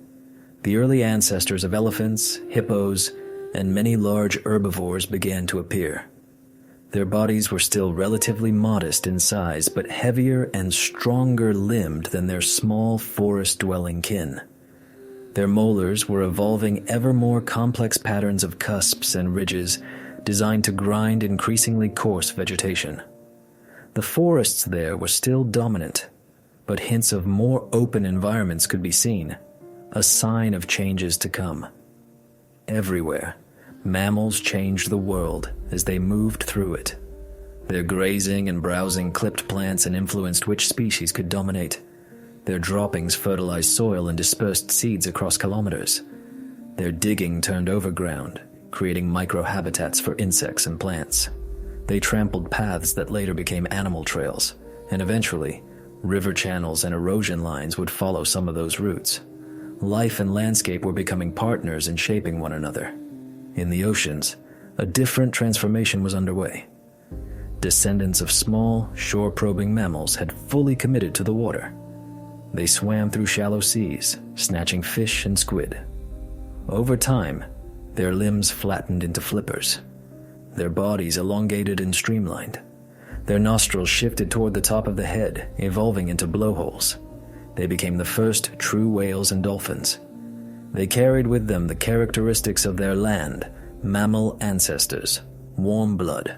The early ancestors of elephants, hippos, and many large herbivores began to appear. Their bodies were still relatively modest in size, but heavier and stronger limbed than their small forest-dwelling kin. Their molars were evolving ever more complex patterns of cusps and ridges designed to grind increasingly coarse vegetation. The forests there were still dominant, but hints of more open environments could be seen, a sign of changes to come. Everywhere, mammals changed the world as they moved through it. Their grazing and browsing clipped plants and influenced which species could dominate. Their droppings fertilized soil and dispersed seeds across kilometers. Their digging turned over ground, creating microhabitats for insects and plants. They trampled paths that later became animal trails, and eventually, river channels and erosion lines would follow some of those routes. Life and landscape were becoming partners in shaping one another. In the oceans, a different transformation was underway. Descendants of small, shore-probing mammals had fully committed to the water. They swam through shallow seas, snatching fish and squid. Over time, their limbs flattened into flippers. Their bodies elongated and streamlined. Their nostrils shifted toward the top of the head, evolving into blowholes. They became the first true whales and dolphins. They carried with them the characteristics of their land, mammal ancestors: warm blood,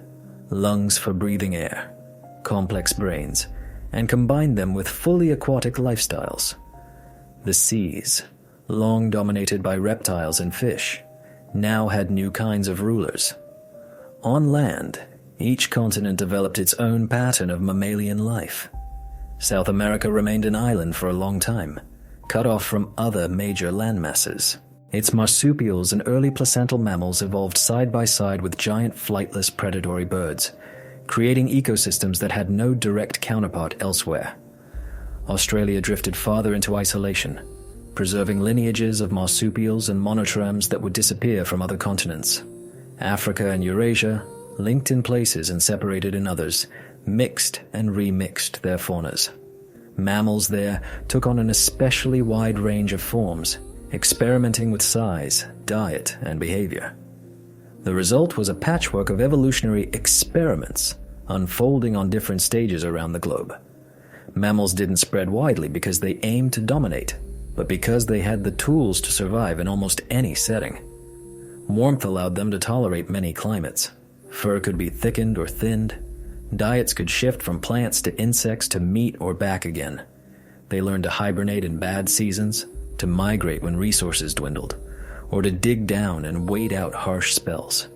lungs for breathing air, complex brains, and combined them with fully aquatic lifestyles. The seas, long dominated by reptiles and fish, now had new kinds of rulers. On land, each continent developed its own pattern of mammalian life. South America remained an island for a long time, cut off from other major landmasses. Its marsupials and early placental mammals evolved side by side with giant flightless predatory birds, creating ecosystems that had no direct counterpart elsewhere. Australia drifted farther into isolation, preserving lineages of marsupials and monotremes that would disappear from other continents. Africa and Eurasia, linked in places and separated in others, mixed and remixed their faunas. Mammals there took on an especially wide range of forms, experimenting with size, diet, and behavior. The result was a patchwork of evolutionary experiments unfolding on different stages around the globe. Mammals didn't spread widely because they aimed to dominate, but because they had the tools to survive in almost any setting. Warmth allowed them to tolerate many climates. Fur could be thickened or thinned. Diets could shift from plants to insects to meat or back again. They learned to hibernate in bad seasons, to migrate when resources dwindled, or to dig down and wait out harsh spells.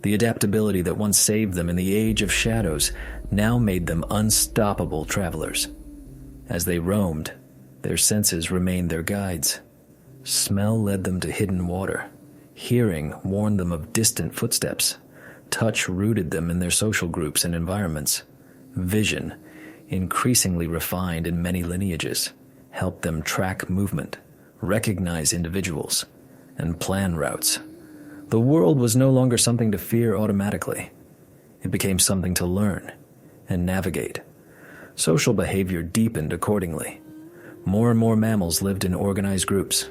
The adaptability that once saved them in the Age of Shadows now made them unstoppable travelers. As they roamed, their senses remained their guides. Smell led them to hidden water. Hearing warned them of distant footsteps. Touch rooted them in their social groups and environments. Vision, increasingly refined in many lineages, helped them track movement, recognize individuals, and plan routes. The world was no longer something to fear automatically. It became something to learn and navigate. Social behavior deepened accordingly. More and more mammals lived in organized groups,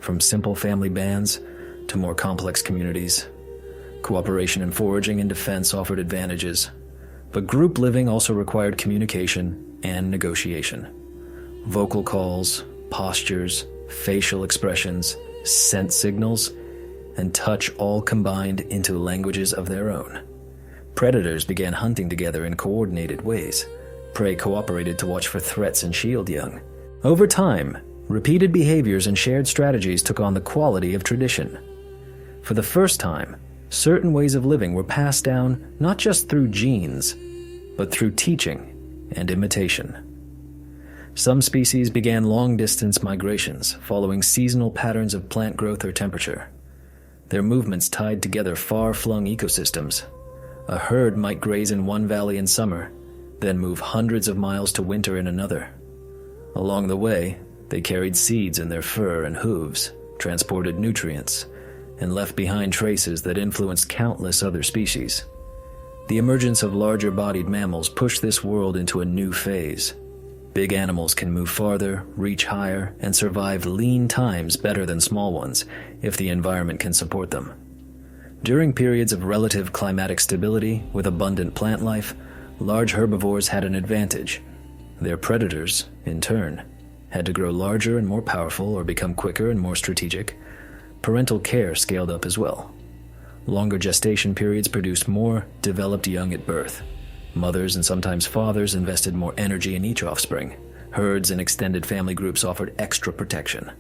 from simple family bands to more complex communities. Cooperation in foraging and defense offered advantages, but group living also required communication and negotiation. Vocal calls, postures, facial expressions, scent signals, and touch all combined into languages of their own. Predators began hunting together in coordinated ways. Prey cooperated to watch for threats and shield young. Over time, repeated behaviors and shared strategies took on the quality of tradition. For the first time, certain ways of living were passed down not just through genes, but through teaching and imitation. Some species began long-distance migrations, following seasonal patterns of plant growth or temperature. Their movements tied together far-flung ecosystems. A herd might graze in one valley in summer, then move hundreds of miles to winter in another. Along the way, they carried seeds in their fur and hooves, transported nutrients, and left behind traces that influenced countless other species. The emergence of larger-bodied mammals pushed this world into a new phase. Big animals can move farther, reach higher, and survive lean times better than small ones if the environment can support them. During periods of relative climatic stability with abundant plant life, large herbivores had an advantage. Their predators, in turn, had to grow larger and more powerful or become quicker and more strategic. Parental care scaled up as well. Longer gestation periods produced more developed young at birth. Mothers and sometimes fathers invested more energy in each offspring. Herds and extended family groups offered extra protection.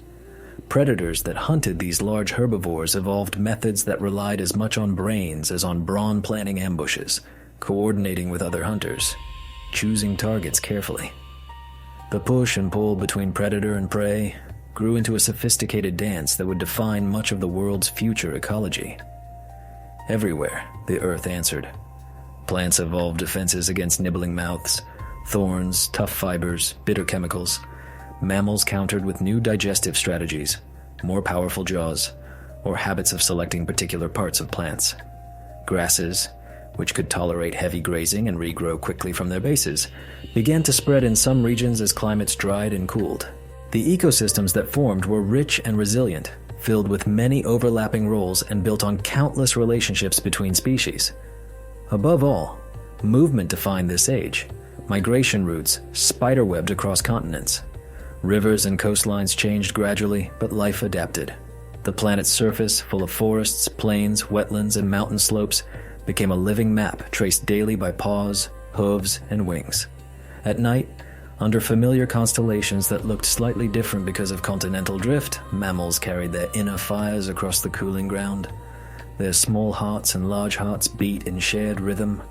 Predators that hunted these large herbivores evolved methods that relied as much on brains as on brawn planning ambushes, coordinating with other hunters, choosing targets carefully. The push and pull between predator and prey grew into a sophisticated dance that would define much of the world's future ecology. Everywhere, the earth answered. Plants evolved defenses against nibbling mouths, thorns, tough fibers, bitter chemicals. Mammals countered with new digestive strategies, more powerful jaws, or habits of selecting particular parts of plants. Grasses, which could tolerate heavy grazing and regrow quickly from their bases, began to spread in some regions as climates dried and cooled. The ecosystems that formed were rich and resilient, filled with many overlapping roles and built on countless relationships between species. Above all, movement defined this age. Migration routes spiderwebbed across continents. Rivers and coastlines changed gradually, but life adapted. The planet's surface, full of forests, plains, wetlands, and mountain slopes, became a living map traced daily by paws, hooves, and wings. At night, under familiar constellations that looked slightly different because of continental drift, mammals carried their inner fires across the cooling ground. Their small hearts and large hearts beat in shared rhythm,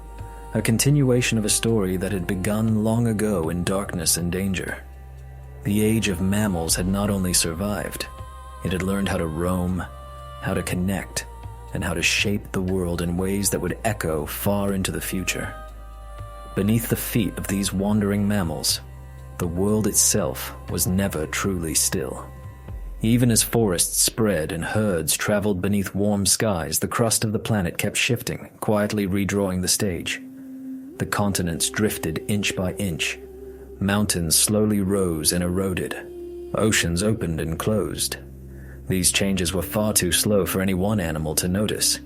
a continuation of a story that had begun long ago in darkness and danger. The Age of Mammals had not only survived, it had learned how to roam, how to connect, and how to shape the world in ways that would echo far into the future. Beneath the feet of these wandering mammals, the world itself was never truly still. Even as forests spread and herds traveled beneath warm skies, the crust of the planet kept shifting, quietly redrawing the stage. The continents drifted inch by inch. Mountains slowly rose and eroded. Oceans opened and closed. These changes were far too slow for any one animal to notice.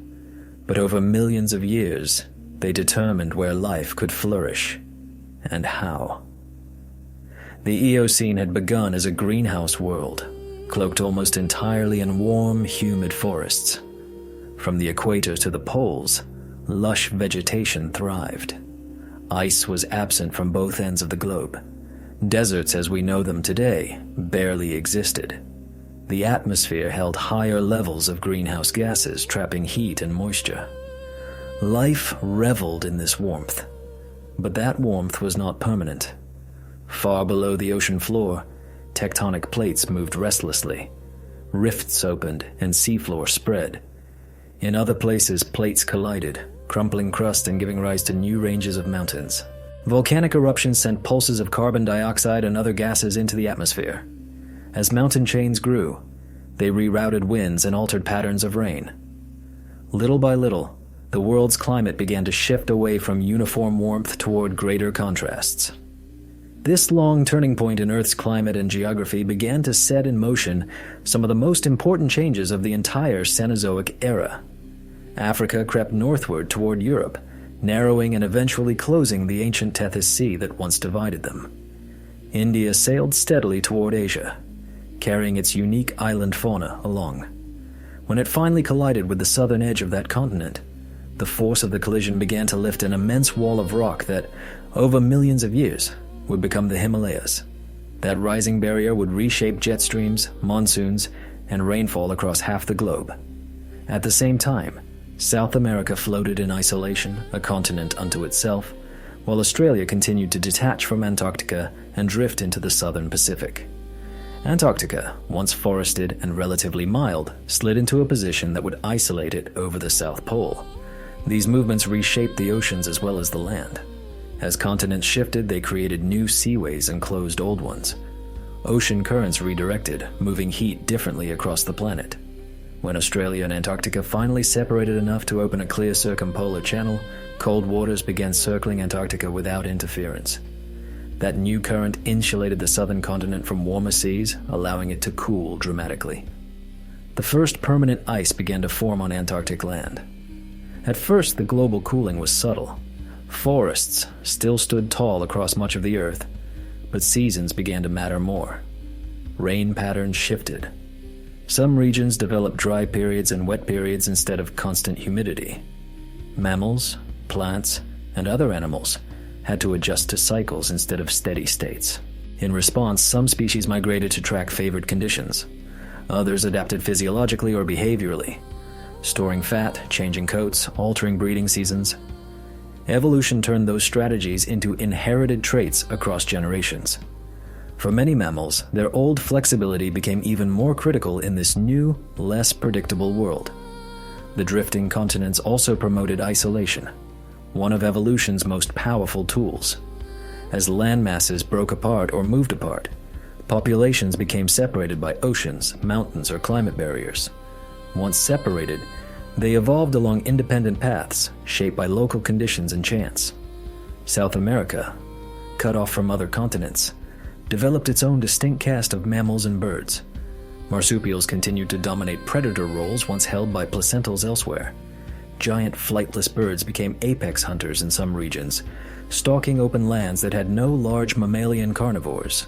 But over millions of years, they determined where life could flourish, and how. The Eocene had begun as a greenhouse world, cloaked almost entirely in warm, humid forests. From the equator to the poles, lush vegetation thrived. Ice was absent from both ends of the globe. Deserts as we know them today barely existed. The atmosphere held higher levels of greenhouse gases, trapping heat and moisture. Life reveled in this warmth, but that warmth was not permanent. Far below the ocean floor, tectonic plates moved restlessly. Rifts opened and seafloor spread. In other places, plates collided, crumpling crust and giving rise to new ranges of mountains. Volcanic eruptions sent pulses of carbon dioxide and other gases into the atmosphere. As mountain chains grew, they rerouted winds and altered patterns of rain. Little by little, the world's climate began to shift away from uniform warmth toward greater contrasts. This long turning point in Earth's climate and geography began to set in motion some of the most important changes of the entire Cenozoic era. Africa crept northward toward Europe, narrowing and eventually closing the ancient Tethys Sea that once divided them. India sailed steadily toward Asia, carrying its unique island fauna along. When it finally collided with the southern edge of that continent, the force of the collision began to lift an immense wall of rock that, over millions of years, would become the Himalayas. That rising barrier would reshape jet streams, monsoons, and rainfall across half the globe. At the same time, South America floated in isolation, a continent unto itself, while Australia continued to detach from Antarctica and drift into the southern Pacific. Antarctica, once forested and relatively mild, slid into a position that would isolate it over the South Pole. These movements reshaped the oceans as well as the land. As continents shifted, they created new seaways and closed old ones. Ocean currents redirected, moving heat differently across the planet. When Australia and Antarctica finally separated enough to open a clear circumpolar channel, cold waters began circling Antarctica without interference. That new current insulated the southern continent from warmer seas, allowing it to cool dramatically. The first permanent ice began to form on Antarctic land. At first, the global cooling was subtle. Forests still stood tall across much of the Earth, but seasons began to matter more. Rain patterns shifted. Some regions developed dry periods and wet periods instead of constant humidity. Mammals, plants, and other animals had to adjust to cycles instead of steady states. In response, some species migrated to track favored conditions. Others adapted physiologically or behaviorally, storing fat, changing coats, altering breeding seasons. Evolution turned those strategies into inherited traits across generations. For many mammals, their old flexibility became even more critical in this new, less predictable world. The drifting continents also promoted isolation, one of evolution's most powerful tools. As land masses broke apart or moved apart, populations became separated by oceans, mountains, or climate barriers. Once separated, they evolved along independent paths, shaped by local conditions and chance. South America, cut off from other continents, developed its own distinct caste of mammals and birds. Marsupials continued to dominate predator roles once held by placentals elsewhere. Giant flightless birds became apex hunters in some regions, stalking open lands that had no large mammalian carnivores.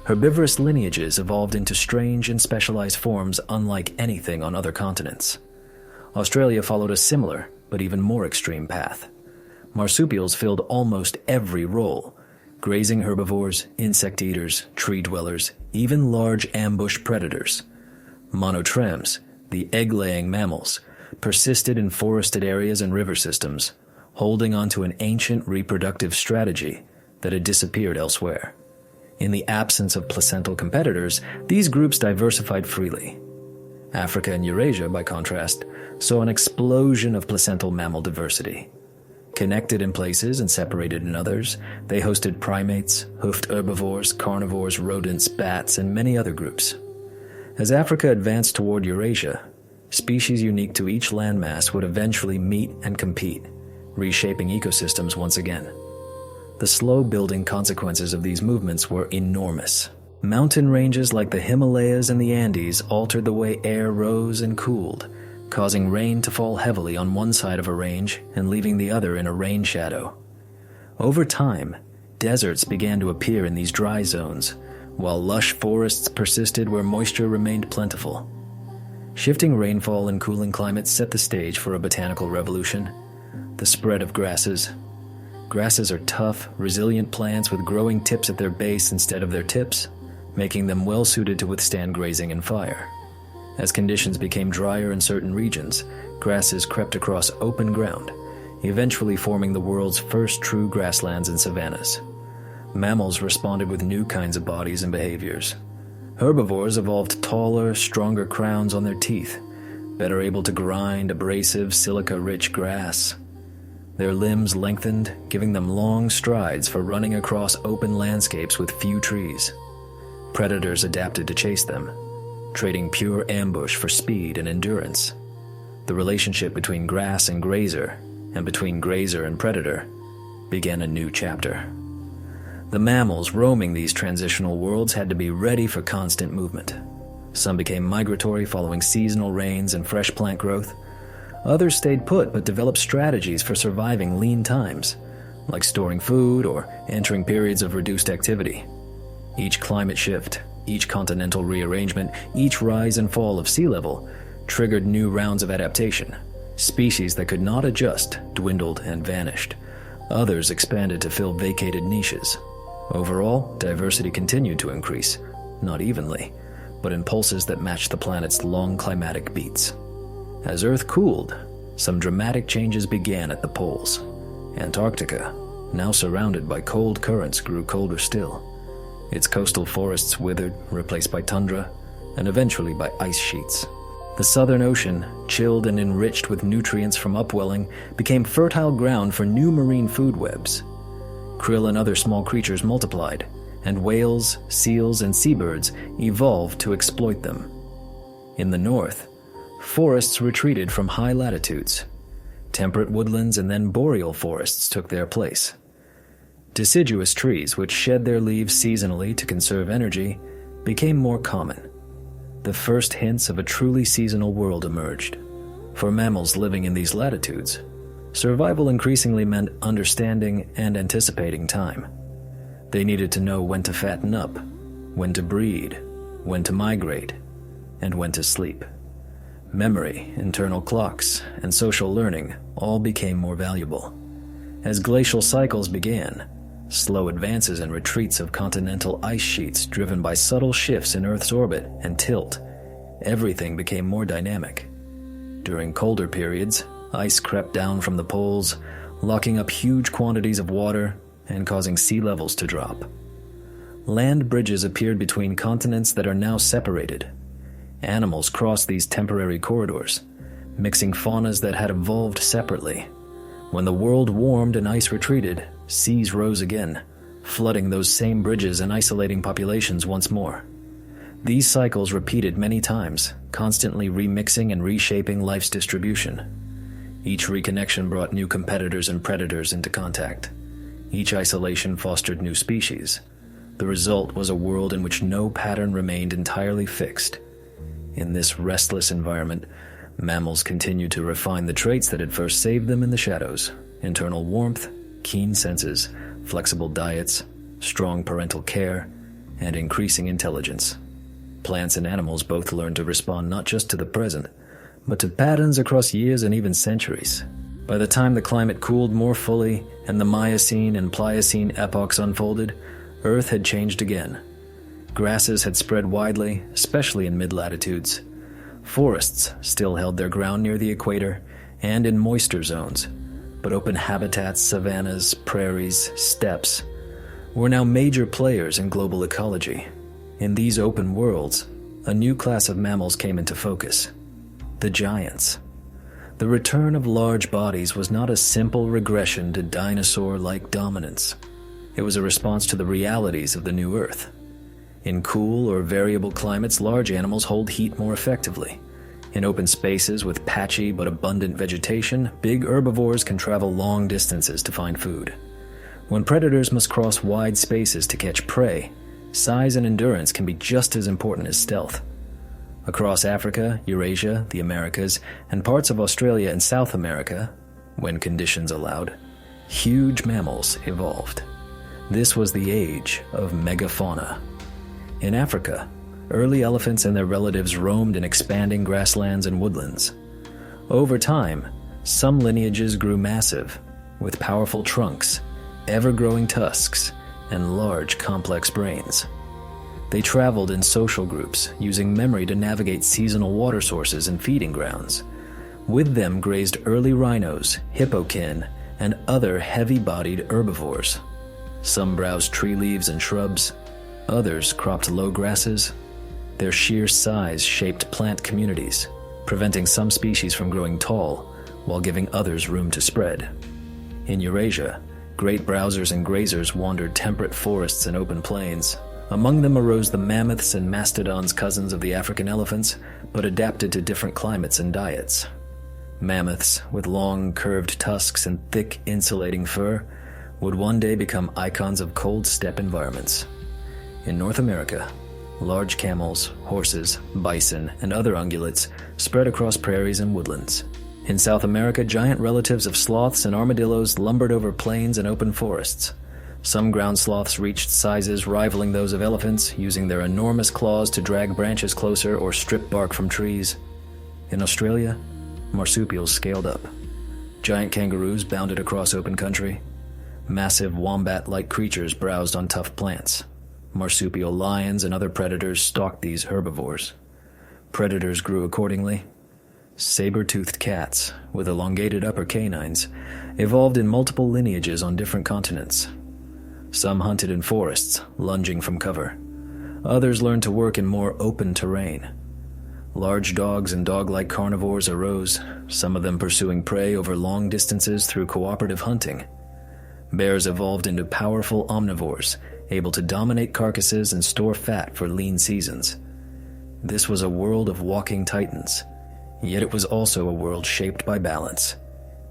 Herbivorous lineages evolved into strange and specialized forms unlike anything on other continents. Australia followed a similar, but even more extreme path. Marsupials filled almost every role: grazing herbivores, insect eaters, tree dwellers, even large ambush predators. Monotremes, the egg-laying mammals, persisted in forested areas and river systems, holding onto an ancient reproductive strategy that had disappeared elsewhere. In the absence of placental competitors, these groups diversified freely. Africa and Eurasia, by contrast, saw an explosion of placental mammal diversity. Connected in places and separated in others, they hosted primates, hoofed herbivores, carnivores, rodents, bats, and many other groups. As Africa advanced toward Eurasia, species unique to each landmass would eventually meet and compete, reshaping ecosystems once again. The slow-building consequences of these movements were enormous. Mountain ranges like the Himalayas and the Andes altered the way air rose and cooled, causing rain to fall heavily on one side of a range and leaving the other in a rain shadow. Over time, deserts began to appear in these dry zones, while lush forests persisted where moisture remained plentiful. Shifting rainfall and cooling climates set the stage for a botanical revolution: the spread of grasses. Grasses are tough, resilient plants with growing tips at their base instead of their tips, making them well-suited to withstand grazing and fire. As conditions became drier in certain regions, grasses crept across open ground, eventually forming the world's first true grasslands and savannas. Mammals responded with new kinds of bodies and behaviors. Herbivores evolved taller, stronger crowns on their teeth, better able to grind abrasive, silica-rich grass. Their limbs lengthened, giving them long strides for running across open landscapes with few trees. Predators adapted to chase them, trading pure ambush for speed and endurance. The relationship between grass and grazer, and between grazer and predator, began a new chapter. The mammals roaming these transitional worlds had to be ready for constant movement. Some became migratory following seasonal rains and fresh plant growth. Others stayed put but developed strategies for surviving lean times, like storing food or entering periods of reduced activity. Each climate shift, each continental rearrangement, each rise and fall of sea level triggered new rounds of adaptation. Species that could not adjust dwindled and vanished. Others expanded to fill vacated niches. Overall, diversity continued to increase, not evenly, but in pulses that matched the planet's long climatic beats. As Earth cooled, some dramatic changes began at the poles. Antarctica, now surrounded by cold currents, grew colder still. Its coastal forests withered, replaced by tundra, and eventually by ice sheets. The Southern Ocean, chilled and enriched with nutrients from upwelling, became fertile ground for new marine food webs. Krill and other small creatures multiplied, and whales, seals, and seabirds evolved to exploit them. In the north, forests retreated from high latitudes. Temperate woodlands and then boreal forests took their place. Deciduous trees, which shed their leaves seasonally to conserve energy, became more common. The first hints of a truly seasonal world emerged. For mammals living in these latitudes, survival increasingly meant understanding and anticipating time. They needed to know when to fatten up, when to breed, when to migrate, and when to sleep. Memory, internal clocks, and social learning all became more valuable. As glacial cycles began, slow advances and retreats of continental ice sheets driven by subtle shifts in Earth's orbit and tilt, everything became more dynamic. During colder periods, ice crept down from the poles, locking up huge quantities of water and causing sea levels to drop. Land bridges appeared between continents that are now separated. Animals crossed these temporary corridors, mixing faunas that had evolved separately. When the world warmed and ice retreated, seas rose again, flooding those same bridges and isolating populations once more. These cycles repeated many times, constantly remixing and reshaping life's distribution. Each reconnection brought new competitors and predators into contact. Each isolation fostered new species. The result was a world in which no pattern remained entirely fixed. In this restless environment, mammals continued to refine the traits that had first saved them in the shadows: internal warmth, keen senses, flexible diets, strong parental care, and increasing intelligence. Plants and animals both learned to respond not just to the present, but to patterns across years and even centuries. By the time the climate cooled more fully and the Miocene and Pliocene epochs unfolded, Earth had changed again. Grasses had spread widely, especially in mid-latitudes. Forests still held their ground near the equator and in moister zones, but open habitats, savannas, prairies, steppes were now major players in global ecology. In these open worlds, a new class of mammals came into focus: the giants. The return of large bodies was not a simple regression to dinosaur-like dominance. It was a response to the realities of the new Earth. In cool or variable climates, large animals hold heat more effectively. In open spaces with patchy but abundant vegetation, big herbivores can travel long distances to find food. When predators must cross wide spaces to catch prey, size and endurance can be just as important as stealth. Across Africa, Eurasia, the Americas, and parts of Australia and South America, when conditions allowed, huge mammals evolved. This was the age of megafauna. In Africa, early elephants and their relatives roamed in expanding grasslands and woodlands. Over time, some lineages grew massive, with powerful trunks, ever-growing tusks, and large, complex brains. They traveled in social groups, using memory to navigate seasonal water sources and feeding grounds. With them grazed early rhinos, hippokin, and other heavy-bodied herbivores. Some browsed tree leaves and shrubs. Others cropped low grasses. Their sheer size shaped plant communities, preventing some species from growing tall, while giving others room to spread. In Eurasia, great browsers and grazers wandered temperate forests and open plains. Among them arose the mammoths and mastodons, cousins of the African elephants, but adapted to different climates and diets. Mammoths, with long, curved tusks and thick, insulating fur, would one day become icons of cold steppe environments. In North America, large camels, horses, bison, and other ungulates spread across prairies and woodlands. In South America, giant relatives of sloths and armadillos lumbered over plains and open forests. Some ground sloths reached sizes rivaling those of elephants, using their enormous claws to drag branches closer or strip bark from trees. In Australia, marsupials scaled up. Giant kangaroos bounded across open country. Massive wombat-like creatures browsed on tough plants. Marsupial lions and other predators stalked these herbivores. Predators grew accordingly. Saber-toothed cats, with elongated upper canines, evolved in multiple lineages on different continents. Some hunted in forests, lunging from cover. Others learned to work in more open terrain. Large dogs and dog-like carnivores arose, some of them pursuing prey over long distances through cooperative hunting. Bears evolved into powerful omnivores, able to dominate carcasses and store fat for lean seasons. This was a world of walking titans, yet it was also a world shaped by balance.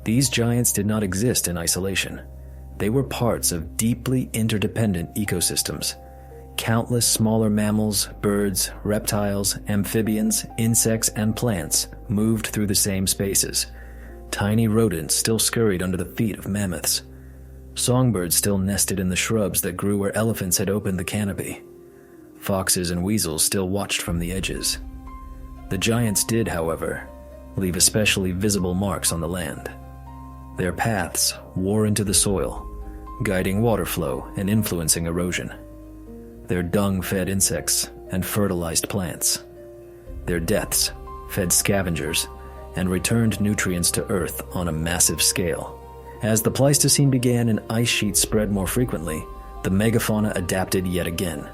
These giants did not exist in isolation. They were parts of deeply interdependent ecosystems. Countless smaller mammals, birds, reptiles, amphibians, insects, and plants moved through the same spaces. Tiny rodents still scurried under the feet of mammoths. Songbirds still nested in the shrubs that grew where elephants had opened the canopy. Foxes and weasels still watched from the edges. The giants did, however, leave especially visible marks on the land. Their paths wore into the soil, guiding water flow and influencing erosion. Their dung fed insects and fertilized plants. Their deaths fed scavengers and returned nutrients to Earth on a massive scale. As the Pleistocene began and ice sheets spread more frequently, the megafauna adapted yet again.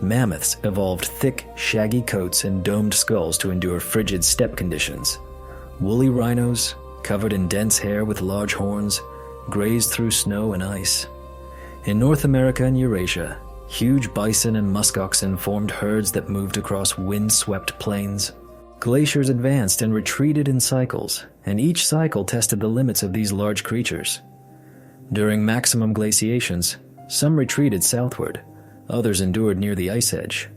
Mammoths evolved thick, shaggy coats and domed skulls to endure frigid steppe conditions. Woolly rhinos, covered in dense hair with large horns, grazed through snow and ice. In North America and Eurasia, huge bison and muskoxen formed herds that moved across wind-swept plains. Glaciers advanced and retreated in cycles, and each cycle tested the limits of these large creatures. During maximum glaciations, some retreated southward, others endured near the ice edge.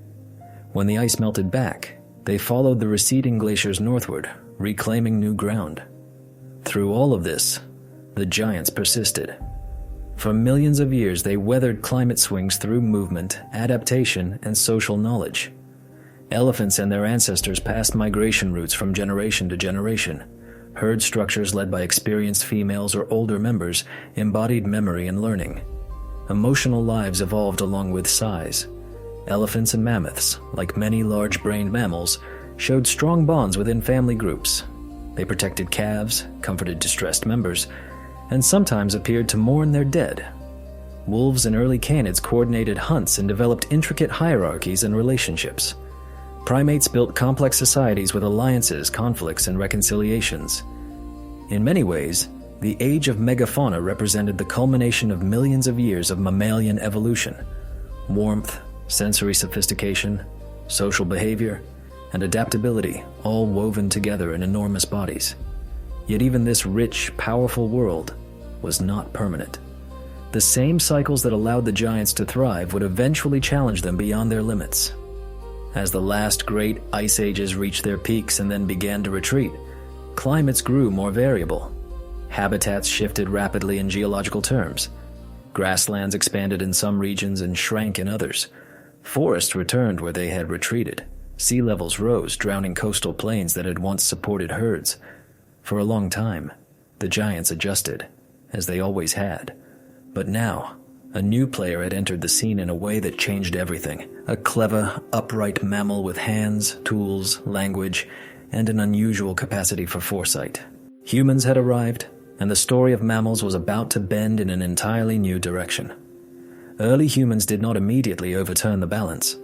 When the ice melted back, they followed the receding glaciers northward, reclaiming new ground. Through all of this, the giants persisted. For millions of years, they weathered climate swings through movement, adaptation, and social knowledge. Elephants and their ancestors passed migration routes from generation to generation. Herd structures led by experienced females or older members embodied memory and learning. Emotional lives evolved along with size. Elephants and mammoths, like many large-brained mammals, showed strong bonds within family groups. They protected calves, comforted distressed members, and sometimes appeared to mourn their dead. Wolves and early canids coordinated hunts and developed intricate hierarchies and relationships. Primates built complex societies with alliances, conflicts, and reconciliations. In many ways, the age of megafauna represented the culmination of millions of years of mammalian evolution. Warmth, sensory sophistication, social behavior, and adaptability all woven together in enormous bodies. Yet even this rich, powerful world was not permanent. The same cycles that allowed the giants to thrive would eventually challenge them beyond their limits. As the last great ice ages reached their peaks and then began to retreat, climates grew more variable. Habitats shifted rapidly in geological terms. Grasslands expanded in some regions and shrank in others. Forests returned where they had retreated. Sea levels rose, drowning coastal plains that had once supported herds. For a long time, the giants adjusted, as they always had. But now, a new player had entered the scene in a way that changed everything. A clever, upright mammal with hands, tools, language, and an unusual capacity for foresight. Humans had arrived, and the story of mammals was about to bend in an entirely new direction. Early humans did not immediately overturn the balance.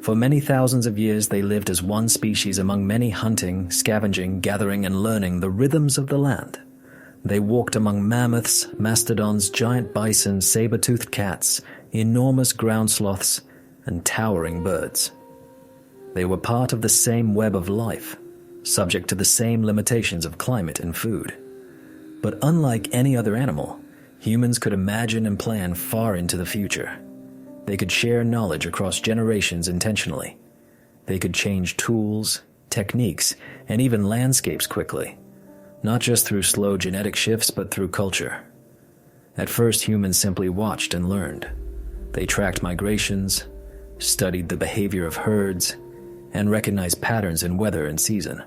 For many thousands of years, they lived as one species among many, hunting, scavenging, gathering, and learning the rhythms of the land. They walked among mammoths, mastodons, giant bison, saber-toothed cats, enormous ground sloths, and towering birds. They were part of the same web of life, subject to the same limitations of climate and food. But unlike any other animal, humans could imagine and plan far into the future. They could share knowledge across generations intentionally. They could change tools, techniques, and even landscapes quickly, not just through slow genetic shifts, but through culture. At first, humans simply watched and learned. They tracked migrations, studied the behavior of herds, and recognized patterns in weather and season.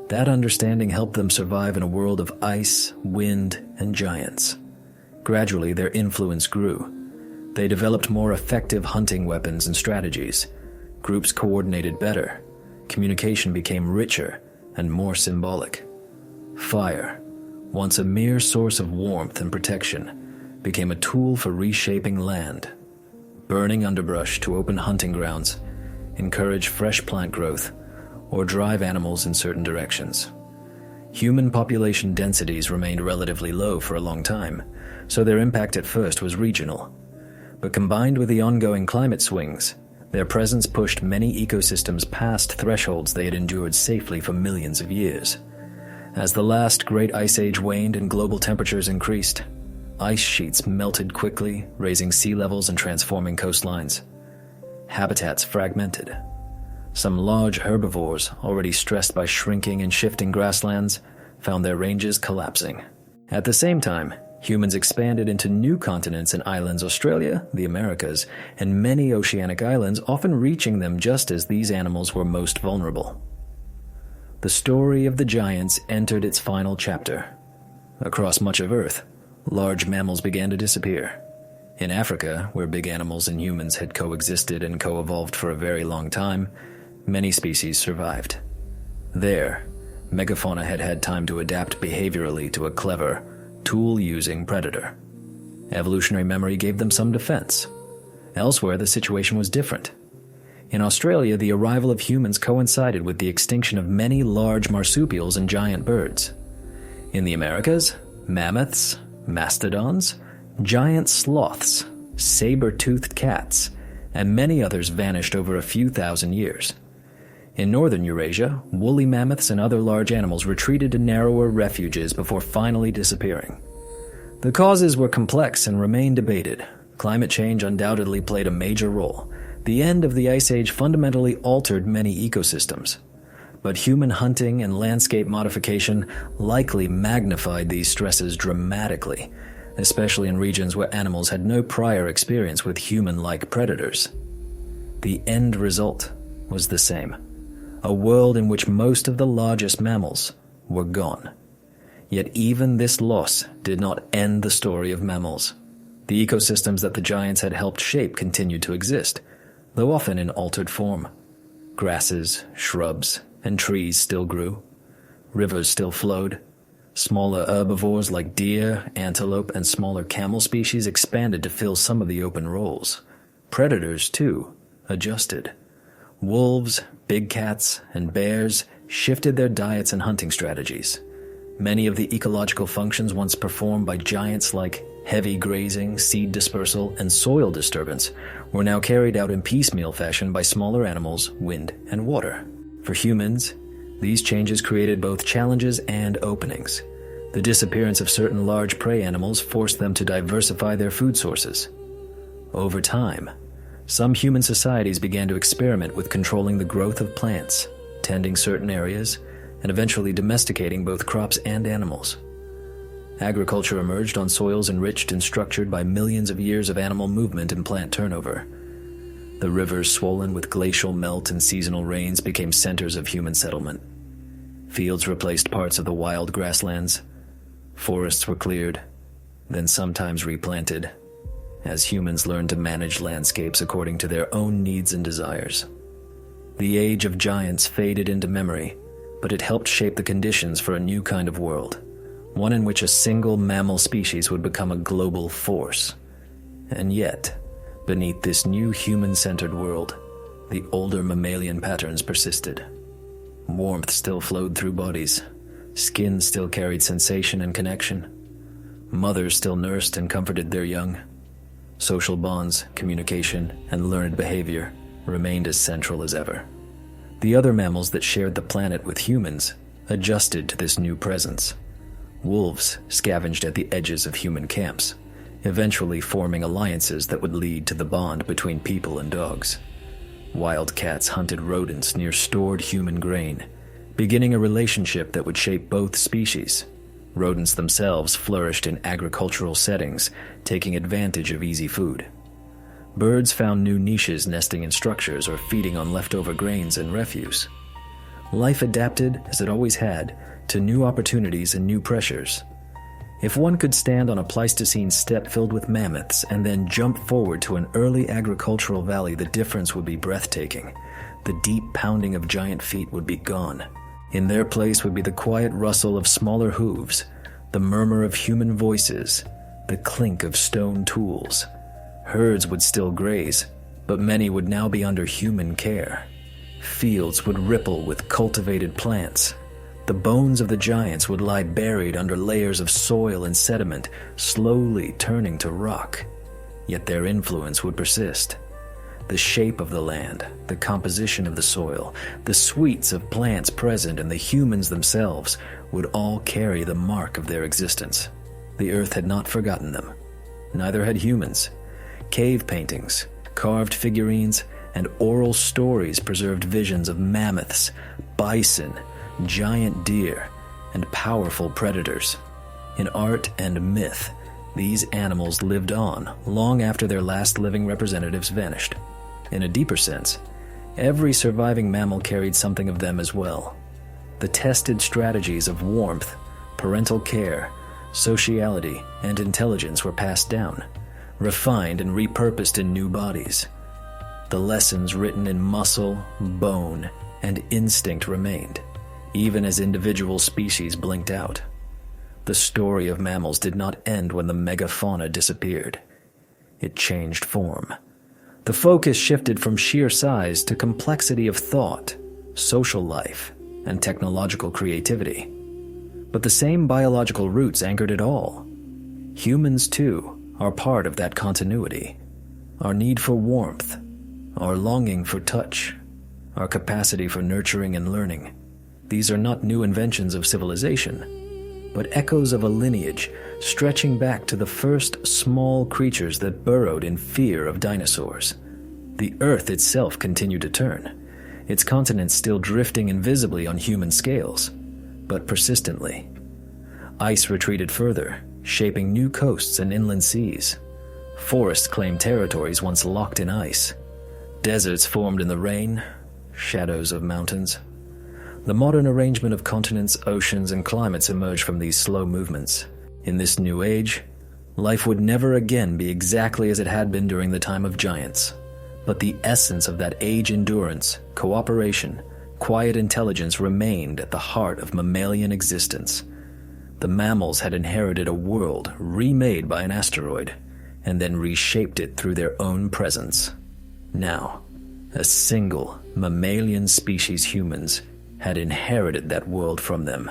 That understanding helped them survive in a world of ice, wind, and giants. Gradually, their influence grew. They developed more effective hunting weapons and strategies. Groups coordinated better. Communication became richer and more symbolic. Fire, once a mere source of warmth and protection, became a tool for reshaping land. Burning underbrush to open hunting grounds, encourage fresh plant growth, or drive animals in certain directions. Human population densities remained relatively low for a long time, so their impact at first was regional. But combined with the ongoing climate swings, their presence pushed many ecosystems past thresholds they had endured safely for millions of years. As the last great ice age waned and global temperatures increased, ice sheets melted quickly, raising sea levels and transforming coastlines. Habitats fragmented. Some large herbivores, already stressed by shrinking and shifting grasslands, found their ranges collapsing. At the same time, humans expanded into new continents and islands: Australia, the Americas, and many oceanic islands, often reaching them just as these animals were most vulnerable. The story of the giants entered its final chapter. Across much of Earth, large mammals began to disappear. In Africa, where big animals and humans had coexisted and co-evolved for a very long time, many species survived. There, megafauna had had time to adapt behaviorally to a clever, tool-using predator. Evolutionary memory gave them some defense. Elsewhere, the situation was different. In Australia, the arrival of humans coincided with the extinction of many large marsupials and giant birds. In the Americas, mammoths, mastodons, giant sloths, saber-toothed cats, and many others vanished over a few thousand years. In northern Eurasia, woolly mammoths and other large animals retreated to narrower refuges before finally disappearing. The causes were complex and remain debated. Climate change undoubtedly played a major role. The end of the Ice Age fundamentally altered many ecosystems. But human hunting and landscape modification likely magnified these stresses dramatically, especially in regions where animals had no prior experience with human-like predators. The end result was the same: a world in which most of the largest mammals were gone. Yet even this loss did not end the story of mammals. The ecosystems that the giants had helped shape continued to exist, though often in altered form. Grasses, shrubs, and trees still grew. Rivers still flowed. Smaller herbivores like deer, antelope, and smaller camel species expanded to fill some of the open roles. Predators, too, adjusted. Wolves, big cats, and bears shifted their diets and hunting strategies. Many of the ecological functions once performed by giants like heavy grazing, seed dispersal, and soil disturbance were now carried out in piecemeal fashion by smaller animals, wind, and water. For humans, these changes created both challenges and openings. The disappearance of certain large prey animals forced them to diversify their food sources. Over time, some human societies began to experiment with controlling the growth of plants, tending certain areas, and eventually domesticating both crops and animals. Agriculture emerged on soils enriched and structured by millions of years of animal movement and plant turnover. The rivers swollen with glacial melt and seasonal rains became centers of human settlement. Fields replaced parts of the wild grasslands. Forests were cleared, then sometimes replanted, as humans learned to manage landscapes according to their own needs and desires. The age of giants faded into memory, but it helped shape the conditions for a new kind of world, one in which a single mammal species would become a global force. And yet, beneath this new human-centered world, the older mammalian patterns persisted. Warmth still flowed through bodies. Skin still carried sensation and connection. Mothers still nursed and comforted their young. Social bonds, communication, and learned behavior remained as central as ever. The other mammals that shared the planet with humans adjusted to this new presence. Wolves scavenged at the edges of human camps, eventually forming alliances that would lead to the bond between people and dogs. Wild cats hunted rodents near stored human grain, beginning a relationship that would shape both species. Rodents themselves flourished in agricultural settings, taking advantage of easy food. Birds found new niches nesting in structures or feeding on leftover grains and refuse. Life adapted, as it always had, to new opportunities and new pressures. If one could stand on a Pleistocene steppe filled with mammoths and then jump forward to an early agricultural valley, the difference would be breathtaking. The deep pounding of giant feet would be gone. In their place would be the quiet rustle of smaller hooves, the murmur of human voices, the clink of stone tools. Herds would still graze, but many would now be under human care. Fields would ripple with cultivated plants. The bones of the giants would lie buried under layers of soil and sediment, slowly turning to rock. Yet their influence would persist. The shape of the land, the composition of the soil, the sweets of plants present, and the humans themselves would all carry the mark of their existence. The earth had not forgotten them. Neither had humans. Cave paintings, carved figurines, and oral stories preserved visions of mammoths, bison, giant deer, and powerful predators. In art and myth, these animals lived on long after their last living representatives vanished. In a deeper sense, every surviving mammal carried something of them as well. The tested strategies of warmth, parental care, sociality, and intelligence were passed down, refined and repurposed in new bodies. The lessons written in muscle, bone, and instinct remained, even as individual species blinked out. The story of mammals did not end when the megafauna disappeared. It changed form. The focus shifted from sheer size to complexity of thought, social life, and technological creativity. But the same biological roots anchored it all. Humans, too, are part of that continuity. Our need for warmth, our longing for touch, our capacity for nurturing and learning. These are not new inventions of civilization, but echoes of a lineage stretching back to the first small creatures that burrowed in fear of dinosaurs. The Earth itself continued to turn, its continents still drifting invisibly on human scales, but persistently. Ice retreated further, shaping new coasts and inland seas. Forests claimed territories once locked in ice. Deserts formed in the rain, shadows of mountains. The modern arrangement of continents, oceans, and climates emerged from these slow movements. In this new age, life would never again be exactly as it had been during the time of giants. But the essence of that age endurance, cooperation, quiet intelligence remained at the heart of mammalian existence. The mammals had inherited a world remade by an asteroid, and then reshaped it through their own presence. Now, a single mammalian species, humans, had inherited that world from them,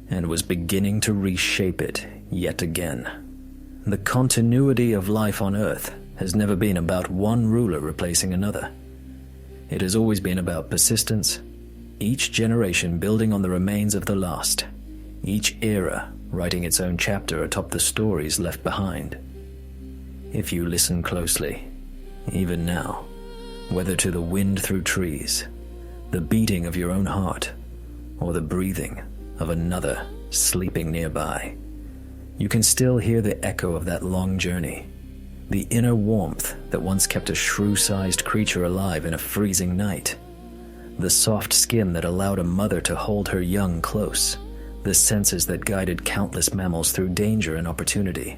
and was beginning to reshape it yet again. The continuity of life on Earth has never been about one ruler replacing another. It has always been about persistence, each generation building on the remains of the last, each era writing its own chapter atop the stories left behind. If you listen closely, even now, whether to the wind through trees, the beating of your own heart, or the breathing of another sleeping nearby, you can still hear the echo of that long journey, the inner warmth that once kept a shrew-sized creature alive in a freezing night, the soft skin that allowed a mother to hold her young close, the senses that guided countless mammals through danger and opportunity.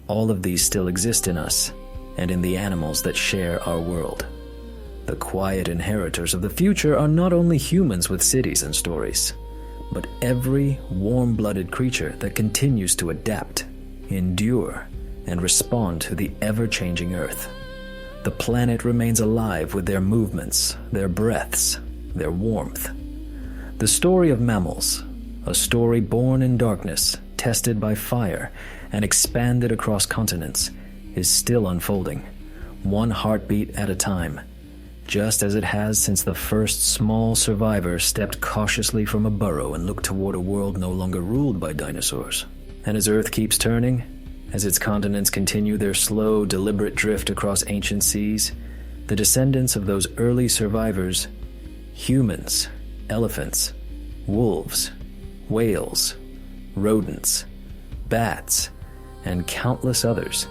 All of these still exist in us and in the animals that share our world. The quiet inheritors of the future are not only humans with cities and stories, but every warm-blooded creature that continues to adapt, endure, and respond to the ever-changing Earth. The planet remains alive with their movements, their breaths, their warmth. The story of mammals, a story born in darkness, tested by fire, and expanded across continents, is still unfolding, one heartbeat at a time, just as it has since the first small survivor stepped cautiously from a burrow and looked toward a world no longer ruled by dinosaurs. And as Earth keeps turning, as its continents continue their slow, deliberate drift across ancient seas, the descendants of those early survivors, humans, elephants, wolves, whales, rodents, bats, and countless others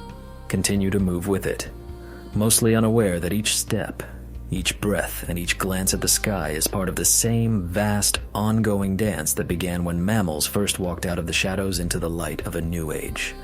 continue to move with it, mostly unaware that each step, each breath, and each glance at the sky is part of the same vast, ongoing dance that began when mammals first walked out of the shadows into the light of a new age.